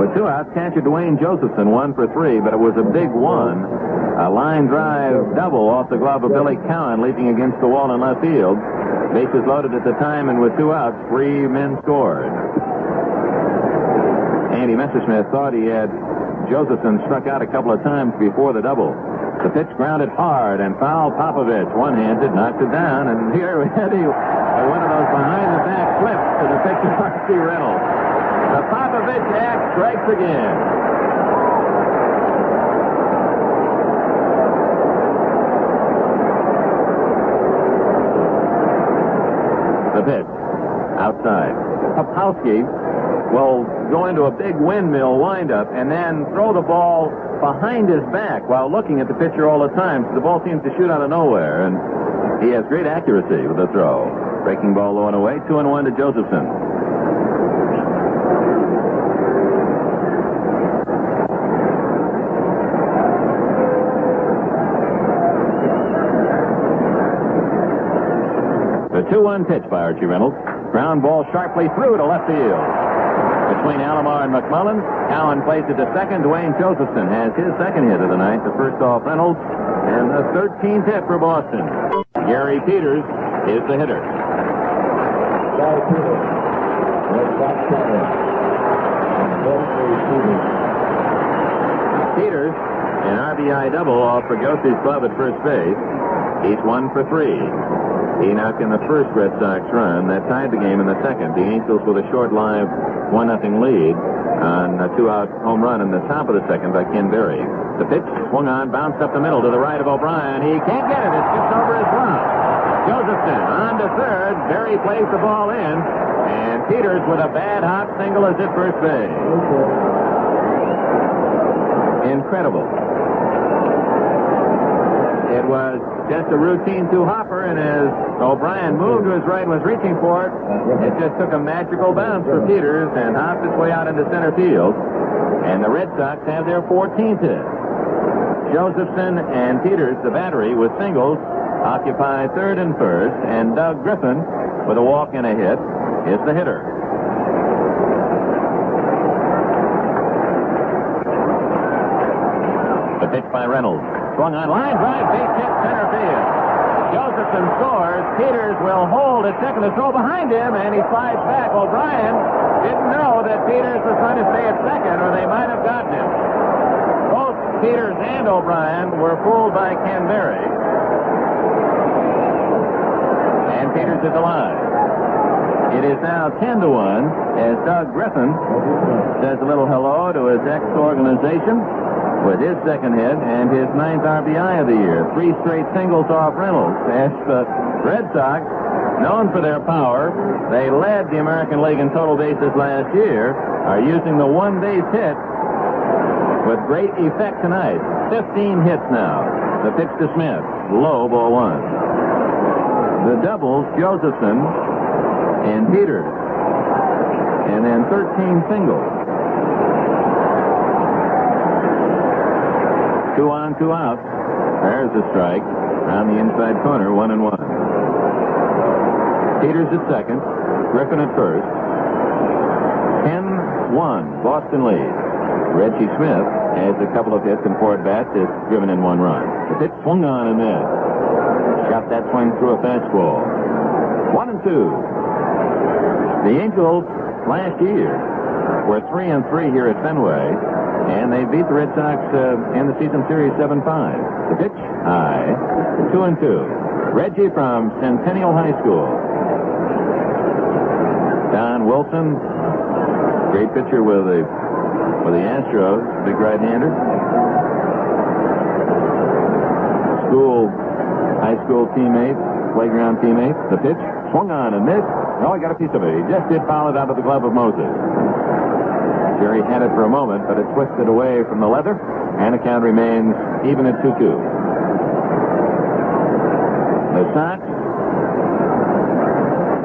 With 2 outs, catcher Dwayne Josephson 1 for 3, but it was a big one. A line drive double off the glove of Billy Cowan, leaping against the wall in left field. Bases loaded at the time, and with 2 outs, 3 men scored. Andy Messersmith thought he had Josephson struck out a couple of times before the double. The pitch grounded hard and fouled Popovich. One-handed, knocked it down, and here we had one of those behind-the-back flips to the pitch of Archie Reynolds. The Popovich act strikes again. The pitch. Outside. Popowski will go into a big windmill windup and then throw the ball behind his back while looking at the pitcher all the time. So the ball seems to shoot out of nowhere, and he has great accuracy with the throw. Breaking ball low and away. 2-1 to Josephson. The 2-1 pitch by Archie Reynolds. Ground ball sharply through to left field. Between Alomar and McMullen, Cowan plays it to second. Dwayne Josephson has his second hit of the night, the first off Reynolds, and the 13th hit for Boston. Gary Peters is the hitter. Peters, an RBI double off for Gosie's glove at first base. He's 1 for 3. He knocked in the first Red Sox run. That tied the game in the second. The Angels with a short live 1-0 lead on a 2-out home run in the top of the second by Ken Berry. The pitch swung on, bounced up the middle to the right of O'Brien. He can't get it. It skips over his glove. Josephson on to third. Berry plays the ball in. And Peters with a bad hop single is at first base. Incredible. It was just a routine 2-hopper, and as O'Brien moved to his right and was reaching for it, it just took a magical bounce for Peters and hopped its way out into center field. And the Red Sox have their 14th hit. Josephson and Peters, the battery, with singles, occupy third and first, and Doug Griffin, with a walk and a hit, is the hitter. The pitch by Reynolds. Swung on line drive, base hit center field. Josephson scores. Peters will hold at second to throw behind him, and he slides back. O'Brien didn't know that Peters was going to stay at second, or they might have gotten him. Both Peters and O'Brien were fooled by Ken Berry. And Peters is alive. It is now 10-1 as Doug Griffin says a little hello to his ex-organization with his second hit and his 9th RBI of the year. 3 straight singles off Reynolds. As the Red Sox, known for their power, they led the American League in total bases last year, are using the 1-base hit with great effect tonight. 15 hits now. The pitch to Smith. Low, ball 1. The doubles, Josephson and Peters. And then 13 singles. 2 on, 2 out. There's a strike on the inside corner, 1-1. Peters at second, Griffin at first. 10-1, Boston leads. Reggie Smith has a couple of hits and 4 at-bats, has driven in 1 run. The pitch swung on and missed. Shot that swing through a fastball. 1-2. The Angels last year were 3-3 here at Fenway, and they beat the Red Sox in the season series 7-5. The pitch, high, 2-2. Reggie from Centennial High School. Don Wilson, great pitcher with the Astros, big right-hander. High school teammates, playground teammates. The pitch, swung on and missed. No, he got a piece of it. He just did foul it out of the glove of Moses. Jerry had it for a moment, but it twisted away from the leather, and the count remains even at 2-2. The Sox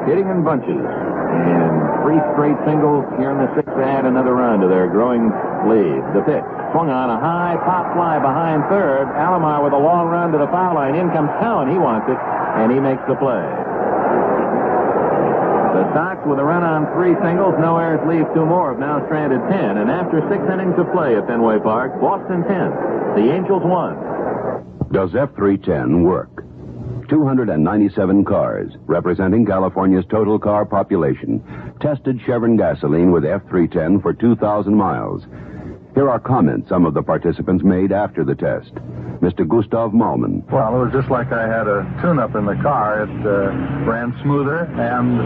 hitting in bunches. And 3 straight singles here in the 6th to add another run to their growing lead. The pitch. Swung on a high pop fly behind third. Alomar with a long run to the foul line. In comes Cowan. He wants it, and he makes the play. The Sox, with a run on 3 singles, no errors, leave 2 more, have now stranded 10. And after 6 innings of play at Fenway Park, Boston 10. The Angels 1. Does F310 work? 297 cars, representing California's total car population, tested Chevron gasoline with F310 for 2,000 miles. Here are comments some of the participants made after the test. Mr. Gustav Malman. Well, it was just like I had a tune-up in the car. It ran smoother, and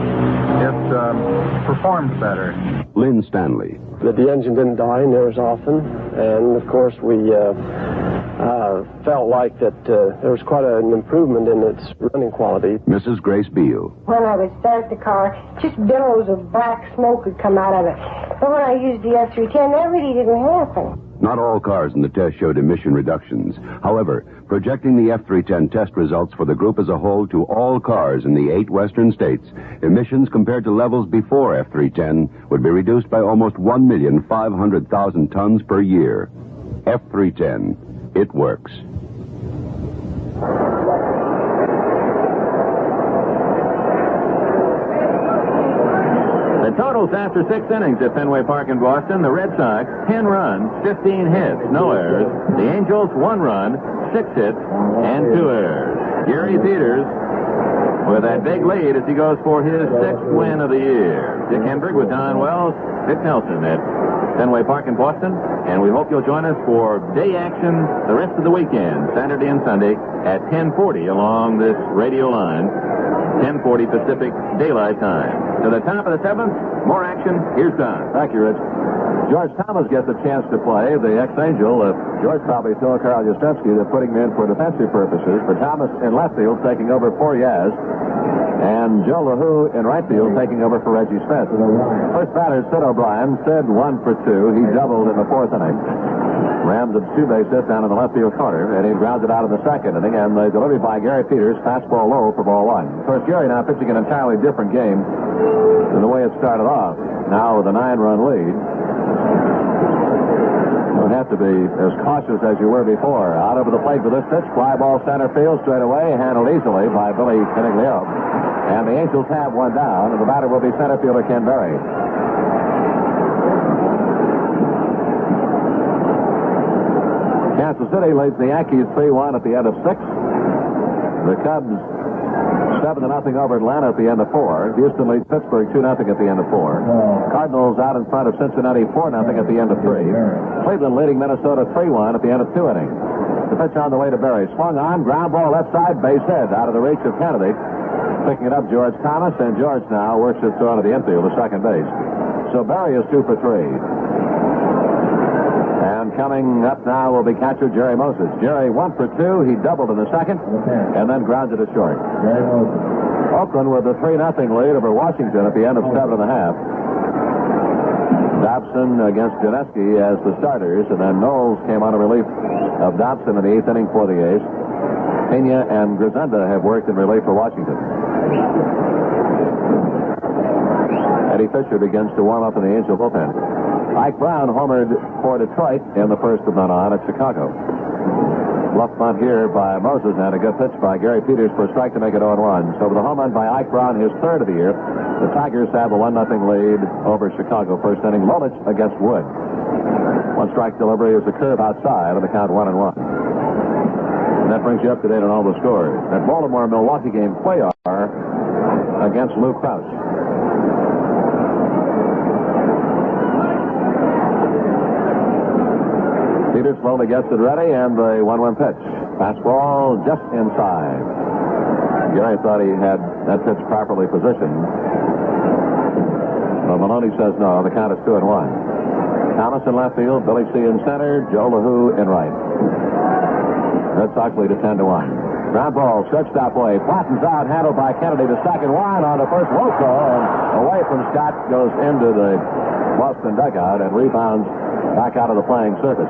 it performed better. Lynn Stanley. That the engine didn't die near as often, and of course we felt like that there was quite an improvement in its running quality. Mrs. Grace Beal. When I would start the car, just billows of black smoke would come out of it. But when I used the F310, that really didn't happen. Not all cars in the test showed emission reductions. However, projecting the F310 test results for the group as a whole to all cars in the 8 western states, emissions compared to levels before F310 would be reduced by almost 1,500,000 tons per year. F310. It works. The totals after 6 innings at Fenway Park in Boston: the Red Sox, 10 runs, 15 hits, no errors. The Angels, 1 run, 6 hits, and 2 errors. Gary Peters with that big lead as he goes for his 6th win of the year. Dick Enberg with Don Wells, Dick Nelson at Fenway Park in Boston, and we hope you'll join us for day action the rest of the weekend, Saturday and Sunday, at 10:40 along this radio line, 10:40 Pacific Daylight Time. To the top of the 7th, more action. Here's Don. Thank you, Rich. George Thomas gets a chance to play. The ex-Angel, George probably told Carl Yastrzemski they're putting him in for defensive purposes, but Thomas in left field taking over for Yaz. And Joe LaHoo in right field taking over for Reggie Smith. First batter, Sid O'Brien. Sid 1 for 2. He doubled in the 4th inning. Rams a 2-base hit down in the left field corner, and he grounds it out in the 2nd inning. And the delivery by Gary Peters, fastball low for ball 1. Of course, Gary now pitching an entirely different game than the way it started off. Now with a 9-run lead. You don't have to be as cautious as you were before. Out over the plate with this pitch, fly ball center field straight away, handled easily by Billy Caniglio. And the Angels have 1 down, and the batter will be center fielder Ken Berry. Kansas City leads the Yankees 3-1 at the end of 6. The Cubs 7-0 over Atlanta at the end of 4. Houston leads Pittsburgh 2-0 at the end of 4. Cardinals out in front of Cincinnati 4-0 at the end of 3. Cleveland leading Minnesota 3-1 at the end of 2 innings. The pitch on the way to Berry. Swung on, ground ball left side, base hit, out of the reach of Kennedy. Picking it up, George Thomas, and George now works it through to the infield, the second base. So Berry is 2 for 3. And coming up now will be catcher Jerry Moses. Jerry 1 for 2. He doubled in the 2nd, and then grounded it short. Oakland with a 3-0 lead over Washington at the end of 7.5. Dobson against Janeski as the starters, and then Knowles came on a relief of Dobson in the 8th inning for the A's. Pena and Grisenda have worked in relief for Washington. Eddie Fisher begins to warm up in the Angel bullpen. Ike Brown homered for Detroit in the first of none on at Chicago. Bluff bunt here by Moses, and a good pitch by Gary Peters for a strike to make it 0-1. So with a home run by Ike Brown, his 3rd of the year, the Tigers have a 1-0 lead over Chicago. First inning, Lolich against Wood. 1 strike delivery is a curve outside, and the count 1-1. And that brings you up to date on all the scores. That Baltimore-Milwaukee game, Cuellar against Lou Crouch. Peters slowly gets it ready, and the 1-1 pitch. Fastball just inside. Gary thought he had that pitch properly positioned. But Maloney says no. The count is 2-1. Thomas in left field, Billy C. in center, Joe LaHoo in right. Red Sox lead at 10-1. Ground ball, stretch stop way, flattens out, handled by Kennedy to second. One on the first Woco, and away from Scott, goes into the Boston dugout and rebounds back out of the playing surface.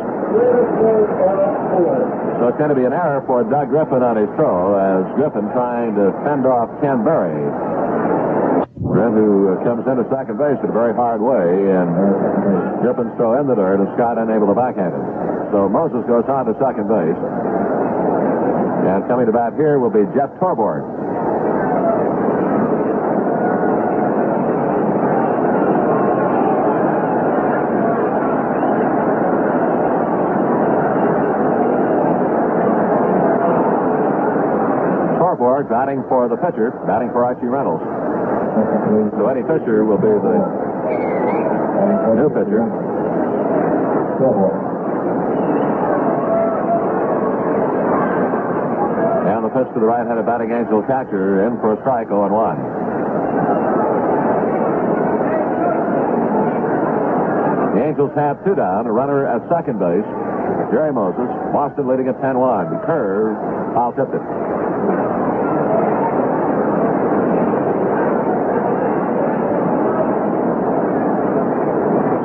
So it's going to be an error for Doug Griffin on his throw, as Griffin trying to fend off Ken Berry. Griffin, who comes into second base in a very hard way, and Griffin's throw in the dirt, and Scott unable to backhand it. So Moses goes on to second base. And coming to bat here will be Jeff Torborg. Torborg batting for the pitcher, batting for Archie Reynolds. So Eddie Fisher will be the new pitcher. And the pitch to the right-handed batting Angel catcher in for a strike, 0-1. The Angels have 2 down, a runner at second base, Jerry Moses. Boston leading at 10-1. Curve, foul tipped it.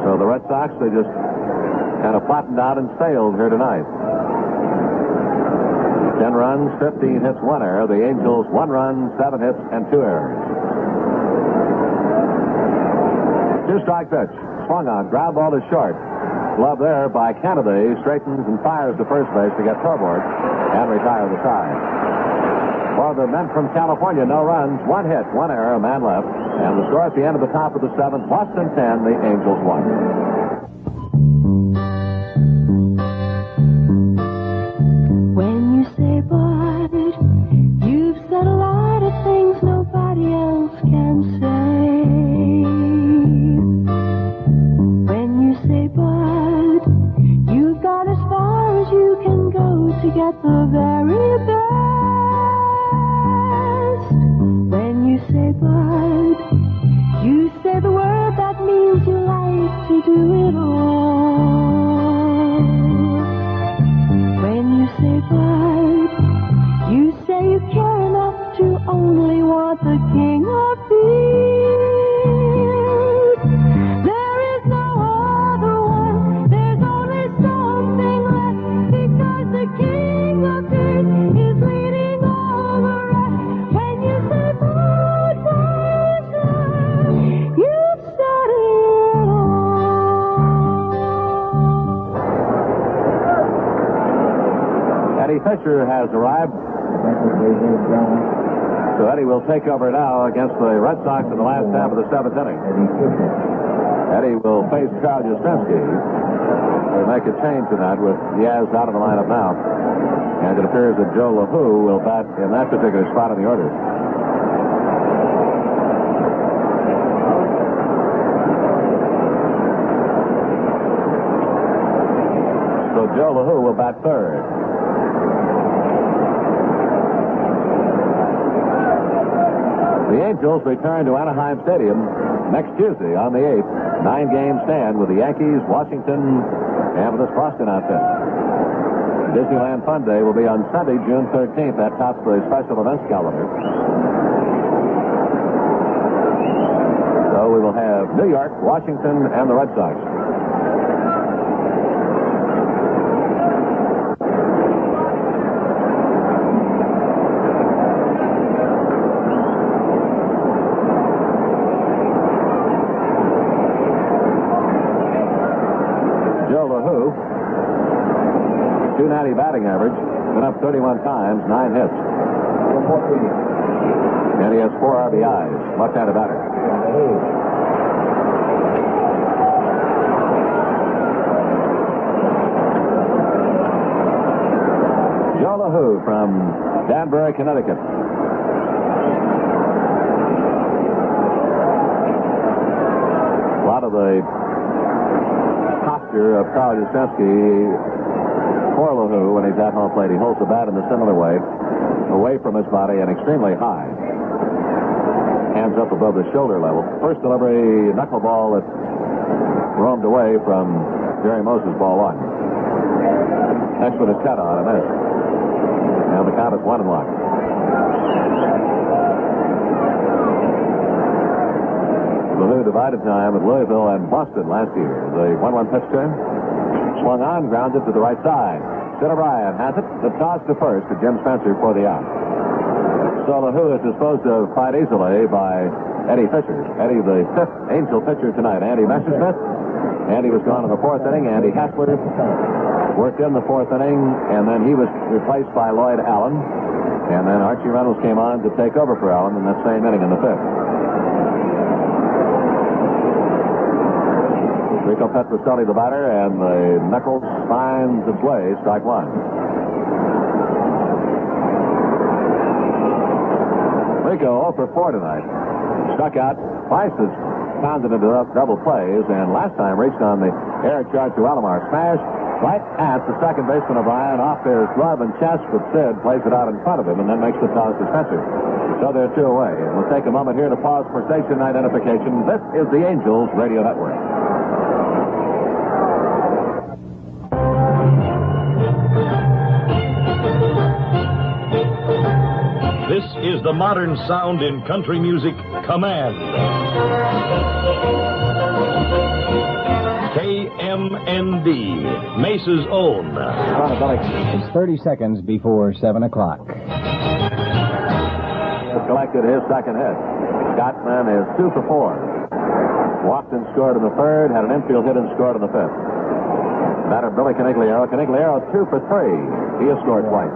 So the Red Sox, they just kind of flattened out and sailed here tonight. 10 runs, 15 hits, 1 error. The Angels, 1 run, 7 hits, and 2 errors. 2-strike pitch. Swung on. Ground ball is short. Glove there by Kennedy. Straightens and fires to first base to get Torborg and retire the side. For the men from California, no runs, 1 hit, 1 error, a man left. And the score at the end of the top of the 7th, Boston 10, the Angels 1. You've said a lot of things nobody else can say. When you say Bud, you've got as far as you can go to get the very best. When you say Bud, you say the word that means you like to do it all. When you say Bud, you say you care enough to only want the king of fields. There is no other one. There's only something left, because the king of fields is leading all the rest. When you say Bud, you've said it all. Eddie Fisher has arrived. So Eddie will take over now against the Red Sox in the last half of the 7th inning. Eddie will face Carl Yastrzemski. They'll make a change tonight with Diaz out of the lineup now. And it appears that Joe LaHoo will bat in that particular spot in the order. So Joe LaHoo will bat third. The Angels return to Anaheim Stadium next Tuesday on the 8th. 9-game stand with the Yankees, Washington, and with this Boston outfit. Disneyland Fun Day will be on Sunday, June 13th. That tops the special events calendar. So we will have New York, Washington, and the Red Sox. .290 batting average, been up 31 times, 9 hits. And he has 4 RBIs, left-handed batter. Joe LaHoo from Danbury, Connecticut. A lot of the posture of Carl Yastrzemski for LaHoo when he's at home plate. He holds the bat in a similar way, away from his body and extremely high. Hands up above the shoulder level. First delivery, knuckleball that roamed away from Jerry Moses, ball one. Next one is cut on and missed. And the count is 1-1. LaHoo divided time with Louisville and Boston last year. The 1-1 pitch turn. Swung on, grounded to the right side. Sid O'Brien has it. The toss to first to Jim Spencer for the out. So LaHoo is disposed of quite easily by Eddie Fisher. Eddie, the fifth Angel pitcher tonight. Andy Messersmith. Andy was gone in the fourth inning. Andy Hassler worked in the fourth inning, and then he was replaced by Lloyd Allen. And then Archie Reynolds came on to take over for Allen in that same inning in the fifth. Rico Petroselli, the batter, and the knuckles finds its way, strike one. Rico 0 for 4 tonight. Struck out twice, has pounded into double plays, and last time reached on the air charge to Alomar. Smash right at the second baseman O'Brien, off his glove and chest, but Sid plays it out in front of him and then makes the toss to Spencer. So they're 2 away. And we'll take a moment here to pause for station identification. This is the Angels Radio Network. This is the modern sound in country music, Command. KMND, Mesa's own. It's 30 seconds before 7 o'clock. He has collected his second hit. Scottman is 2 for 4. Walked and scored in the third, had an infield hit and scored in the fifth. Batter Billy Canigliaro. Canigliaro 2 for 3. He has scored twice.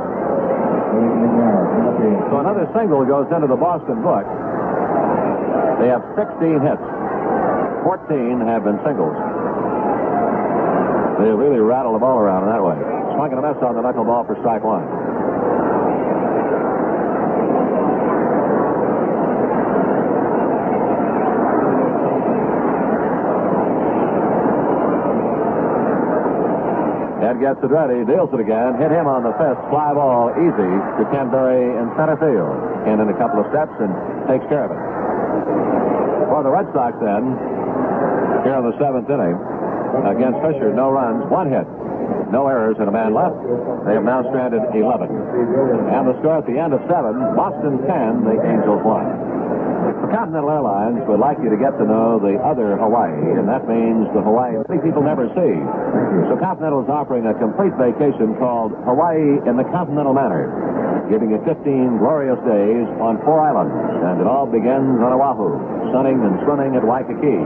So another single goes into the Boston book. They have 16 hits. 14 have been singles. They really rattle the ball around in that way. Swung and a miss on the knuckleball for strike one. Ed gets it ready, deals it again, hit him on the fifth, fly ball easy to Ken Berry in center field. Ken in a couple of steps and takes care of it. For the Red Sox then, here in the seventh inning, against Fisher, no runs, 1 hit, no errors, and a man left. They have now stranded 11. And the score at the end of 7, Boston 10, the Angels 1. Continental Airlines would like you to get to know the other Hawaii, and that means the Hawaii many people never see. So Continental is offering a complete vacation called Hawaii in the Continental Manner, giving you 15 glorious days on 4 islands, and it all begins on Oahu, sunning and swimming at Waikiki.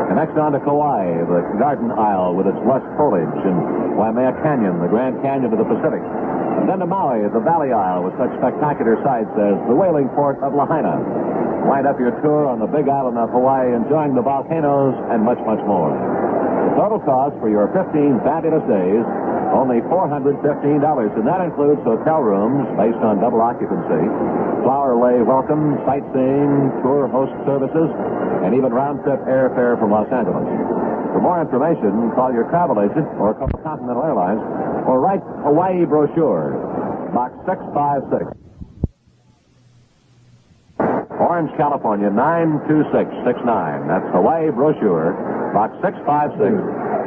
Connects on to Kauai, the Garden Isle with its lush foliage, and Waimea Canyon, the Grand Canyon of the Pacific. And then to Maui, the Valley Isle with such spectacular sights as the whaling port of Lahaina. Wind up your tour on the big island of Hawaii, enjoying the volcanoes and much, much more. The total cost for your 15 fabulous days, only $415, and that includes hotel rooms based on double occupancy, flower lay welcome, sightseeing, tour host services, and even round-trip airfare from Los Angeles. For more information, call your travel agent or call Continental Airlines or write Hawaii Brochure, Box 656. Orange, California, 92669. That's Hawaii Brochure, Box 656,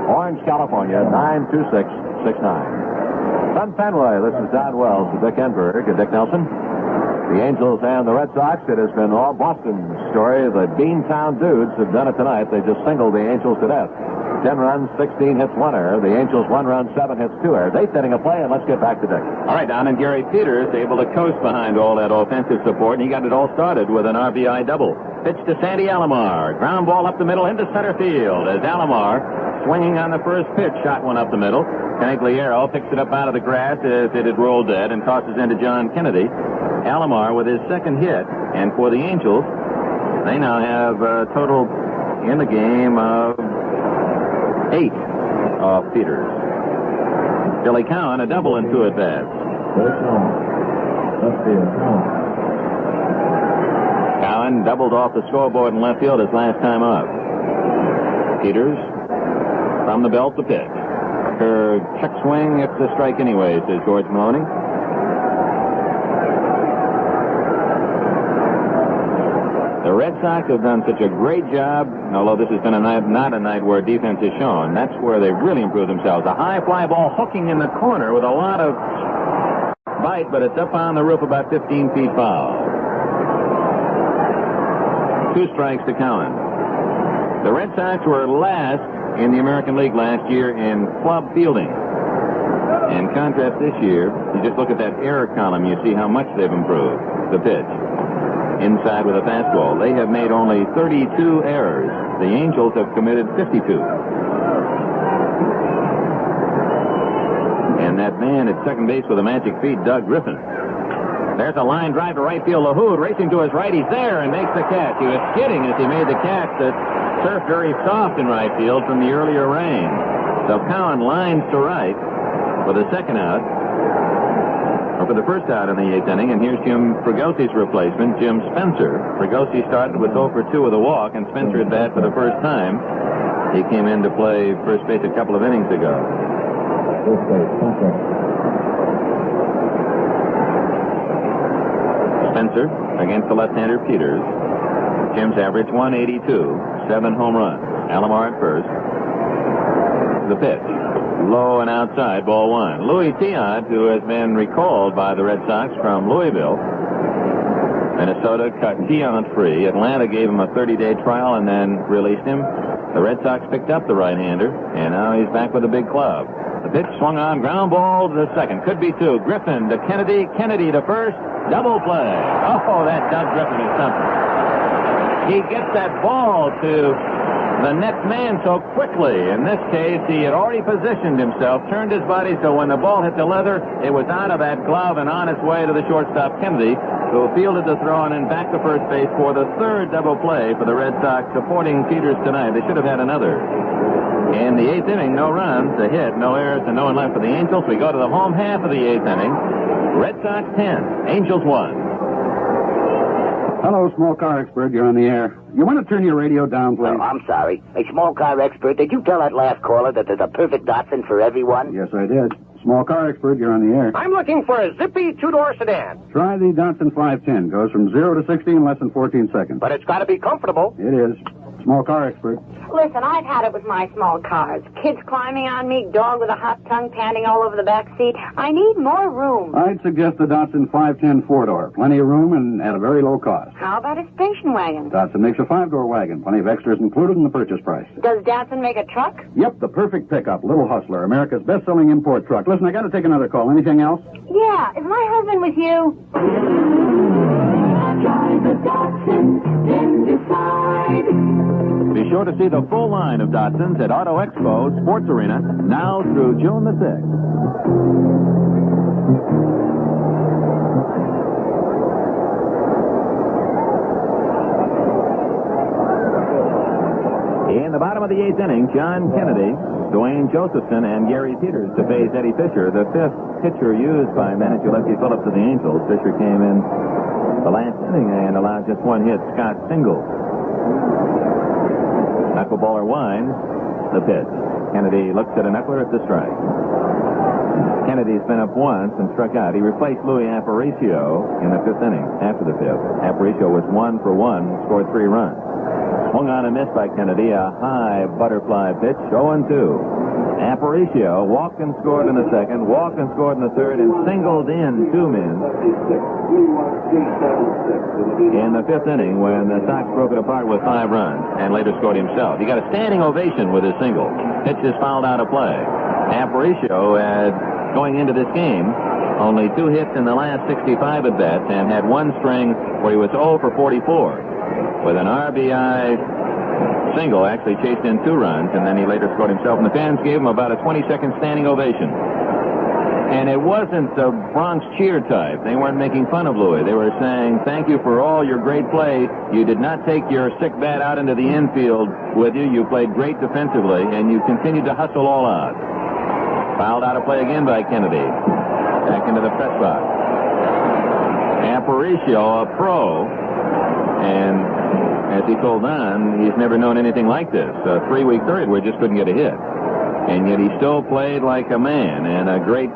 Orange, California, 92669. From Fenway, this is Don Wells, Dick Enberg, and Dick Nelson. The Angels and the Red Sox, it has been all Boston's story. The Beantown Dudes have done it tonight. They just singled the Angels to death. 10 runs, 16 hits, 1 error. The Angels 1 run, 7 hits, 2 errors. 8th inning of play, and let's get back to Dick. All right, Don, and Gary Peters able to coast behind all that offensive support, and he got it all started with an RBI double. Pitch to Sandy Alomar. Ground ball up the middle into center field as Alomar, swinging on the first pitch, shot one up the middle. Canigliaro picks it up out of the grass as it had rolled dead and tosses into John Kennedy. Alomar with his second hit, and for the Angels, they now have a total in the game of 8 off Peters. Billy Cowan, a double in 2 at-bats. Cowan doubled off the scoreboard in left field his last time up. Peters from the belt to pitch. Her check swing, it's a strike anyway, says George Maloney. The Red Sox have done such a great job, although this has been not a night where defense is shown. That's where they've really improved themselves. A high fly ball hooking in the corner with a lot of bite, but it's up on the roof about 15 feet foul. 2 strikes to Cowan. The Red Sox were last in the American League last year in club fielding. In contrast this year, you just look at that error column, you see how much they've improved. The pitch. Inside with a fastball. They have made only 32 errors. The Angels have committed 52. And that man at second base with the magic feet, Doug Griffin. There's a line drive to right field. LaHood racing to his right. He's there and makes the catch. He was skidding as he made the catch that surfed very soft in right field from the earlier rain. So Cowan lines to right for the second out. Or for the first out in the 8th inning, and here's Jim Fragosi's replacement, Jim Spencer. Fragosi started with 0 for 2 with a walk, and Spencer at bat for the first time. He came in to play first base a couple of innings ago. Spencer against the left-hander Peters. Jim's average 182, 7 home runs. Alomar at first. The pitch. Low and outside, ball 1. Louis Tiant, who has been recalled by the Red Sox from Louisville. Minnesota cut Tiant free. Atlanta gave him a 30-day trial and then released him. The Red Sox picked up the right-hander, and now he's back with a big club. The pitch swung on, ground ball to the second. Could be 2. Griffin to Kennedy. Kennedy to first. Double play. Oh, that Doug Griffin is something. He gets that ball to the next man so quickly. In this case, he had already positioned himself, turned his body so when the ball hit the leather, it was out of that glove and on its way to the shortstop, Kennedy, who fielded the throw and then back to first base for the 3rd double play for the Red Sox, supporting Peters tonight. They should have had another. In the 8th inning, no runs, a hit, no errors, and no one left for the Angels. We go to the home half of the 8th inning. Red Sox 10, Angels 1. Hello, small car expert. You're on the air. You want to turn your radio down, please? Oh, I'm sorry. A small car expert, did you tell that last caller that there's a perfect Datsun for everyone? Yes, I did. Small car expert, you're on the air. I'm looking for a zippy 2-door sedan. Try the Datsun 510. Goes from 0 to 60 in less than 14 seconds. But it's got to be comfortable. It is. Small car expert. Listen, I've had it with my small cars. Kids climbing on me, dog with a hot tongue panting all over the back seat. I need more room. I'd suggest the Datsun 510 4-door. Plenty of room and at a very low cost. How about a station wagon? Datsun makes a 5-door wagon. Plenty of extras included in the purchase price. Does Datsun make a truck? Yep, the perfect pickup. Little Hustler, America's best-selling import truck. Listen, I got to take another call. Anything else? Yeah, is my husband with you? Drive a Datsun, then decide. Be sure to see the full line of Datsuns at Auto Expo Sports Arena now through June the 6th. In the bottom of the 8th inning, John Kennedy, Dwayne Josephson, and Gary Peters to face Eddie Fisher, the 5th pitcher used by manager Lefty Phillips of the Angels. Fisher came in the last inning and allowed just 1 hit. Scott singled. Knuckleballer winds the pitch. Kennedy looks at a knuckler at the strike. Kennedy's been up once and struck out. He replaced Louis Aparicio in the 5th inning after the 5th. Aparicio was 1 for 1, scored 3 runs. Swung on and missed by Kennedy, a high butterfly pitch, 0-2. Aparicio walked and scored in the 2nd, walked and scored in the 3rd, and singled in 2 men in the 5th inning when the Sox broke it apart with 5 runs and later scored himself. He got a standing ovation with his single. Pitch is fouled out of play. Aparicio had, going into this game, only 2 hits in the last 65 at-bats and had 1 string where he was 0 for 44. With an RBI single, actually chased in 2 runs, and then he later scored himself, and the fans gave him about a 20-second standing ovation. And it wasn't the Bronx cheer type. They weren't making fun of Louis. They were saying, thank you for all your great play. You did not take your sick bat out into the infield with you. You played great defensively, and you continued to hustle all out. Fouled out of play again by Kennedy. Back into the press box. Aparicio, a pro, And as he told Don, he's never known anything like this. A 3-week period where he just couldn't get a hit. And yet he still played like a man and a great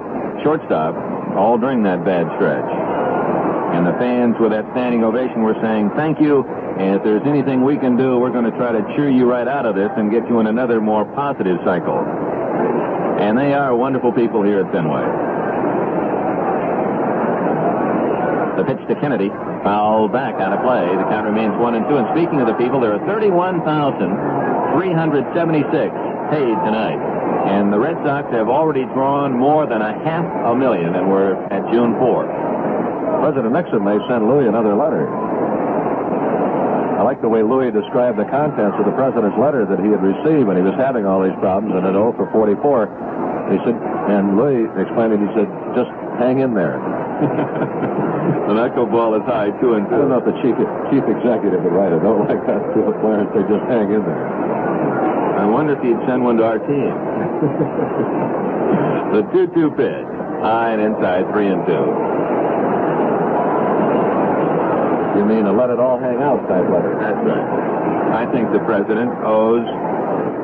shortstop all during that bad stretch. And the fans with that standing ovation were saying, thank you, and if there's anything we can do, we're going to try to cheer you right out of this and get you in another more positive cycle. And they are wonderful people here at Fenway. The pitch to Kennedy, fouled back out of play. The count remains 1-2. And speaking of the people, there are 31,376 paid tonight. And the Red Sox have already drawn more than 500,000, and we're at June 4th. President Nixon may send Louis another letter. I like the way Louis described the contents of the president's letter that he had received when he was having all these problems, and at 0 for 44. He said, and Louis explained it, he said, just hang in there. The knuckleball is high, 2-2. I don't know if the chief executive would write a note like that to a player and say, just hang in there. I wonder if he'd send one to our team. The 2-2 pitch. High and inside, 3-2. You mean a let it all hang out type letter? That's right. I think the president owes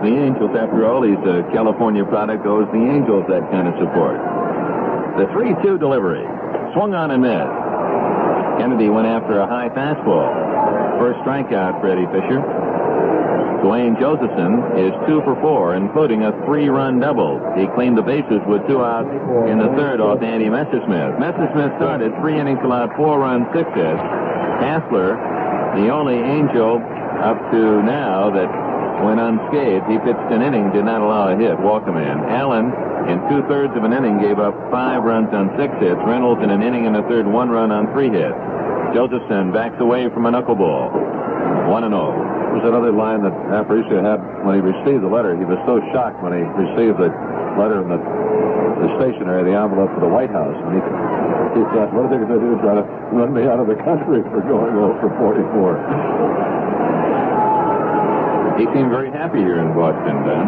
the Angels, after all, he's a California product, owes the Angels that kind of support. The 3-2 delivery. Swung on and missed. Kennedy went after a high fastball. First strikeout for Eddie Fisher. Dwayne Josephson is 2 for 4, including a 3-run double. He cleaned the bases with 2 outs in the third off Andy Messersmith. Messersmith started 3 innings, allowed 4 runs, 6 hits. Hassler, the only Angel up to now that went unscathed. He pitched an inning, did not allow a hit, walk a man. Allen, in 2/3 of an inning, gave up 5 runs on 6 hits. Reynolds, in an inning and a third, 1 run on 3 hits. Josephson backs away from a knuckleball. 1-0. There's another line that Aparicio had when he received the letter. He was so shocked when he received the letter in the stationery, the envelope for the White House. And he thought, what are they going to do? Try to run me out of the country for going 0 for 44. He seemed very happy here in Boston, Don.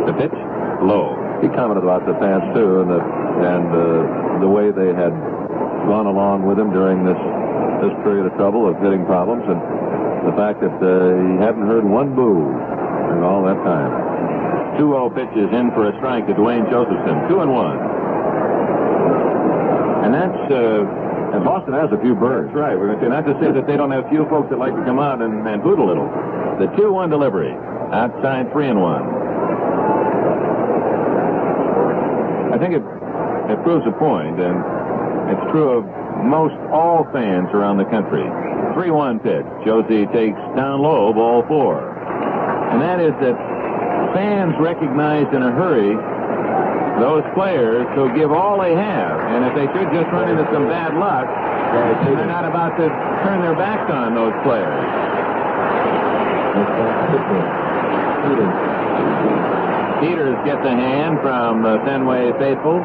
The pitch, low. He commented about the fans too, and the way they had gone along with him during this period of trouble, of hitting problems, and the fact that he hadn't heard one boo in all that time. 2-0 pitches in for a strike to Dwayne Josephson. 2-1. And that's and Boston has a few birds. That's right. We're going to say, not to say that they don't have few folks that like to come out and hoot a little. The 2-1 delivery. Outside, 3-1. I think it proves a point, and it's true of most all fans around the country. 3-1 pitch. Josie takes down low, ball 4. And that is that fans recognize in a hurry those players who give all they have. And if they should just run into some bad luck, they're not about to turn their backs on those players. Peters gets a hand from the Fenway faithful.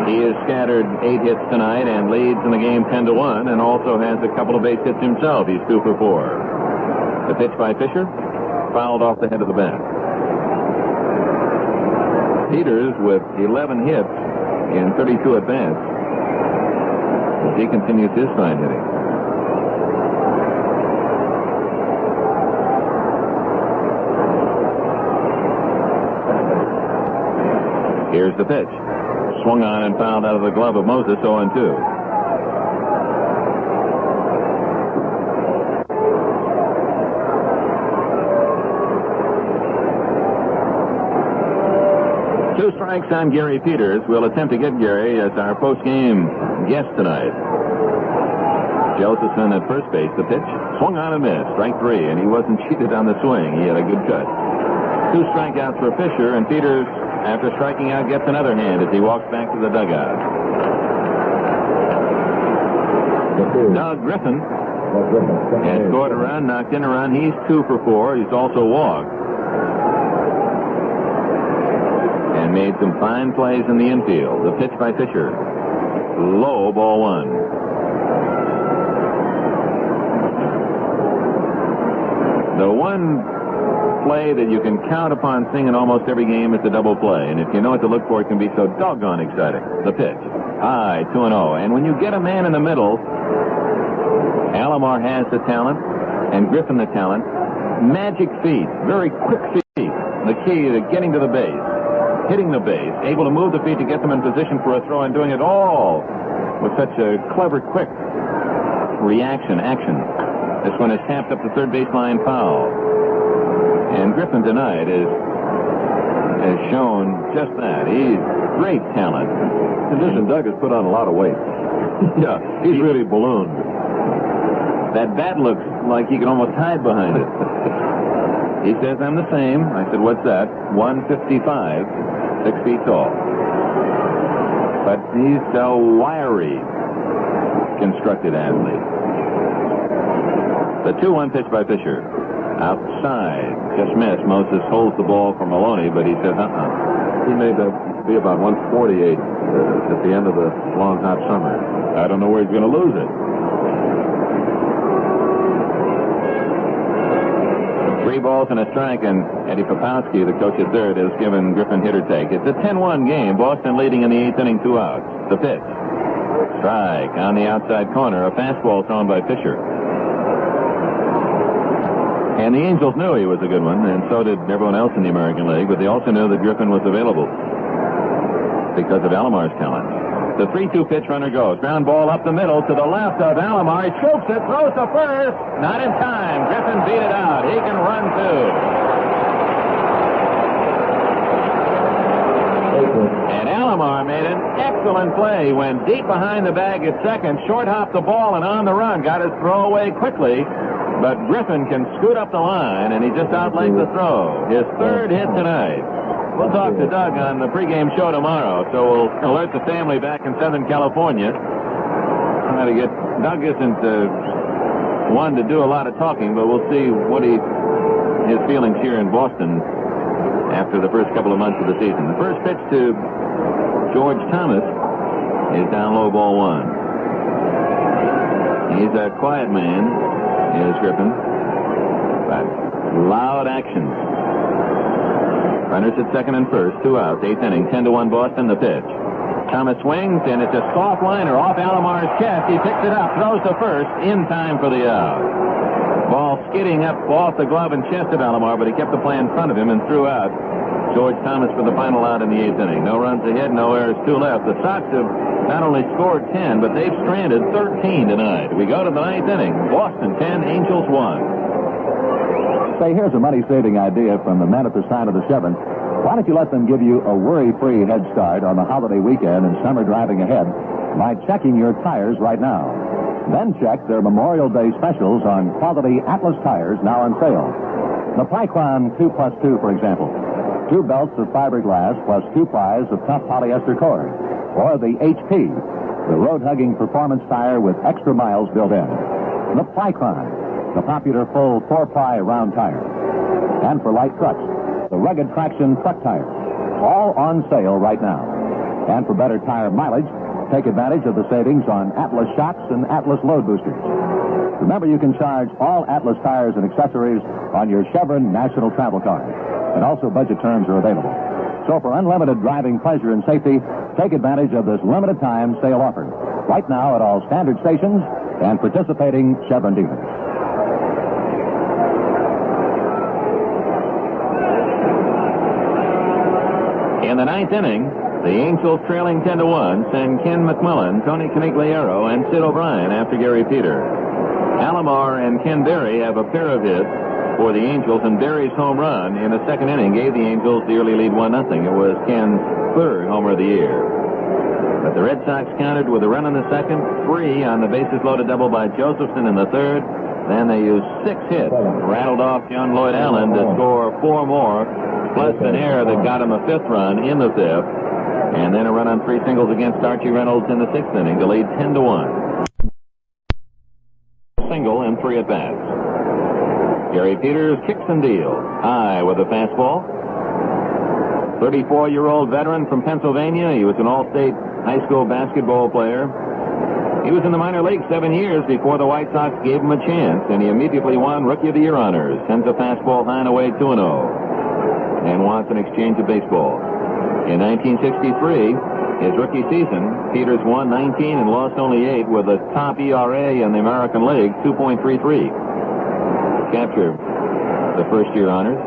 He has scattered 8 hits tonight and leads in the game 10-1, and also has a couple of base hits himself. He's 2 for 4. The pitch by Fisher, fouled off the head of the bat. Peters with 11 hits in 32 at-bats as he continues his fine hitting. Here's the pitch. Swung on and fouled out of the glove of Moses, 0-2. Two strikes on Gary Peters. We'll attempt to get Gary as our post-game guest tonight. Josephson at first base. The pitch swung on and missed. Strike 3, and he wasn't cheated on the swing. He had a good cut. 2 strikeouts for Fisher, and Peters, after striking out, gets another hand as he walks back to the dugout. Doug Griffin has scored a run, knocked in a run. He's 2 for 4. He's also walked. And made some fine plays in the infield. The pitch by Fisher. Low, ball 1. The one play that you can count upon seeing in almost every game is the double play. And if you know what to look for, it can be so doggone exciting. The pitch. High, 2-0. And when you get a man in the middle, Al Alomar has the talent and Griffin the talent. Magic feet, very quick feet. The key to getting to the base, hitting the base, able to move the feet to get them in position for a throw, and doing it all with such a clever, quick action. This one is tapped up the third baseline foul. And Griffin tonight has shown just that. He's great talent. In addition, Doug has put on a lot of weight. Yeah, he's really ballooned. That bat looks like he can almost hide behind it. He says, I'm the same. I said, what's that? 155, 6 feet tall. But he's a wiry, constructed athlete. The 2-1 pitch by Fisher. Outside. Just missed. Moses holds the ball for Maloney, but he says, He made that be about 148 at the end of the long, hot summer. I don't know where he's going to lose it. 3 balls and a strike, and Eddie Popowski, the coach at third, has given Griffin hit or take. It's a 10-1 game. Boston leading in the 8th inning, 2 outs. The pitch. Strike on the outside corner. A fastball thrown by Fisher. And the Angels knew he was a good one, and so did everyone else in the American League, but they also knew that Griffin was available because of Alomar's talent. The 3-2 pitch, runner goes. Ground ball up the middle to the left of Alomar. He shoots it, throws to first. Not in time. Griffin beat it out. He can run too. And Alomar made an excellent play. Went deep behind the bag at second, short hopped the ball and on the run. Got his throw away quickly. But Griffin can scoot up the line, and he just outlegged the throw. His 3rd hit tonight. We'll talk to Doug on the pregame show tomorrow, so we'll alert the family back in Southern California. Doug isn't one to do a lot of talking, but we'll see what his feelings here in Boston after the first couple of months of the season. The first pitch to George Thomas is down low, ball 1. He's a quiet man, is Griffin, but loud action. Runners at second and first, 2 outs, 8th inning, 10-1 Boston. The pitch. Thomas swings, and it's a soft liner off Alomar's chest. He picks it up, throws to first, in time for the out. Ball skidding up off the glove and chest of Alomar, but he kept the play in front of him and threw out George Thomas for the final out in the 8th inning. No runs ahead, no errors, 2 left. The Sox have not only scored 10, but they've stranded 13 tonight. We go to the 9th inning. Boston 10, Angels 1. Say, here's a money-saving idea from the men at the side of the Chevron. Why don't you let them give you a worry-free head start on the holiday weekend and summer driving ahead by checking your tires right now? Then check their Memorial Day specials on quality Atlas tires now on sale. The Pycron 2+2, for example. 2 belts of fiberglass plus 2 plies of tough polyester cord. Or the HP, the road-hugging performance tire with extra miles built in. The Pycron, the popular full 4-ply round tire. And for light trucks, the rugged traction truck tire. All on sale right now. And for better tire mileage, take advantage of the savings on Atlas shocks and Atlas load boosters. Remember, you can charge all Atlas tires and accessories on your Chevron National Travel Card. And also budget terms are available. So for unlimited driving pleasure and safety, take advantage of this limited time sale offer. Right now at all standard stations and participating Chevron dealers. In the 9th inning, the Angels trailing 10-1 send Ken McMillan, Tony Canigliaro, and Sid O'Brien after Gary Peter. Alomar and Ken Berry have a pair of hits for the Angels, and Berry's home run in the 2nd inning gave the Angels the early lead 1-0. It was Ken's 3rd homer of the year. But the Red Sox countered with a run in the 2nd, 3 on the bases loaded double by Josephson in the 3rd. Then they used 6 hits, rattled off young Lloyd Allen to score 4 more, plus an error that got him a 5th run in the 5th. And then a run on 3 singles against Archie Reynolds in the 6th inning to lead 10-1. Single and 3 at-bats. Gary Peters kicks and deals. High with a fastball. 34-year-old veteran from Pennsylvania. He was an all-state high school basketball player. He was in the minor leagues 7 years before the White Sox gave him a chance, and he immediately won Rookie of the Year honors. Sends a fastball high and away 2-0. And wants an exchange of baseball. In 1963, His rookie season, Peters won 19 and lost only 8 with a top ERA in the American League, 2.33. Capture the first-year honors.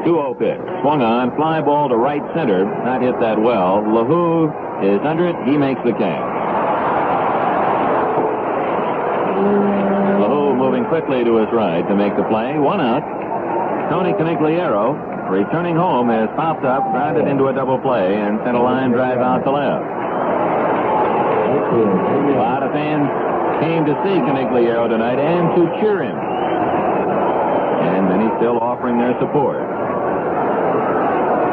2-0 pitch. Swung on. Fly ball to right center. Not hit that well. LaHoo is under it. He makes the catch. LaHoo moving quickly to his right to make the play. 1 out. Tony Conigliaro, returning home, has popped up, grounded into a double play, and sent a line drive out to left. A lot of fans came to see Conigliaro tonight and to cheer him. And many still offering their support.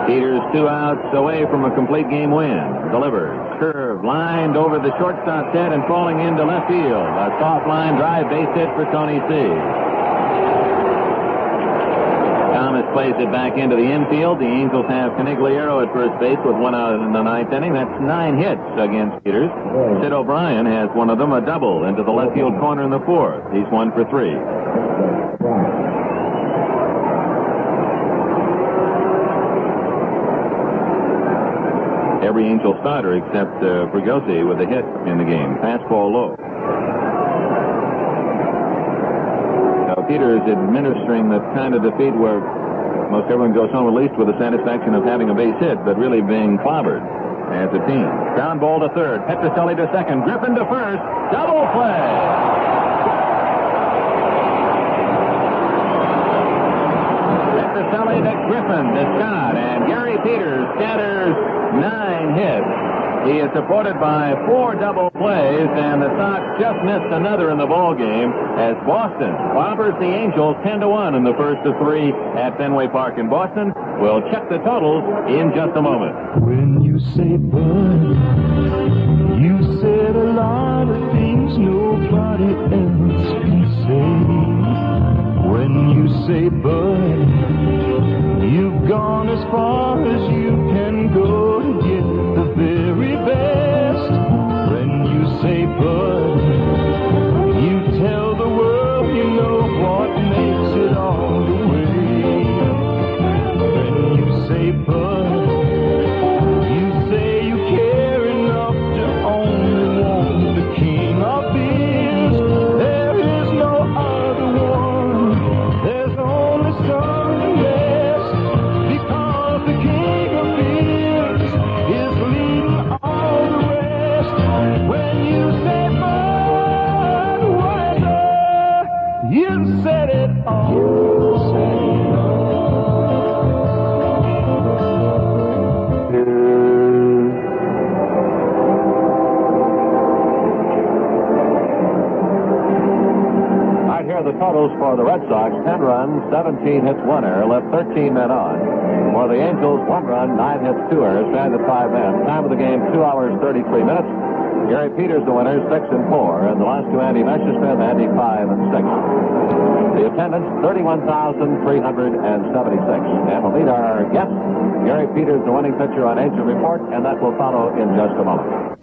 Peters 2 outs away from a complete game win. Delivers. Curve lined over the shortstop's head and falling into left field. A soft line drive base hit for Tony C. Thomas plays it back into the infield. The Angels have Conigliaro at first base with 1 out in the 9th inning. That's 9 hits against Peters. Sid O'Brien has one of them, a double into the left field corner in the 4th. He's 1 for 3. Every Angel starter except Fregosi with a hit in the game. Fastball low. Now Peters administering the kind of defeat where most everyone goes home at least with the satisfaction of having a base hit, but really being clobbered as a team. Ground ball to third. Petrocelli to second. Griffin to first. Double play. Petrocelli to Griffin to Scott, and Gary Peters scatters 9 hits. He is supported by 4 double plays, and the Sox just missed another in the ball game as Boston clobbers the Angels 10-1 in the first of 3 at Fenway Park in Boston. We'll check the totals in just a moment. When you say Bud, you said a lot of things nobody else can say. When you say Bud, you've gone as far as you can go to get the very best. When you say Bud, you tell the world you know what makes it all the way. When you say Bud, you say you care enough to only want the king of beers. There is no other one. There's only something less, because the king of beers is leading all the rest. When you say Budweiser, you said it all. Right here are the totals for the Red Sox. 10 runs, 17 hits, 1 error, left 13 men on. For the Angels, 1 run, 9 hits, 2 errors, stranded 5 men. Time of the game, 2 hours, 33 minutes. Gary Peters, the winner, 6 and 4. And the last two, Andy Messersmith, Andy 5 and 6. The attendance, 31,376. And we'll meet our guest, Gary Peters, the winning pitcher on Angel Report, and that will follow in just a moment.